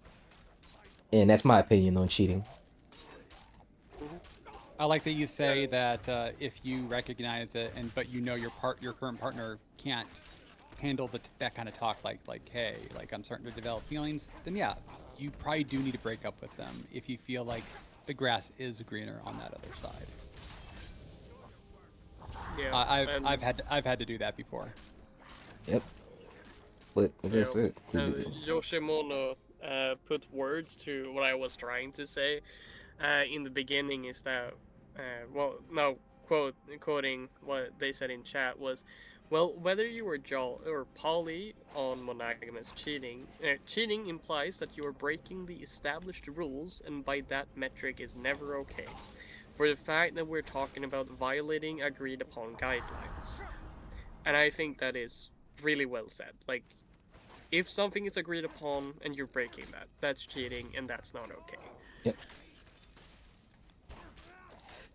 And that's my opinion on cheating. I like that you say that if you recognize it, but you know your current partner can't handle that kind of talk, like hey, like I'm starting to develop feelings, then yeah, you probably do need to break up with them if you feel like the grass is greener on that other side. Yeah. I've had to do that before. Yep. But as I said, Yoshimono put words to what I was trying to say in the beginning, is that well, no, quoting what they said in chat was, well, whether you were Jol or poly on monogamous cheating, cheating implies that you are breaking the established rules, and by that metric is never okay. For the fact that we're talking about violating agreed upon guidelines. And I think that is really well said. Like, if something is agreed upon and you're breaking that, that's cheating, and that's not okay. Yep.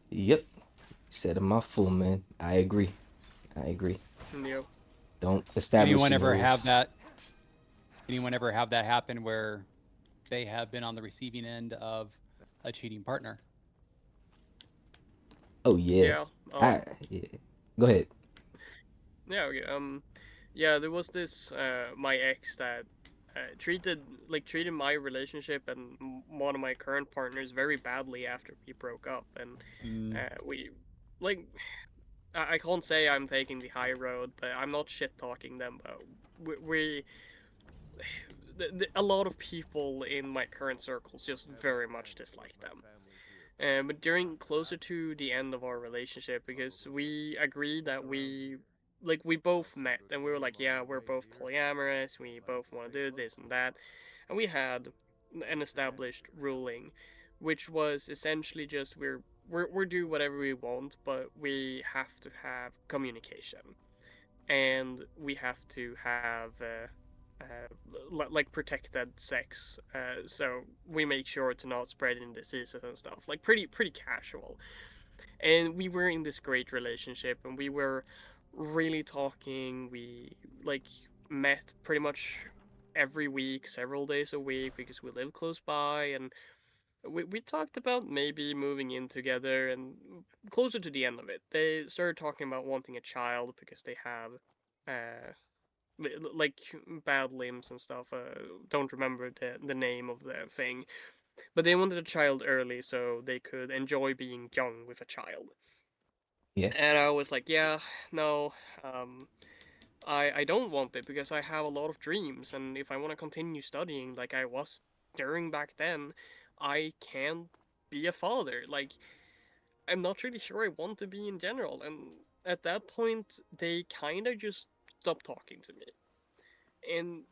Yep. Said a mouthful, man. I agree. Yep. Don't establish Anyone ever rules. have that? Anyone ever have that happen where they have been on the receiving end of a cheating partner? Oh yeah. Yeah. Go ahead. Yeah. Okay. Yeah. There was this my ex that treated my relationship and one of my current partners very badly after we broke up, and we like. I can't say I'm taking the high road, but I'm not shit talking them. But a lot of people in my current circles just very much dislike them. But during closer to the end of our relationship, because we agreed that we both met and we were like, yeah, we're both polyamorous, we both want to do this and that, and we had an established ruling, which was essentially just we're do whatever we want, but we have to have communication, and we have to have like protected sex, so we make sure to not spread any diseases and stuff, like pretty casual. And we were in this great relationship, and we were really talking. We like met pretty much every week, several days a week, because we live close by, and we talked about maybe moving in together. And closer to the end of it, they started talking about wanting a child because they have uh like bad limbs and stuff. Don't remember the name of the thing, but they wanted a child early so they could enjoy being young with a child. Yeah. And I was like, yeah, no, I don't want it because I have a lot of dreams, and if I want to continue studying like I was during back then, I can't be a father. Like, I'm not really sure I want to be in general. And at that point, they kind of just stopped talking to me. And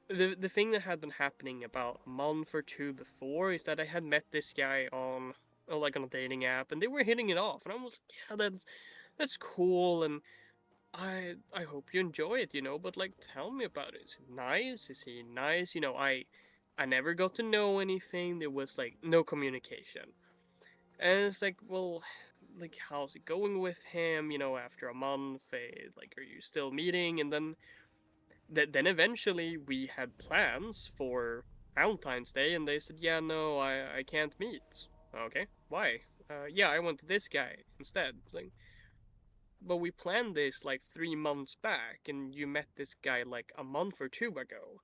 the thing that had been happening about a month or two before is that I had met this guy on like on a dating app, and they were hitting it off, and I was like, yeah, that's cool, and I hope you enjoy it, but like tell me about it. Is it nice? Is he nice? I never got to know anything. There was like no communication. And it's like, well, like how's it going with him, after a month? Like, are you still meeting? And then eventually we had plans for Valentine's Day, and they said, yeah, no, I can't meet. Okay, why? Yeah, I went to this guy instead. Like, but we planned this like 3 months back, and you met this guy like a month or two ago.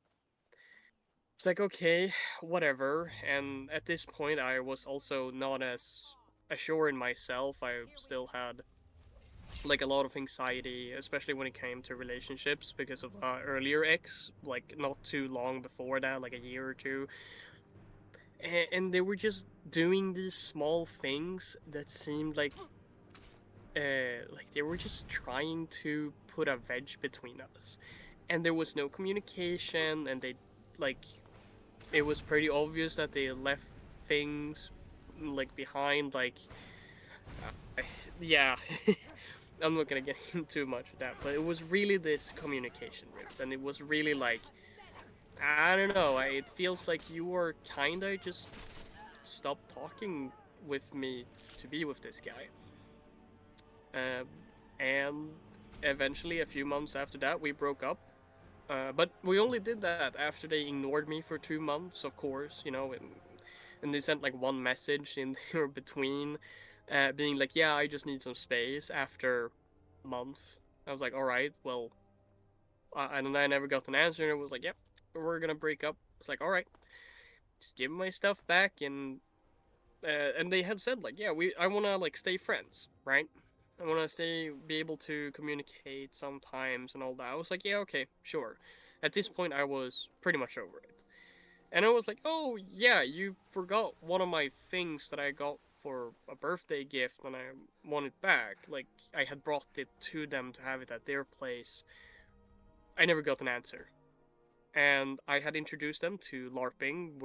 It's like, okay, whatever. And at this point, I was also not as assured in myself. I still had like a lot of anxiety, especially when it came to relationships because of earlier ex, like not too long before that, like a year or two. And they were just doing these small things that seemed like they were just trying to put a wedge between us, and there was no communication, and they like it was pretty obvious that they left things like behind, like yeah. I'm not gonna get into too much of that, but it was really this communication rift, and it was really like, I don't know, it feels like you were kinda just stopped talking with me to be with this guy. And eventually, a few months after that, we broke up. But we only did that after they ignored me for 2 months, of course, and they sent like one message in there between, being like, yeah, I just need some space after a month. I was like, all right, well, and then I never got an answer, and it was like, yep, we're gonna break up. It's like, all right, just give my stuff back, and they had said like, yeah, I wanna like stay friends, right? I wanna be able to communicate sometimes and all that. I was like, yeah, okay, sure. At this point, I was pretty much over it, and I was like, oh yeah, you forgot one of my things that I got for a birthday gift, and I want it back. Like, I had brought it to them to have it at their place. I never got an answer. And I had introduced them to LARPing,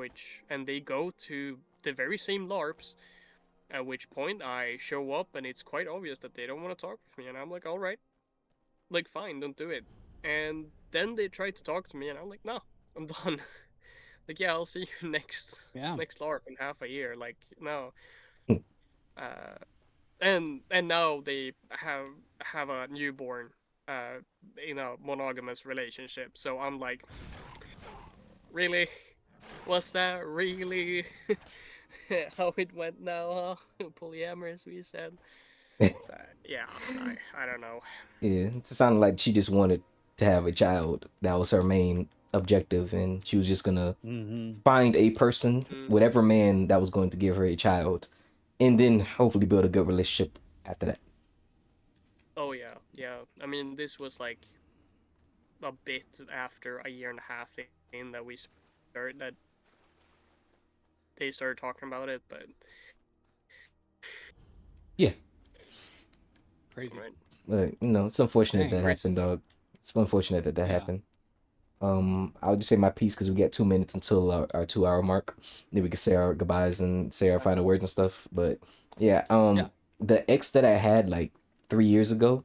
and they go to the very same LARPs. At which point I show up, and it's quite obvious that they don't want to talk with me, and I'm like, all right, like fine, don't do it. And then they try to talk to me, and I'm like, no, I'm done. Like, yeah, I'll see you next LARP in half a year. Like, no. Uh, and now they have a newborn, in a monogamous relationship. So I'm like, really? Was that really how it went now, huh? Polyamorous, we said. So, yeah, I don't know. Yeah, it sounded like she just wanted to have a child. That was her main objective, and she was just gonna find a person, whatever man that was going to give her a child, and then hopefully build a good relationship after that. Oh yeah. I mean, this was like a bit after a year and a half in that they started talking about it, but Yeah. Crazy. right. But it's unfortunate Dang. that happened, dog. It's unfortunate that happened. I'll just say my piece because we got 2 minutes until our 2 hour mark. Then we can say our goodbyes and say our final words and stuff. But yeah, the ex that I had like 3 years ago,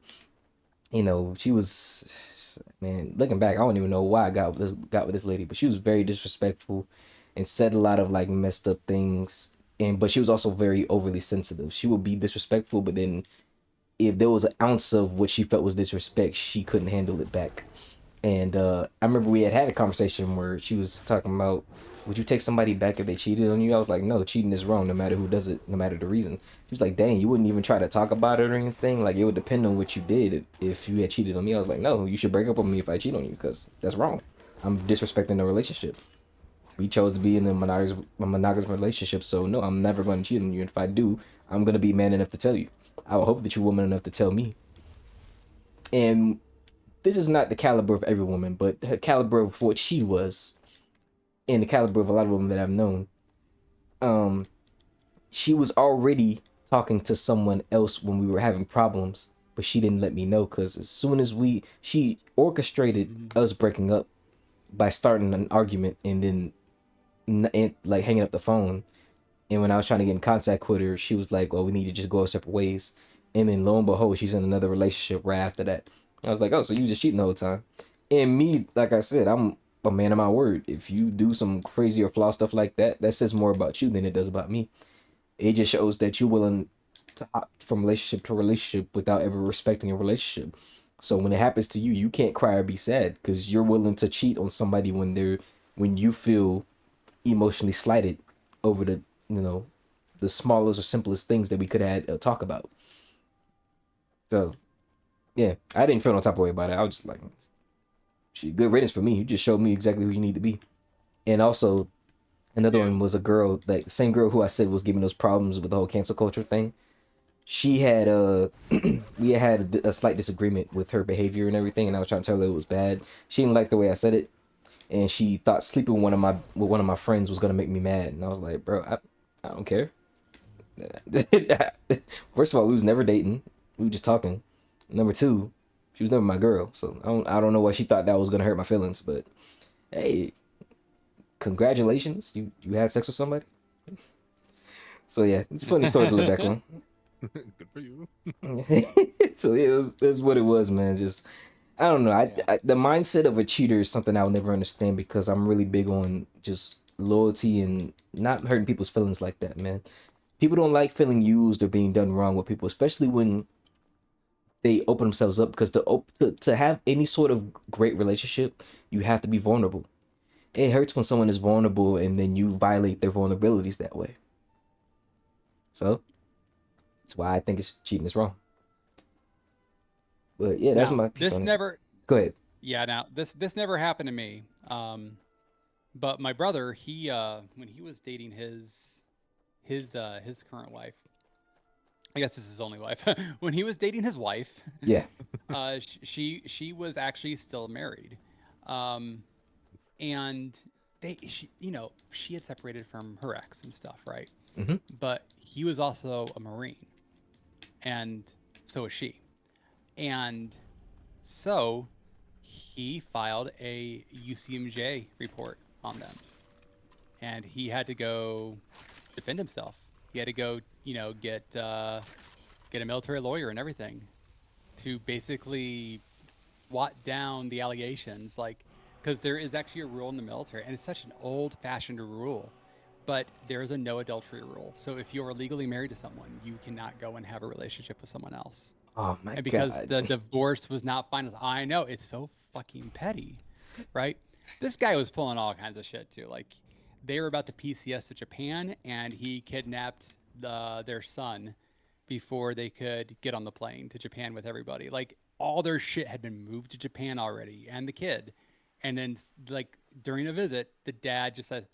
she was, man, looking back, I don't even know why I got with this lady, but she was very disrespectful and said a lot of like messed up things but she was also very overly sensitive. She would be disrespectful, but then if there was an ounce of what she felt was disrespect, she couldn't handle it back. And I remember we had a conversation where she was talking about, would you take somebody back if they cheated on you? I was like, no, cheating is wrong, no matter who does it, no matter the reason. She was like, dang, you wouldn't even try to talk about it or anything? Like, it would depend on what you did if you had cheated on me. I was like, no, you should break up with me if I cheat on you, because that's wrong. I'm disrespecting the relationship. We chose to be in a monogamous relationship, so no, I'm never going to cheat on you. And if I do, I'm going to be man enough to tell you. I would hope that you're woman enough to tell me. And this is not the caliber of every woman, but the caliber of what she was, and the caliber of a lot of women that I've known. She was already talking to someone else when we were having problems, but she didn't let me know, because as soon as she orchestrated us breaking up by starting an argument and then like hanging up the phone. And when I was trying to get in contact with her, she was like, well, we need to just go our separate ways. And then lo and behold, she's in another relationship right after that. I was like, oh, so you just cheating the whole time. And me, like I said, I'm a man of my word. If you do some crazy or flaw stuff like that, that says more about you than it does about me. It just shows that you're willing to hop from relationship to relationship without ever respecting a relationship. So when it happens to you, you can't cry or be sad, because you're willing to cheat on somebody when you feel emotionally slighted over the smallest or simplest things that we could have had a talk about. So yeah, I didn't feel no type of way about it. I was just like, she good riddance for me. You just showed me exactly who you need to be. And also another one was a girl, like the same girl who I said was giving those problems with the whole cancel culture thing. She had we had a slight disagreement with her behavior and everything, and I was trying to tell her it was bad. She didn't like the way I said it, and she thought sleeping with one of my friends was gonna make me mad. And I was like, bro, I don't care. First of all, we was never dating. We were just talking. Number two, she was never my girl, so I don't know why she thought that was gonna hurt my feelings. But hey, congratulations, you had sex with somebody. So yeah, it's a funny story to look back on. Good for you. So yeah, that's what it was, man. Just I don't know. I the mindset of a cheater is something I'll never understand, because I'm really big on just loyalty and not hurting people's feelings like that, man. People don't like feeling used or being done wrong with people, especially when they open themselves up, because to have any sort of great relationship, you have to be vulnerable. It hurts when someone is vulnerable and then you violate their vulnerabilities that way. So that's why I think cheating is wrong. But yeah, that's my piece this on never it. Go ahead. Yeah, now this never happened to me. But my brother, he when he was dating his current wife, I guess this is his only wife. When he was dating his wife, Yeah. she was actually still married, and she had separated from her ex and stuff, right? Mm-hmm. But he was also a Marine, and so was she, and so he filed a UCMJ report on them, and he had to go defend himself. He had to go, get a military lawyer and everything to basically swat down the allegations, because there is actually a rule in the military, and it's such an old-fashioned rule, but there is a no adultery rule. So if you're legally married to someone, you cannot go and have a relationship with someone else. Oh my god. And because the divorce was not final, I know, it's so fucking petty, right? This guy was pulling all kinds of shit too. Like, they were about to PCS to Japan, and he kidnapped their son before they could get on the plane to Japan with everybody. Like, all their shit had been moved to Japan already, and the kid. And then, like, during a visit, the dad just says,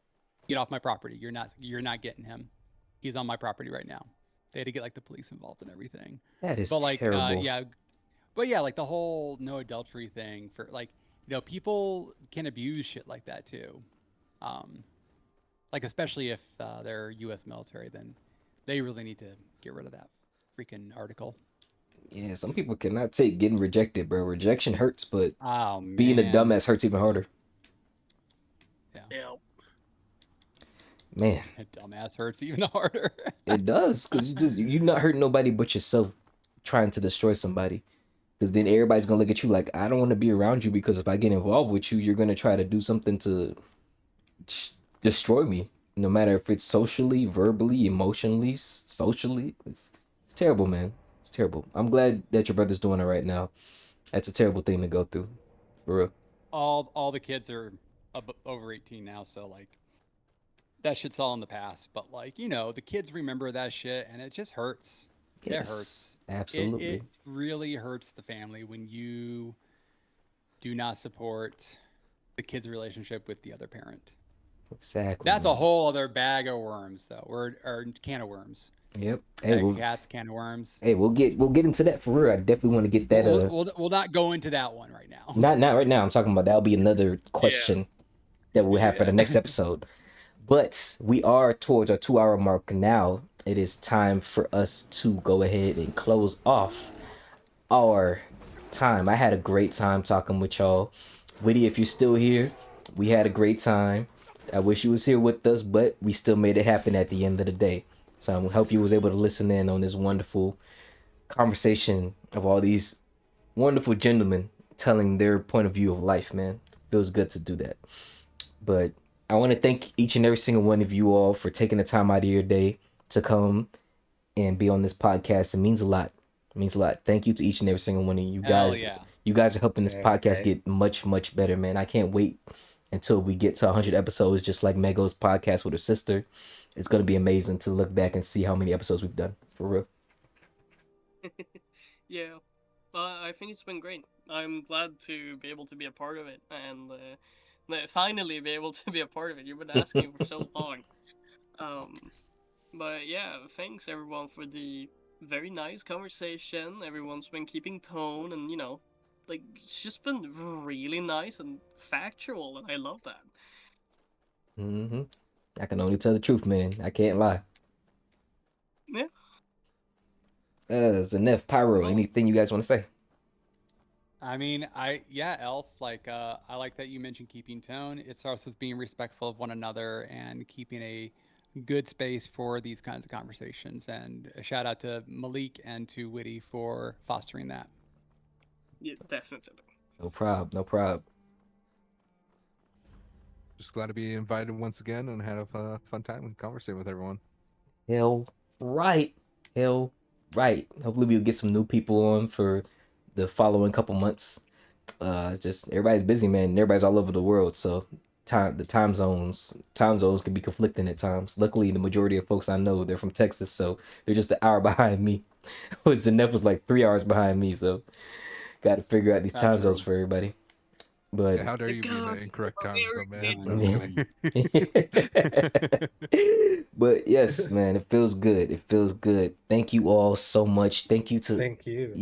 "Get off my property. You're not getting him. He's on my property right now." They had to get like the police involved and everything. That is but like, terrible. Like the whole no adultery thing, for like, people can abuse shit like that too. Like, especially if they're U.S. military, then they really need to get rid of that freaking article. Yeah, some people cannot take getting rejected, bro. Rejection hurts, but being a man. dumbass hurts even harder. Yeah. Man, A dumbass hurts even harder. it does, because you're not hurting nobody but yourself trying to destroy somebody. Because then everybody's gonna look at you like, I don't want to be around you, because if I get involved with you, you're gonna try to do something to destroy me. no matter if it's socially, verbally, emotionally, socially. It's terrible, man. It's terrible. I'm glad that your brother's doing it right now. That's a terrible thing to go through, for real. All the kids are over 18 now, so like that shit's all in the past. But like, you know, the kids remember that shit, and it just hurts. It Yes, hurts. absolutely. It really hurts the family when you do not support the kid's relationship with the other parent. Exactly. That's man. a whole other bag of worms, though, or can of worms. Yep. Hey, Bag of cats, can of worms. we'll get into that for real. I definitely want to get that. We'll not go into that one right now. Not right now. I'm talking about that'll be another question that we'll have for the next episode. But we are towards our 2 hour mark now. It is time for us to go ahead and close off our time. I had a great time talking with y'all. Witty, if you're still here, we had a great time. I wish you was here with us, but we still made it happen at the end of the day. So I hope you was able to listen in on this wonderful conversation of all these wonderful gentlemen telling their point of view of life, man. Feels good to do that. But I want to thank each and every single one of you all for taking the time out of your day to come and be on this podcast. It means a lot. It means a lot. Thank you to each and every single one of you Hell guys. yeah. You guys are helping this podcast Okay. get much, much better, man. I can't wait until we get to 100 episodes, just like Mego's podcast with her sister. It's going to be amazing to look back and see how many episodes we've done, for real. Yeah, I think it's been great. I'm glad to be able to be a part of it, and finally be able to be a part of it. You've been asking for so long. But yeah, thanks everyone for the very nice conversation. Everyone's been keeping tone, and like it's just been really nice and factual, and I love that. Mm-hmm. I can only tell the truth, man. I can't lie. Yeah. Zenef, Pyro, Well, anything you guys want to say? I mean, Elf, like, I like that you mentioned keeping tone. It starts with being respectful of one another and keeping a good space for these kinds of conversations. And a shout out to Maalik and to Witty for fostering that. yeah, definitely. No problem. No problem. Just glad to be invited once again and had a fun time and conversing with everyone. Hell right. Hell right. Hopefully we'll get some new people on for the following couple months. Just everybody's busy, man. Everybody's all over the world, so the time zones can be conflicting at times. Luckily, the majority of folks I know, they're from Texas, so they're just an hour behind me. Zenef was like 3 hours behind me, so got to figure out these time true. zones for everybody. But Yeah, how dare you be in the incorrect time zone, man? but yes, man, it feels good. It feels good. Thank you all so much. Thank you to Thank you.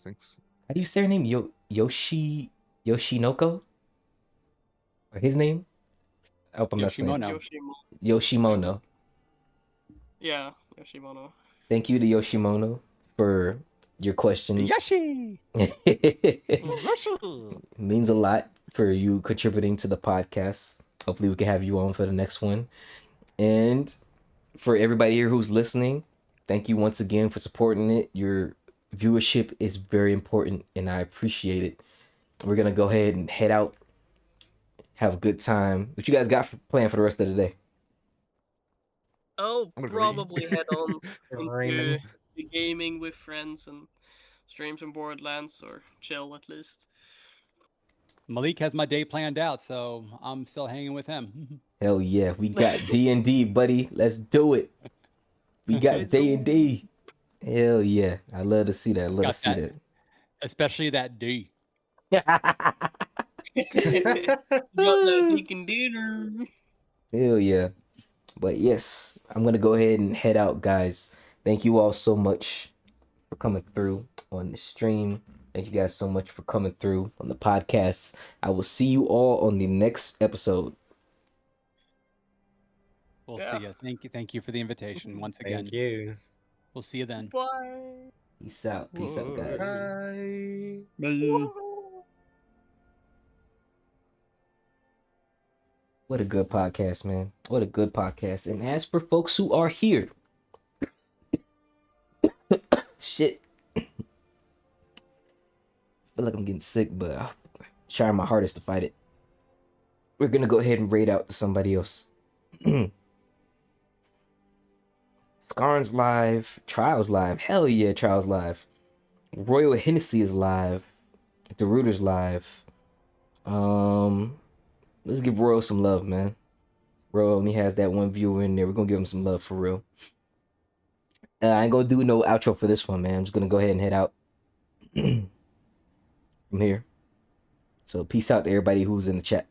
Thanks. how do you say her name? Yoshinoko? Or his name? I hope I'm not saying Yoshimono. Yoshimono. Yeah, Yoshimono. Thank you to Yoshimono for your questions. Yoshi! Means a lot for you contributing to the podcast. Hopefully we can have you on for the next one. And for everybody here who's listening, thank you once again for supporting it. Your viewership is very important and I appreciate it. We're gonna go ahead and head out. Have a good time. What you guys got planned for the rest of the day? I'll I'm gonna probably read. head on into Raymond. the gaming with friends and stream some Borderlands or chill at least. Maalik has my day planned out, so I'm still hanging with him. Hell yeah, we got D&D, buddy. Let's do it. We got D&D. Hell yeah, I love to see that. I love to Got see that. Especially that D. that. Got that deacon dinner. Hell yeah. But yes, I'm gonna go ahead and head out, guys. Thank you all so much for coming through on the stream. Thank you guys so much for coming through on the podcast. I will see you all on the next episode. We'll see you. Thank you for the invitation once again. Thank you. We'll see you then. Bye. Peace out. Peace out, guys. Bye. What a good podcast, man. What a good podcast. And as for folks who are here, shit. I feel like I'm getting sick, but I'm trying my hardest to fight it. We're gonna go ahead and raid out to somebody else. Scarn's live. Trials live. Hell yeah, Trials live. Royal Hennessy is live. The Rooter's live. Let's give Royal some love, man. Royal only has that one viewer in there. We're gonna give him some love for real. I ain't gonna do no outro for this one, man. I'm just gonna go ahead and head out from here. So peace out to everybody who's in the chat.